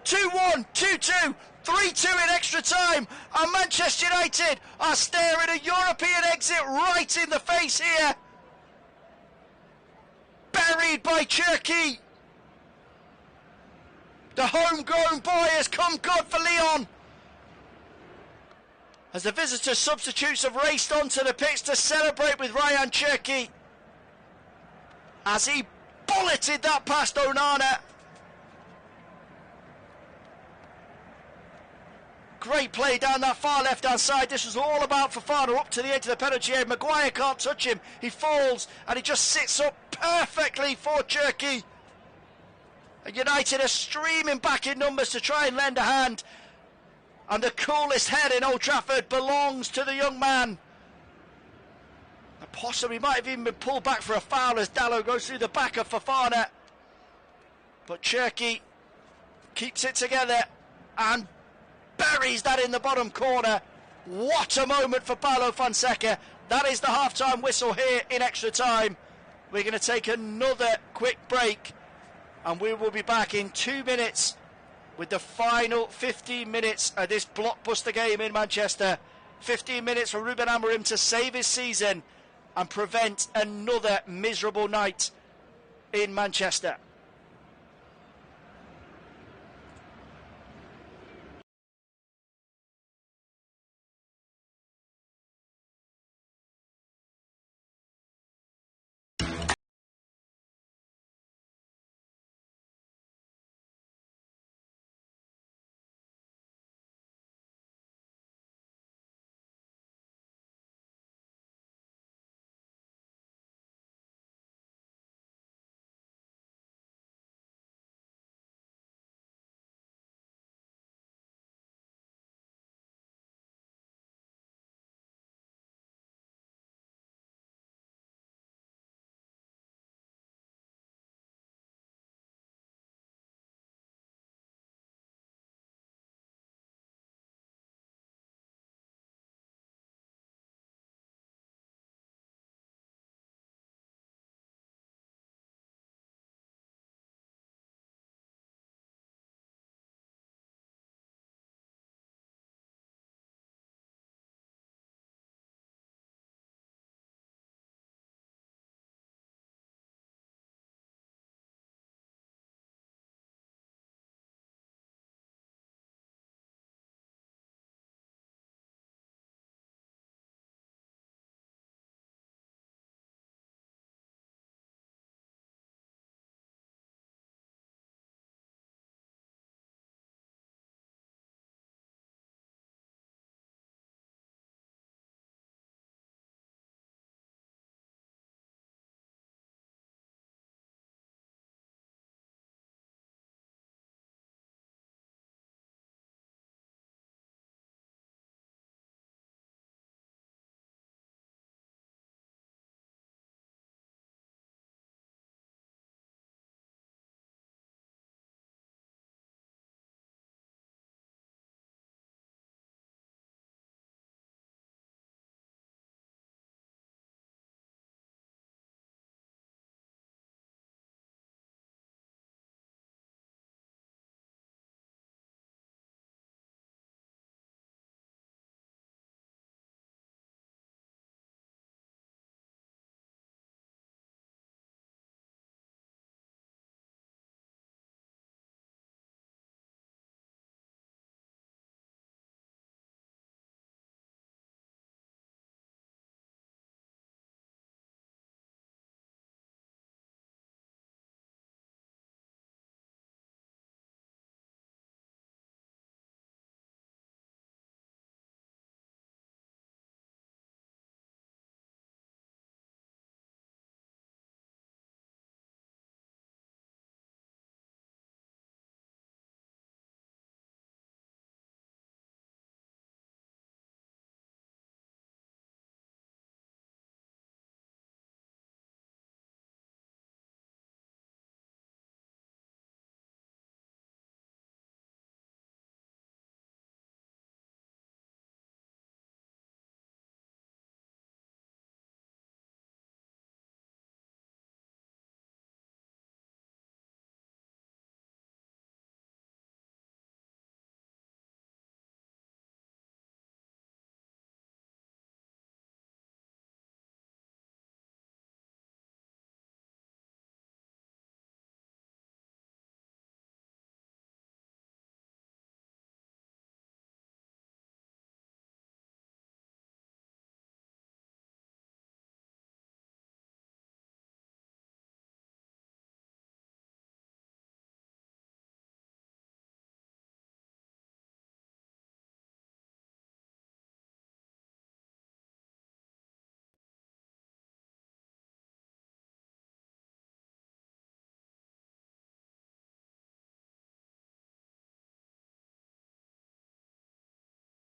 Speaker 1: 2-1, 2-2, 3-2 in extra time, and Manchester United are staring a European exit right in the face here. Buried by Cherki. The homegrown boy has come good for Lyon, as the visitor substitutes have raced onto the pitch to celebrate with Ryan Cherki, as he bulleted that past Onana. Great play down that far left-hand side. This was all about Fofana up to the edge of the penalty area. Maguire can't touch him. He falls and he just sits up perfectly for Cherki. And United are streaming back in numbers to try and lend a hand. And the coolest head in Old Trafford belongs to the young man. And possibly might have even been pulled back for a foul as Dalot goes through the back of Fofana. But Cherki keeps it together and buries that in the bottom corner. What a moment for Paulo Fonseca. That is the half-time whistle here in extra time. We're going to take another quick break and we will be back in 2 minutes with the final 15 minutes of this blockbuster game in Manchester. 15 minutes for Ruben Amorim to save his season and prevent another miserable night in Manchester.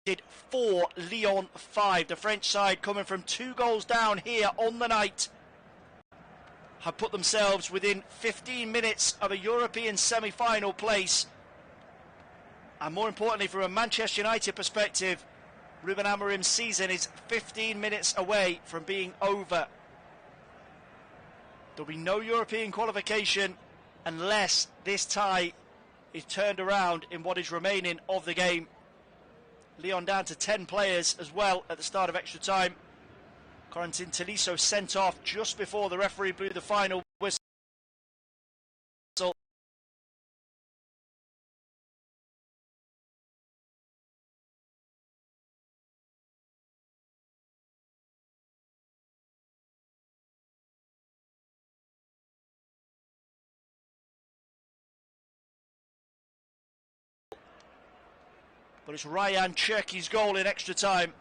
Speaker 1: 4, Lyon 5. The French side, coming from 2 goals down here on the night, have put themselves within 15 minutes of a European semi-final place. And more importantly, from a Manchester United perspective, Ruben Amorim's season is 15 minutes away from being over. There'll be no European qualification unless this tie is turned around in what is remaining of the game. Lyon down to 10 players as well at the start of extra time. Corentin Tolisso sent off just before the referee blew the final whistle. But it's Ryan Cherki's goal in extra time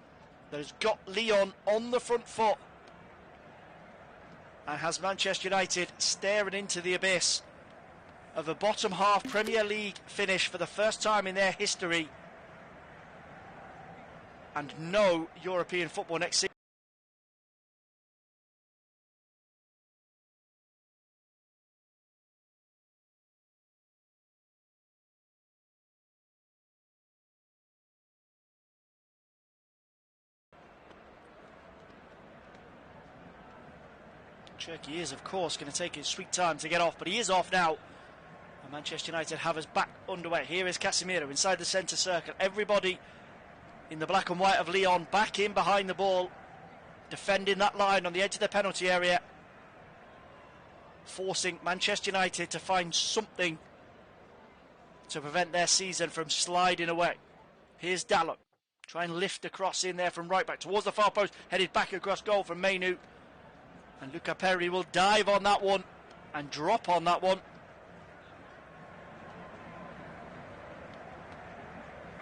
Speaker 1: that has got Lyon on the front foot and has Manchester United staring into the abyss of a bottom half Premier League finish for the first time in their history, and no European football next season. Cherki is, of course, going to take his sweet time to get off, but he is off now. And Manchester United have us back underway. Here is Casemiro inside the centre circle. Everybody in the black and white of Lyon back in behind the ball, defending that line on the edge of the penalty area, forcing Manchester United to find something to prevent their season from sliding away. Here's Dalot. Try and lift the cross in there from right back towards the far post, headed back across goal from Mainu. And Luca Perry will dive on that one and drop on that one.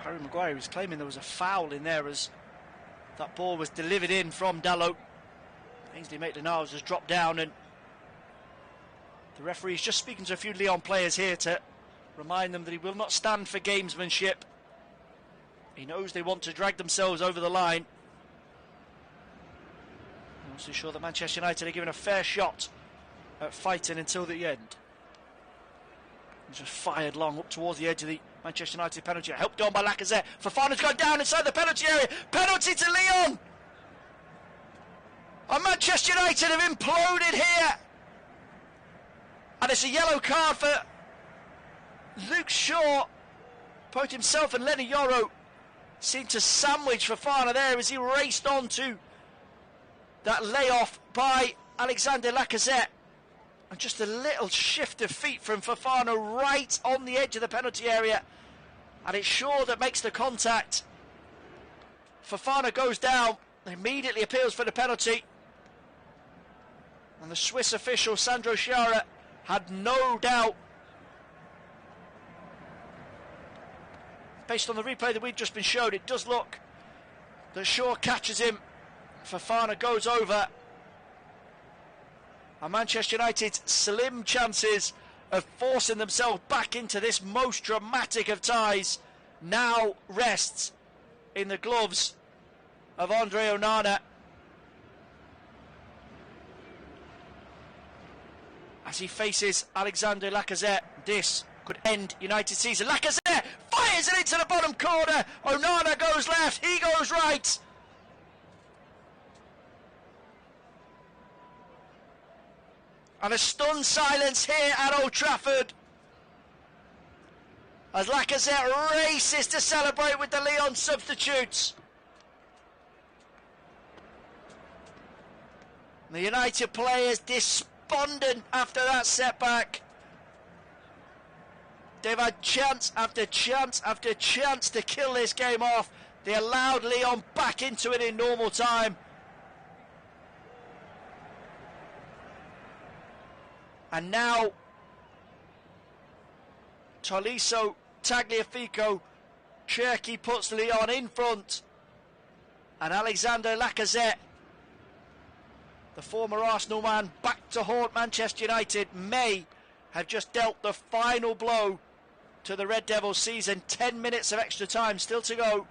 Speaker 1: Harry Maguire is claiming there was a foul in there as that ball was delivered in from Dalot. Ainsley Maitland-Niles has dropped down, and the referee is just speaking to a few Lyon players here to remind them that he will not stand for gamesmanship. He knows they want to drag themselves over the line. I'm not so sure that Manchester United are given a fair shot at fighting until the end. He's just fired long up towards the edge of the Manchester United penalty, helped on by Lacazette. Fofana's gone down inside the penalty area. Penalty to Lyon! And Manchester United have imploded here. And it's a yellow card for Luke Shaw. Both himself and Lenny Yoro seemed to sandwich Fofana there as he raced on to that layoff by Alexander Lacazette. And just a little shift of feet from Fofana right on the edge of the penalty area. And it's Shaw that makes the contact. Fofana goes down, immediately appeals for the penalty. And the Swiss official, Sandro Sciarra, had no doubt, based on the replay that we've just been shown, it does look that Shaw catches him. Fofana goes over. And Manchester United's slim chances of forcing themselves back into this most dramatic of ties now rests in the gloves of Andre Onana, as he faces Alexander Lacazette. This could end United's season. Lacazette fires it into the bottom corner. Onana goes left, he goes right. And a stunned silence here at Old Trafford as Lacazette races to celebrate with the Lyon substitutes. The United players despondent after that setback. They've had chance after chance after chance to kill this game off. They allowed Lyon back into it in normal time. And now Tolisso, Tagliafico, Cherki puts Lyon in front. And Alexander Lacazette, the former Arsenal man, back to haunt Manchester United, may have just dealt the final blow to the Red Devils season. 10 minutes of extra time still to go.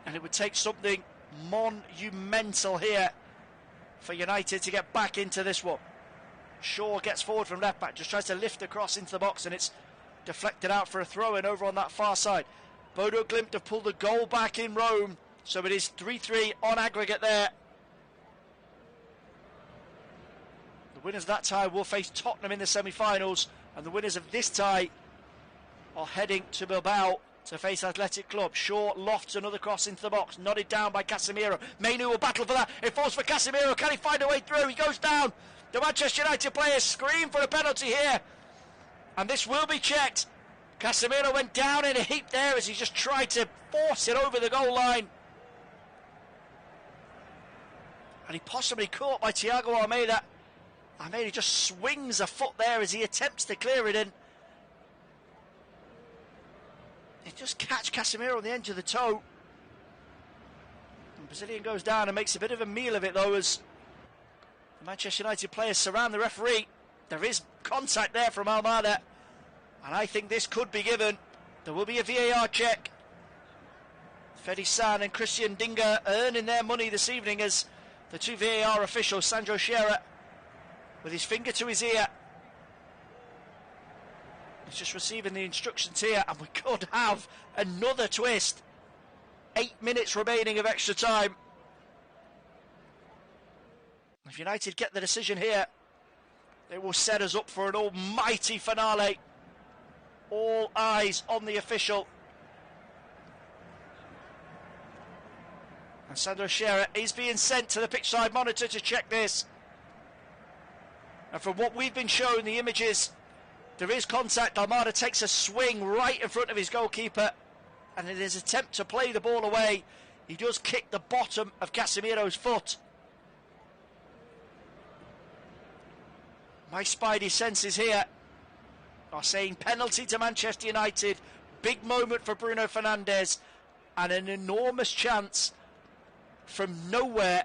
Speaker 1: And it would take something monumental here for United to get back into this one. Shaw gets forward from left back, just tries to lift across into the box, and it's deflected out for a throw-in over on that far side. Bodo Glimt have pulled the goal back in Rome, so it is 3-3 on aggregate there. The winners of that tie will face Tottenham in the semi-finals, and the winners of this tie are heading to Bilbao to face Athletic Club. Shaw lofts another cross into the box, nodded down by Casemiro. Mainu will battle for that. It falls for Casemiro. Can he find a way through? He goes down. The Manchester United players scream for a penalty here, and this will be checked. Casemiro went down in a heap there as he just tried to force it over the goal line. And he possibly caught by Thiago Almeida. Almeida just swings a foot there as he attempts to clear it in. He just catch Casemiro on the edge of the toe. And the Brazilian goes down and makes a bit of a meal of it though, as the Manchester United players surround the referee. There is contact there from Almeida, and I think this could be given. There will be a VAR check. Fedi San and Christian Dinger earning their money this evening as the two VAR officials, Sandro Scherer with his finger to his ear. He's just receiving the instructions here, and we could have another twist. 8 minutes remaining of extra time. If United get the decision here, it will set us up for an almighty finale. All eyes on the official. And Sandro Scherer is being sent to the pitchside monitor to check this. And from what we've been shown, the images, there is contact. Almeida takes a swing right in front of his goalkeeper, and in his attempt to play the ball away, he does kick the bottom of Casemiro's foot. My spidey senses here are saying penalty to Manchester United. Big moment for Bruno Fernandes, and an enormous chance from nowhere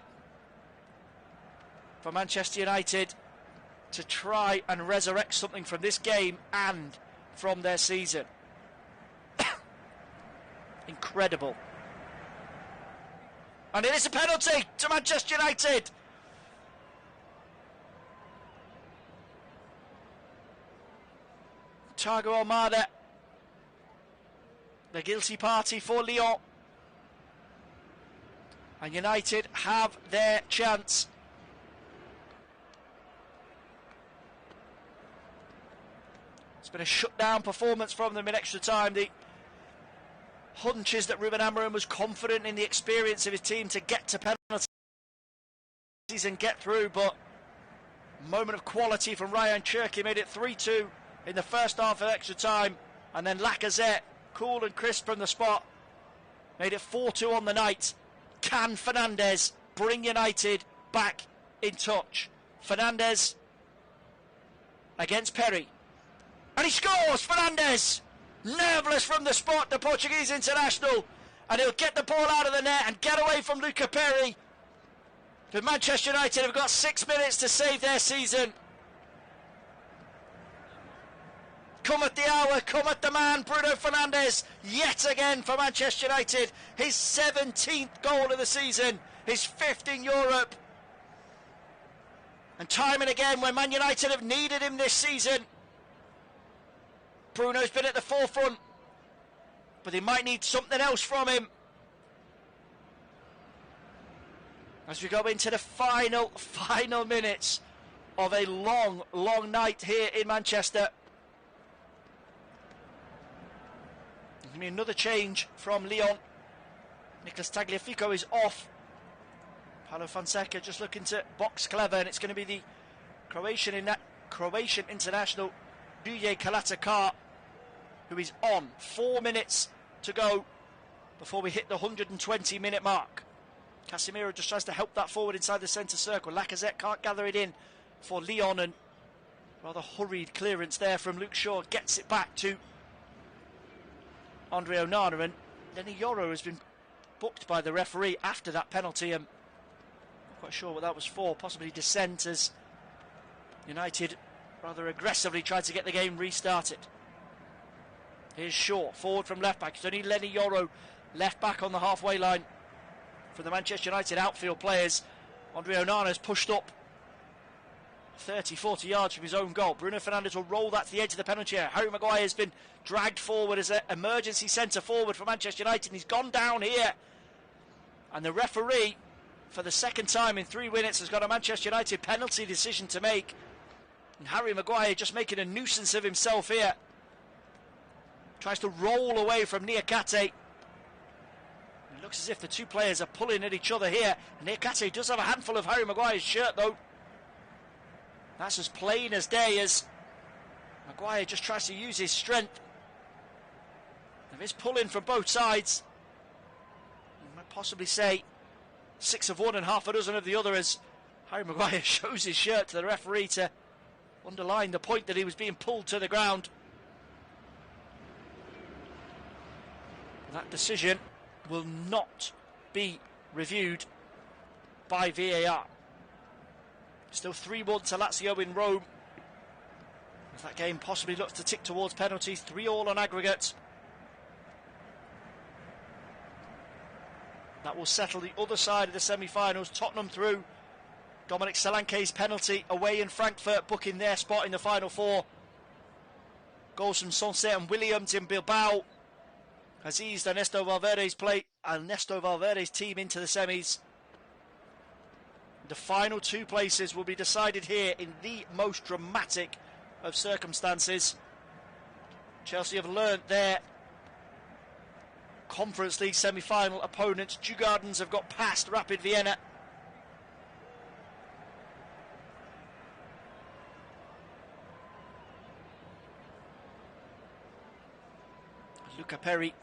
Speaker 1: for Manchester United to try and resurrect something from this game and from their season. Incredible. And it is a penalty to Manchester United. Thiago Almeida, the guilty party for Lyon. And United have their chance. It's been a shutdown performance from them in extra time. The hunch is that Ruben Amorim was confident in the experience of his team to get to penalties and get through, but a moment of quality from Ryan Cherki made it 3-2 in the first half of extra time, and then Lacazette, cool and crisp from the spot, made it 4-2 on the night. Can Fernandes bring United back in touch? Fernandes against Perry, and he scores! Fernandes, nerveless from the spot, the Portuguese international, and he'll get the ball out of the net and get away from Luca Perry. But Manchester United have got 6 minutes to save their season. Come at the hour, come at the man, Bruno Fernandes, yet again for Manchester United. His 17th goal of the season, his 5th in Europe. And time and again, when Man United have needed him this season, Bruno's been at the forefront, but they might need something else from him. As we go into the final minutes of a long night here in Manchester. There's going to be another change from Lyon. Nicolas Tagliafico is off. Paulo Fonseca just looking to box clever, and it's going to be the Croatian international Duje Kalatakar who is on. 4 minutes to go before we hit the 120-minute mark. Casemiro just tries to help that forward inside the centre circle. Lacazette can't gather it in for Lyon, and rather hurried clearance there from Luke Shaw gets it back to Andre Onana, and Lenny Yoro has been booked by the referee after that penalty. I'm not quite sure what that was for, possibly dissent, as United rather aggressively tried to get the game restarted. Here's Shaw, forward from left back. It's only Lenny Yoro left back on the halfway line. from the Manchester United outfield players. Andre Onana's pushed up 30, 40 yards from his own goal. Bruno Fernandes will roll that to the edge of the penalty area. Harry Maguire has been dragged forward as an emergency centre forward for Manchester United, and he's gone down here. And the referee, for the second time in 3 minutes, has got a Manchester United penalty decision to make. And Harry Maguire just making a nuisance of himself here. Tries to roll away from Niakate. It looks as if the two players are pulling at each other here. And Niakate does have a handful of Harry Maguire's shirt, though. That's as plain as day as Maguire just tries to use his strength. There is pulling from both sides. You might possibly say 6 of one and half a dozen of the other, as Harry Maguire shows his shirt to the referee to underline the point that he was being pulled to the ground. That decision will not be reviewed by VAR. Still 3-1 to Lazio in Rome, as that game possibly looks to tick towards penalties. 3-3 on aggregate. That will settle the other side of the semi-finals. Tottenham through. Dominic Solanke's penalty away in Frankfurt, booking their spot in the Final Four. Goals from Sonce and Williams in Bilbao has eased Ernesto Valverde's team into the semis. The final 2 places will be decided here in the most dramatic of circumstances. Chelsea have learnt their Conference League semi-final opponents. Djurgårdens have got past Rapid Vienna. Luca Perry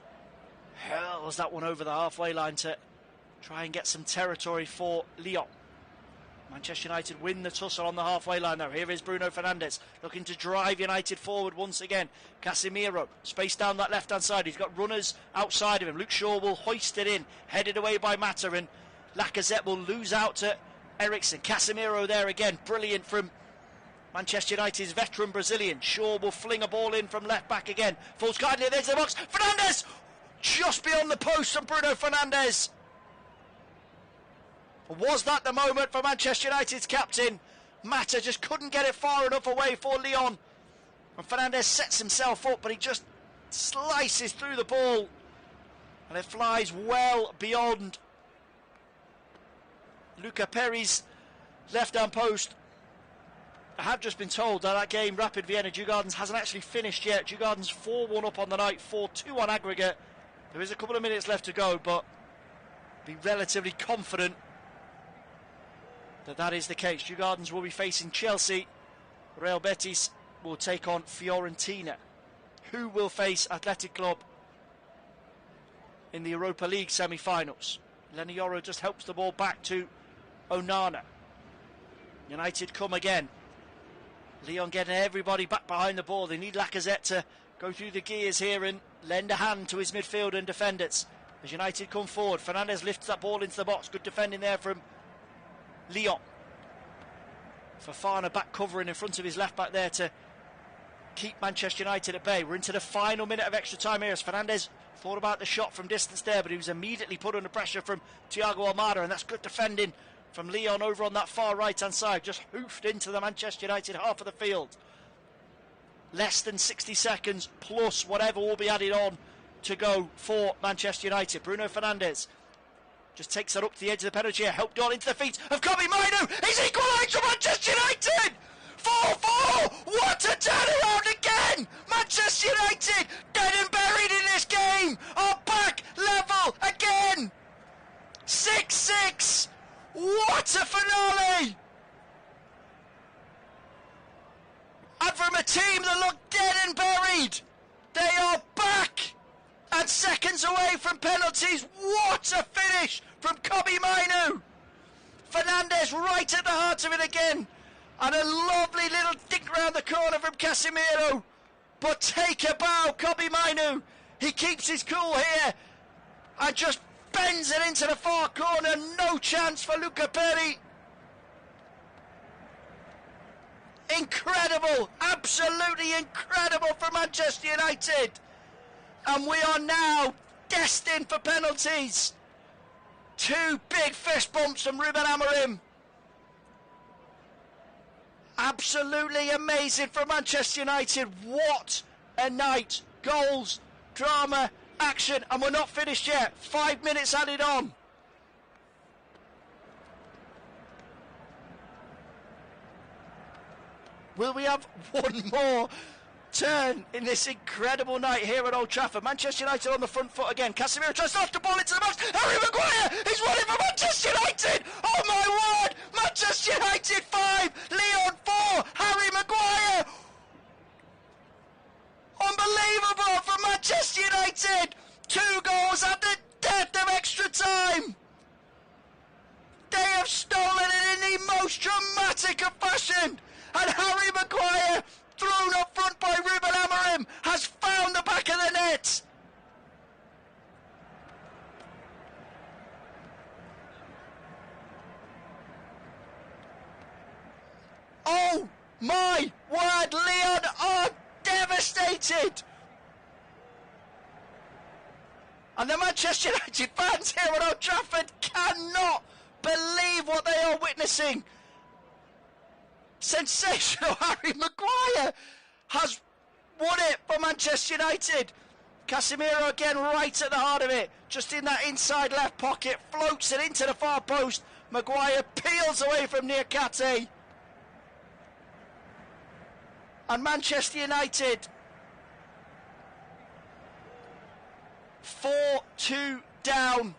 Speaker 1: hurls that one over the halfway line to try and get some territory for Lyon. Manchester United win the tussle on the halfway line though. Here is Bruno Fernandes looking to drive United forward once again. Casemiro, space down that left-hand side. He's got runners outside of him. Luke Shaw will hoist it in, headed away by Mata, and Lacazette will lose out to Eriksen. Casemiro there again, brilliant from Manchester United's veteran Brazilian. Shaw will fling a ball in from left back again. Falls guard near the edge of the box. Fernandes! Just beyond the post from Bruno Fernandes. Was that the moment for Manchester United's captain? Mata just couldn't get it far enough away for Lyon. And Fernandes sets himself up, but he just slices through the ball. And it flies well beyond Luca Perry's left-hand post. I have just been told that game, Rapid Vienna Djurgårdens, hasn't actually finished yet. Djurgårdens 4-1 up on the night, 4-2 on aggregate. There is a couple of minutes left to go, but be relatively confident that is the case. Djurgårdens will be facing Chelsea. Real Betis will take on Fiorentina, who will face Athletic Club in the Europa League semi-finals. Lenny Yoro just helps the ball back to Onana. United come again. Lyon getting everybody back behind the ball. They need Lacazette to go through the gears here and lend a hand to his midfield and defenders. As United come forward, Fernandes lifts that ball into the box. Good defending there from Lyon. Fofana back covering in front of his left back there to keep Manchester United at bay. We're into the final minute of extra time here as Fernandes thought about the shot from distance there, but he was immediately put under pressure from Thiago Almada, and that's good defending from Lyon over on that far right hand side. Just hoofed into the Manchester United half of the field. Less than 60 seconds plus whatever will be added on to go for Manchester United. Bruno Fernandes just takes it up to the edge of the penalty area, helped on into the feet of Kobe Mainu. He's equalised for Manchester United! 4-4! What a turnaround again! Manchester United, dead and buried in this game, are back level again! 6-6! What a finale! And from a team that looked dead and buried, they are back! And seconds away from penalties. What a finish from Kobe Mainu! Fernandes right at the heart of it again. And a lovely little dink round the corner from Casemiro. But take a bow, Kobe Mainu. He keeps his cool here and just bends it into the far corner. No chance for Luca Perry. Incredible, absolutely incredible for Manchester United. And we are now destined for penalties. Two big fist bumps from Ruben Amorim. Absolutely amazing from Manchester United. What a night. Goals, drama, action, and we're not finished yet. 5 minutes added on. Will we have one more turn in this incredible night here at Old Trafford? Manchester United on the front foot again. Casemiro tries to off the ball into the box. Harry Maguire! He's won it for Manchester United! Oh my word! Manchester United 5, Lyon 4, Harry Maguire! Unbelievable for Manchester United! 2 goals at the death of extra time! They have stolen it in the most dramatic of fashion! And Harry Maguire, thrown up front by Ruben Amorim, has found the back of the net! Oh my word, Lyon are devastated! And the Manchester United fans here at Old Trafford cannot believe what they are witnessing. Sensational Harry Maguire has won it for Manchester United. Casemiro again right at the heart of it. Just in that inside left pocket, floats it into the far post. Maguire peels away from Niakate. And Manchester United 4-2 down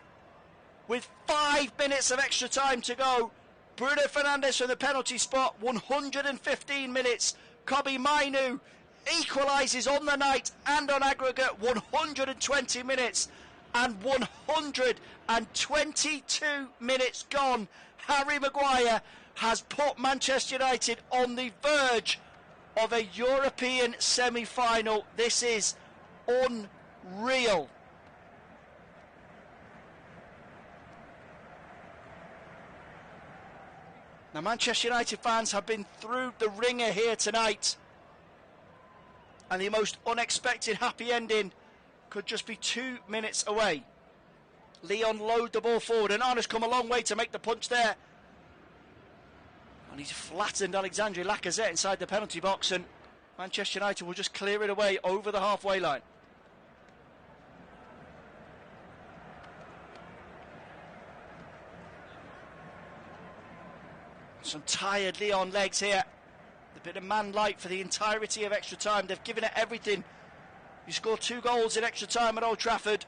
Speaker 1: with 5 minutes of extra time to go. Bruno Fernandes from the penalty spot, 115 minutes. Kobbie Mainoo equalises on the night and on aggregate, 120 minutes. And 122 minutes gone. Harry Maguire has put Manchester United on the verge of a European semi-final. This is unreal. Now, Manchester United fans have been through the ringer here tonight. And the most unexpected happy ending could just be 2 minutes away. Lyon load the ball forward, and Arna's come a long way to make the punch there. And he's flattened Alexandre Lacazette inside the penalty box, and Manchester United will just clear it away over the halfway line. Some tired Lyon legs here. A bit of man-like for the entirety of extra time. They've given it everything. You score 2 goals in extra time at Old Trafford.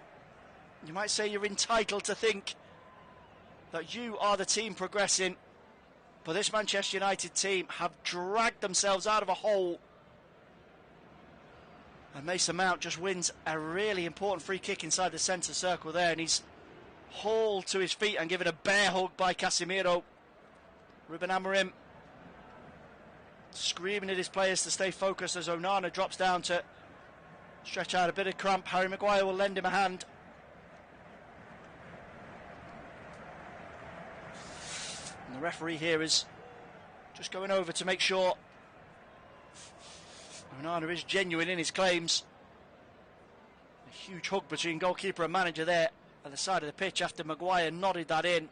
Speaker 1: You might say you're entitled to think that you are the team progressing. But this Manchester United team have dragged themselves out of a hole. And Mason Mount just wins a really important free kick inside the centre circle there. And he's hauled to his feet and given a bear hug by Casemiro. Ruben Amorim screaming at his players to stay focused as Onana drops down to stretch out a bit of cramp. Harry Maguire will lend him a hand. And the referee here is just going over to make sure Onana is genuine in his claims. A huge hug between goalkeeper and manager there at the side of the pitch after Maguire nodded that in.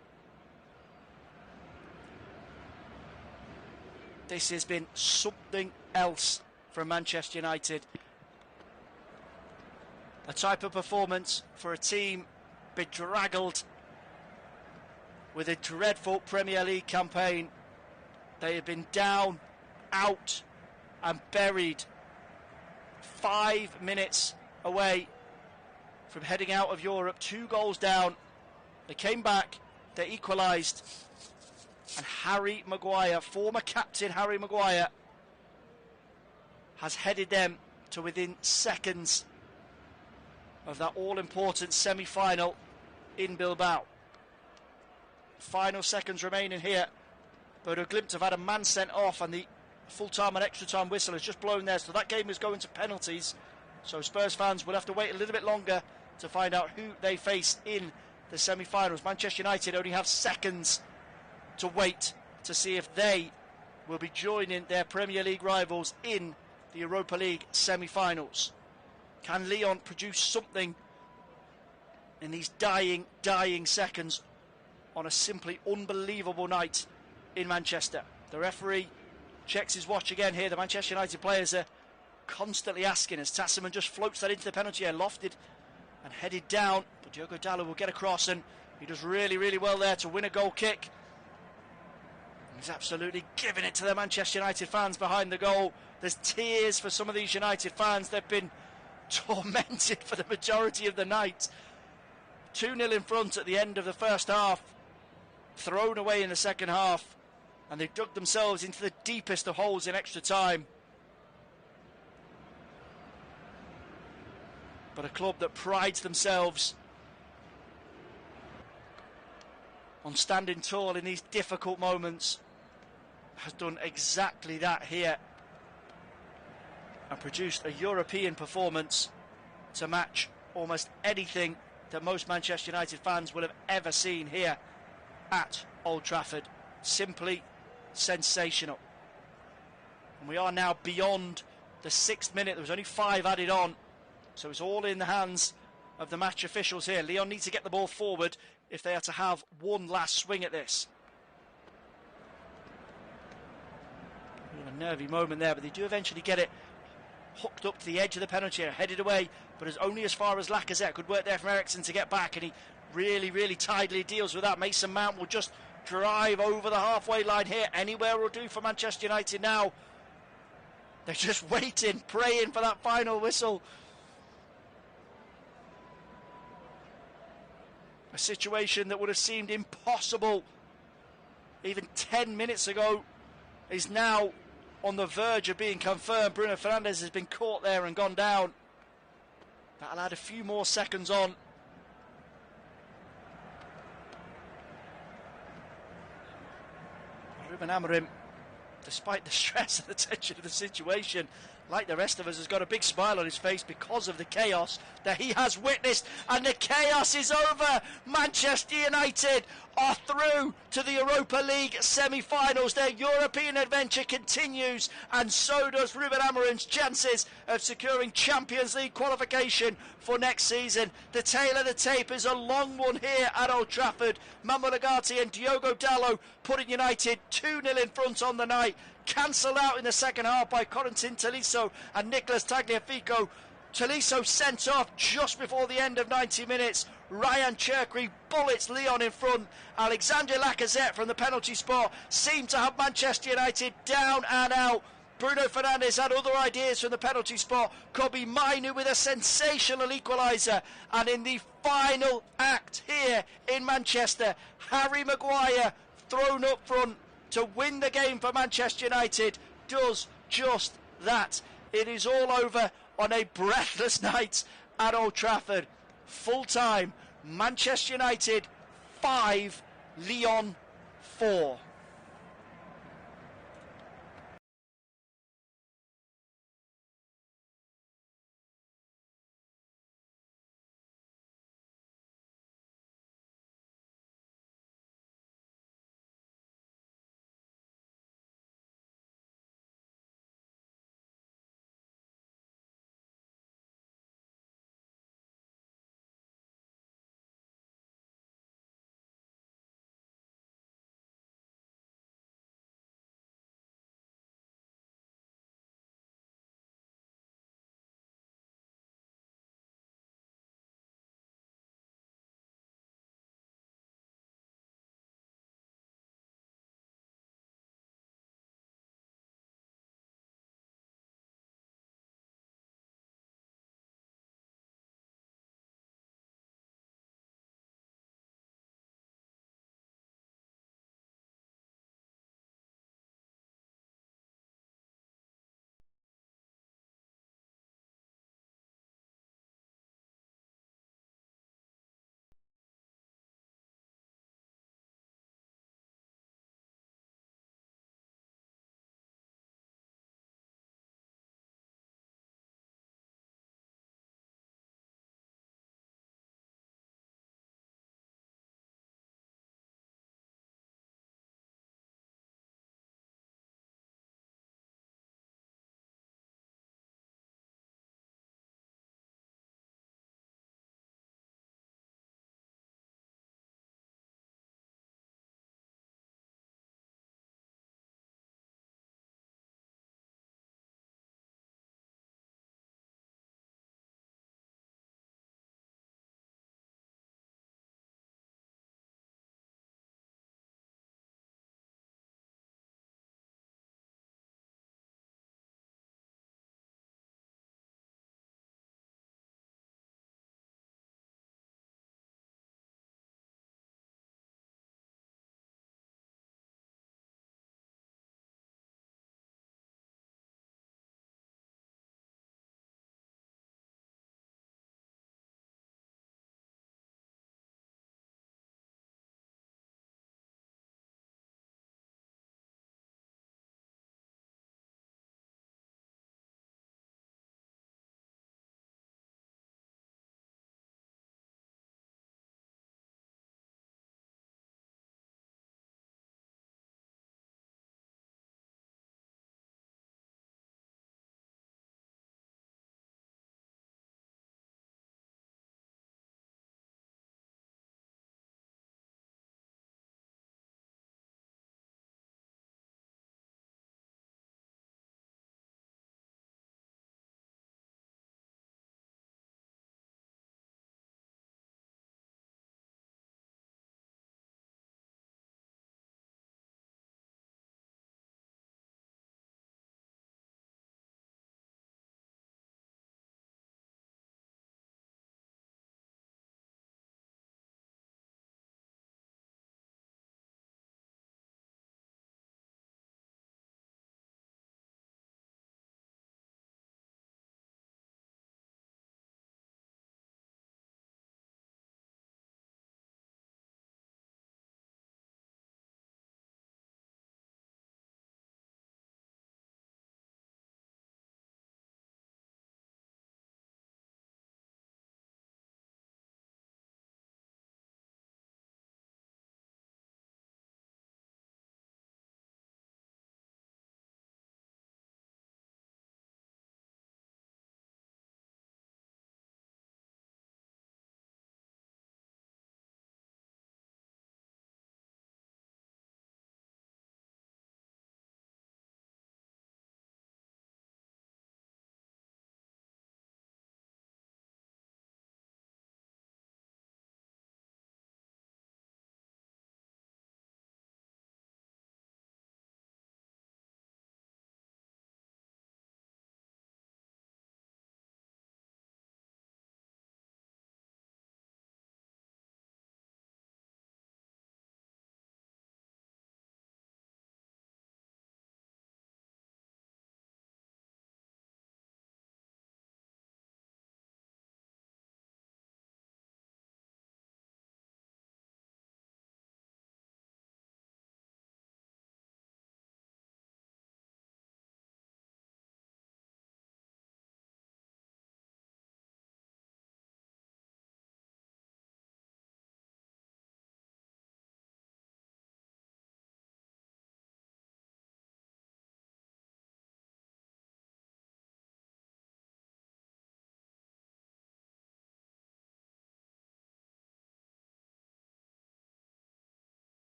Speaker 1: This has been something else from Manchester United. A type of performance for a team bedraggled with a dreadful Premier League campaign. They have been down, out and buried. 5 minutes away from heading out of Europe. 2 goals down. They came back, they equalised. And Harry Maguire, former captain Harry Maguire, has headed them to within seconds of that all-important semi-final in Bilbao. Final seconds remaining here. Bodo Glimt have had a man sent off, and the full-time and extra-time whistle has just blown there, so that game is going to penalties. So Spurs fans will have to wait a little bit longer to find out who they face in the semi-finals. Manchester United only have seconds to wait to see if they will be joining their Premier League rivals in the Europa League semi-finals. Can Lyon produce something in these dying seconds, on a simply unbelievable night in Manchester. The referee checks his watch again here. The Manchester United players are constantly asking as Tasserman just floats that into the penalty area, lofted and headed down. But Diogo Dalot will get across, and he does really, really well there to win a goal kick. He's absolutely giving it to the Manchester United fans behind the goal. There's tears for some of these United fans. They've been tormented for the majority of the night. 2-0 in front at the end of the first half, thrown away in the second half, and they've dug themselves into the deepest of holes in extra time. But a club that prides themselves on standing tall in these difficult moments has done exactly that here and produced a European performance to match almost anything that most Manchester United fans will have ever seen here at Old Trafford. Simply sensational. And we are now beyond the 6th minute. There was only 5 added on, so it's all in the hands of the match officials here. Lyon need to get the ball forward if they are to have one last swing at this. A nervy moment there, but they do eventually get it hooked up to the edge of the penalty area, headed away, but it's only as far as Lacazette. Could work there from Eriksen to get back, and he really, really tidily deals with that. Mason Mount will just drive over the halfway line here. Anywhere will do for Manchester United now. They're just waiting, praying for that final whistle. A situation that would have seemed impossible even 10 minutes ago is now on the verge of being confirmed. Bruno Fernandes has been caught there and gone down. That'll add a few more seconds on. Ruben Amorim, despite the stress and the tension of the situation, like the rest of us, has got a big smile on his face because of the chaos that he has witnessed. And the chaos is over. Manchester United are through to the Europa League semi-finals. Their European adventure continues, and so does Ruben Amorim's chances of securing Champions League qualification for next season. The tale of the tape is a long one here at Old Trafford. Manuel Ugarte and Diogo Dalot putting United 2-0 in front on the night. Cancelled out in the second half by Corentin Tolisso and Nicolas Tagliafico. Tolisso sent off just before the end of 90 minutes. Ryan Cherki bullets Lyon in front. Alexander Lacazette from the penalty spot seemed to have Manchester United down and out. Bruno Fernandes had other ideas from the penalty spot. Kobbie Mainoo with a sensational equaliser. And in the final act here in Manchester, Harry Maguire, thrown up front to win the game for Manchester United, does just that. It is all over on a breathless night at Old Trafford. Full time, Manchester United 5, Lyon 4.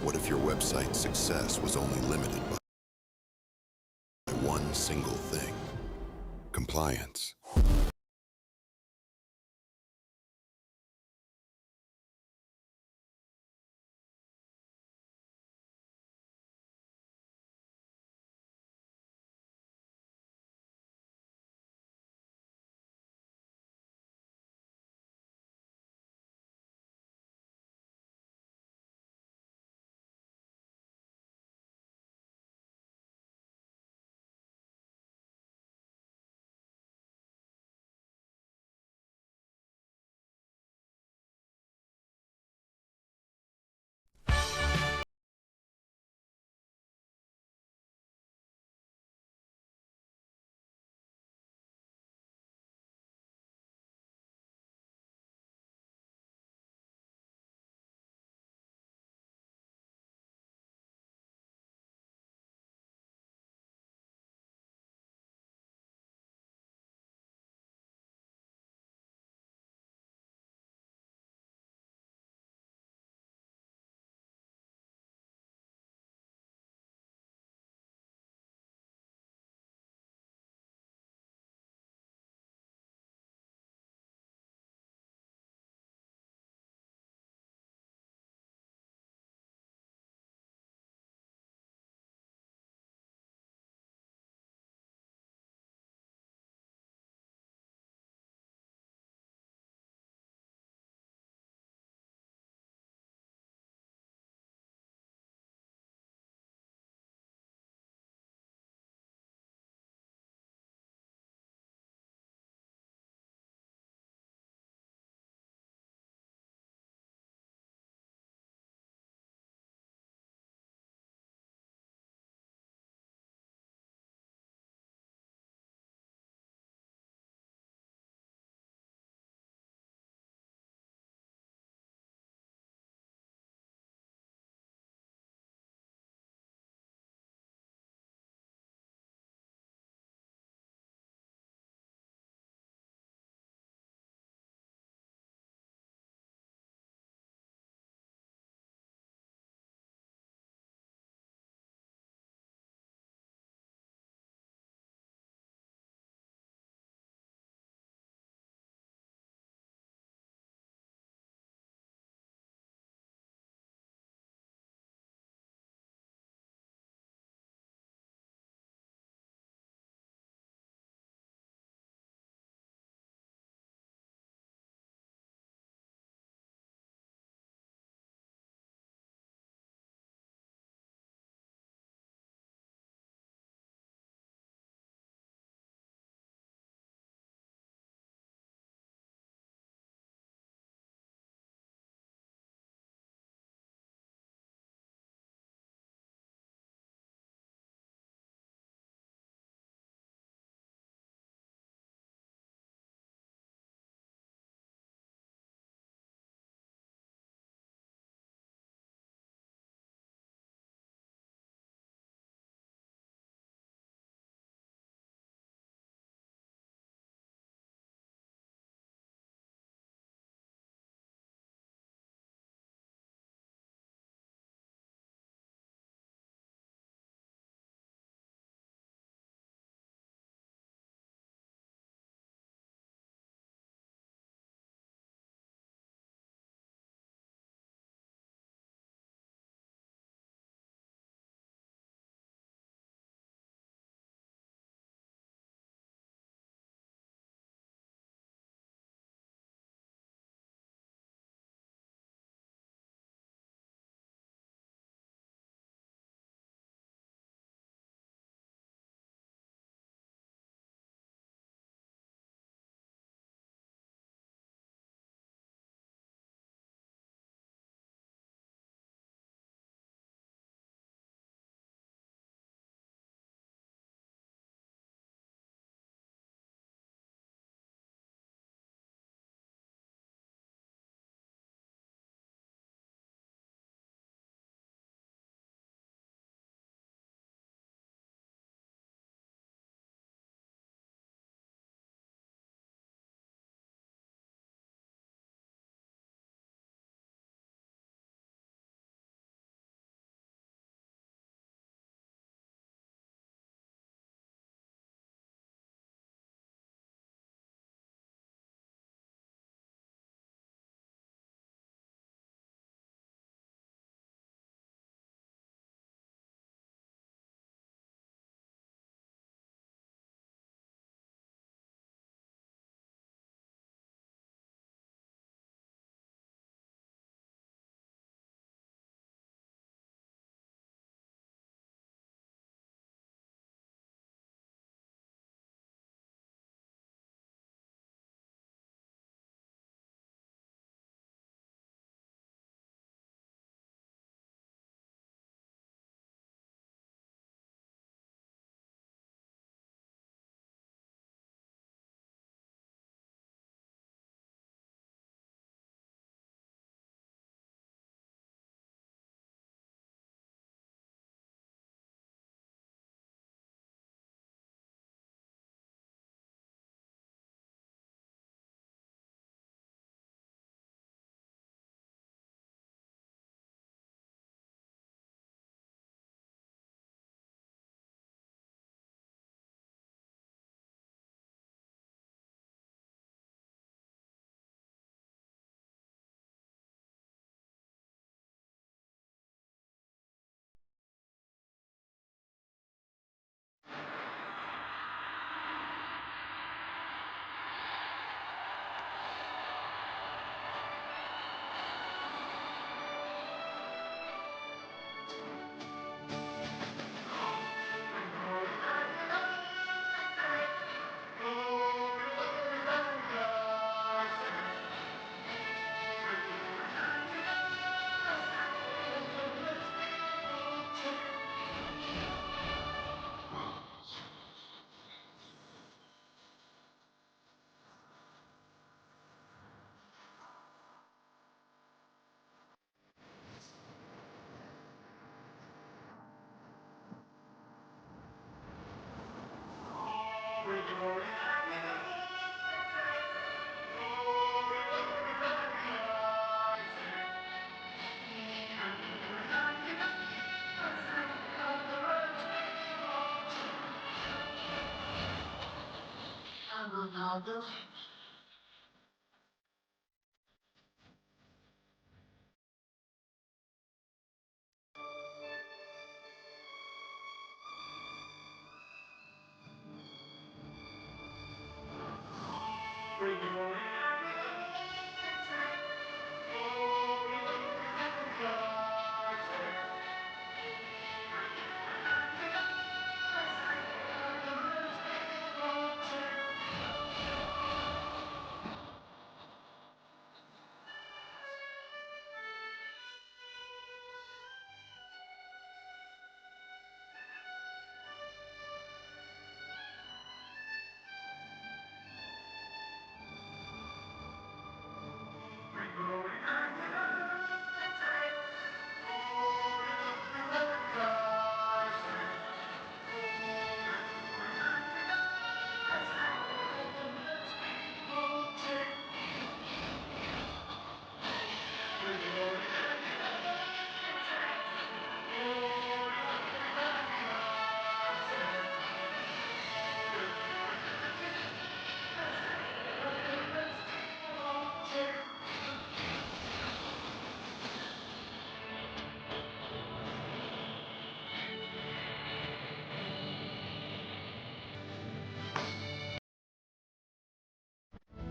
Speaker 3: What if your website's success was only limited by one single thing? Compliance.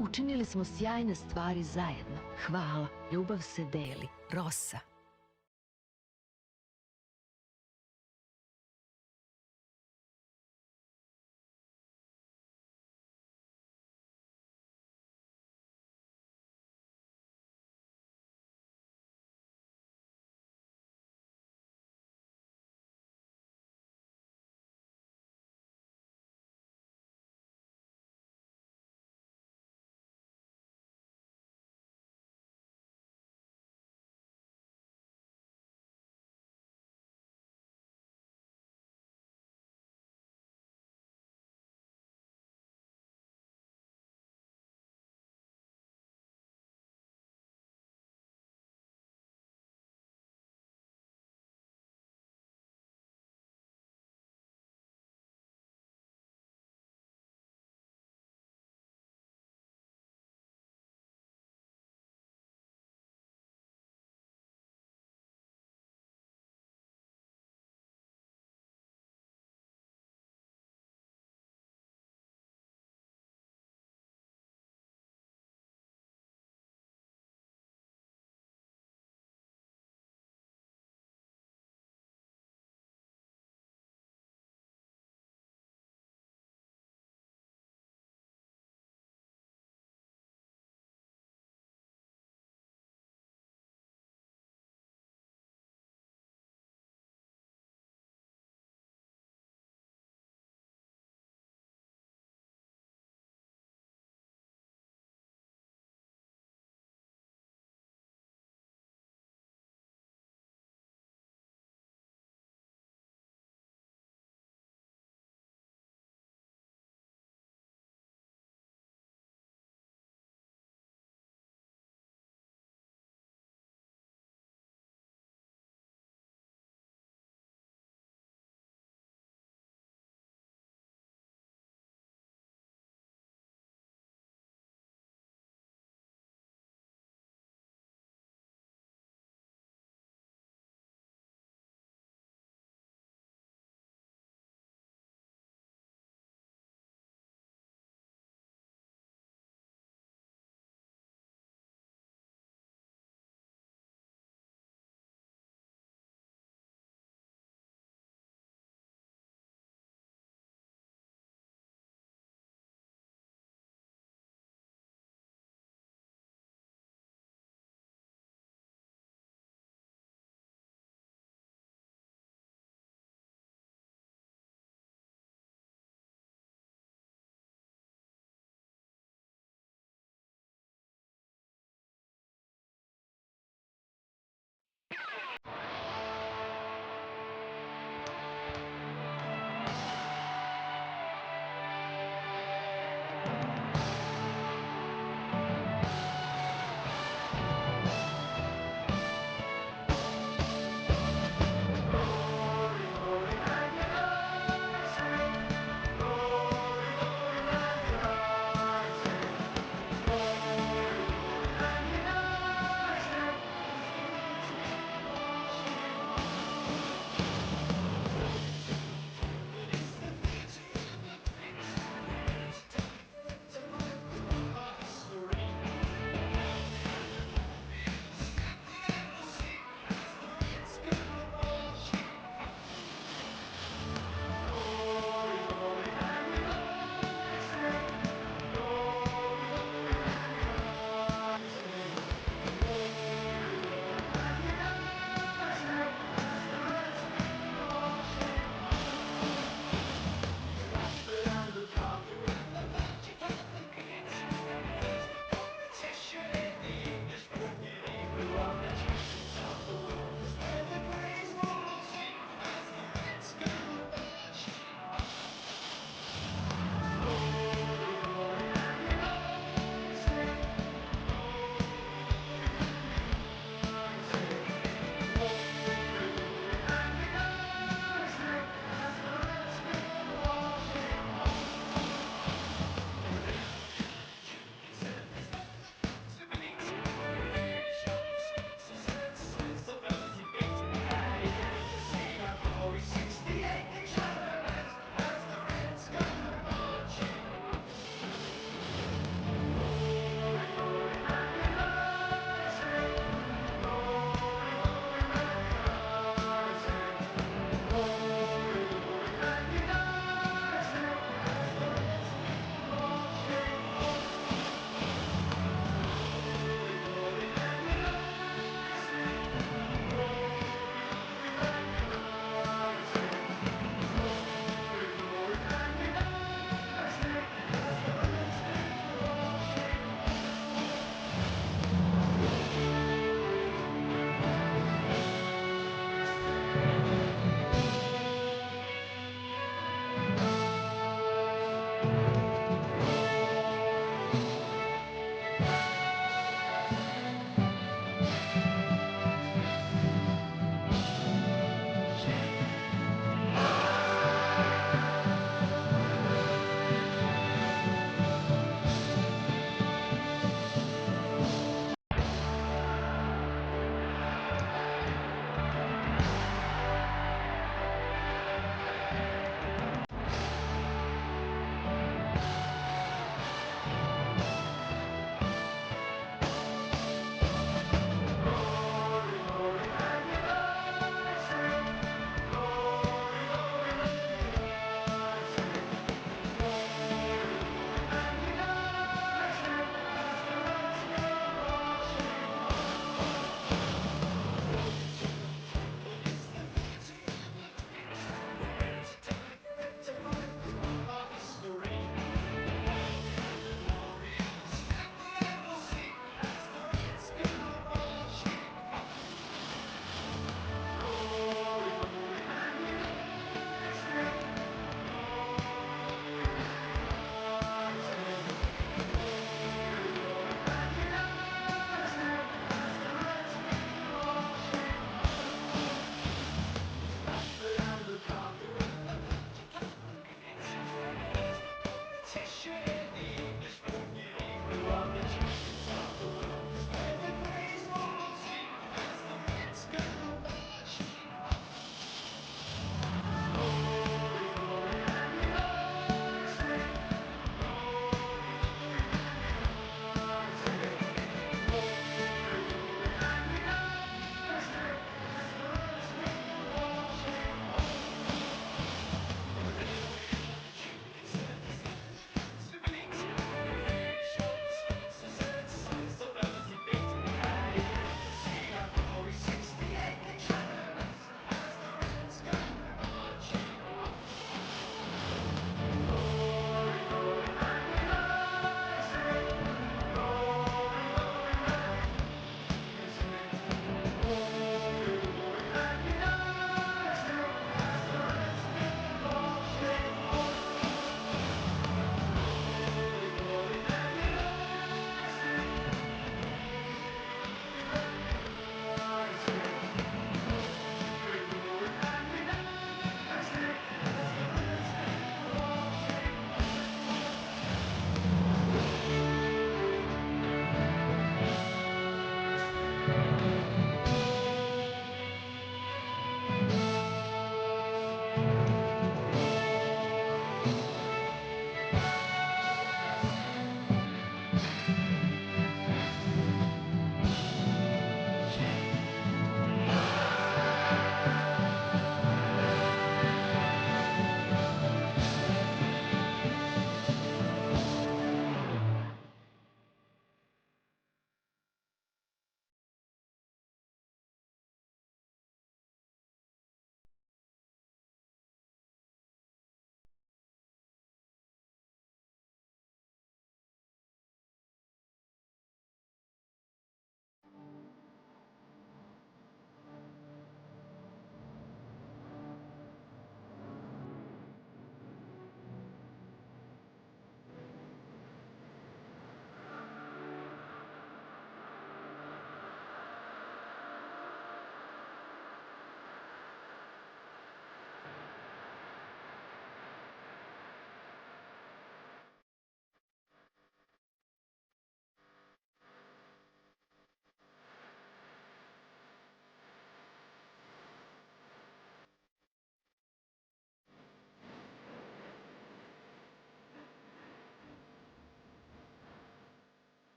Speaker 4: Učinili smo sjajne stvari zajedno. Hvala. Ljubav se deli. Rosa.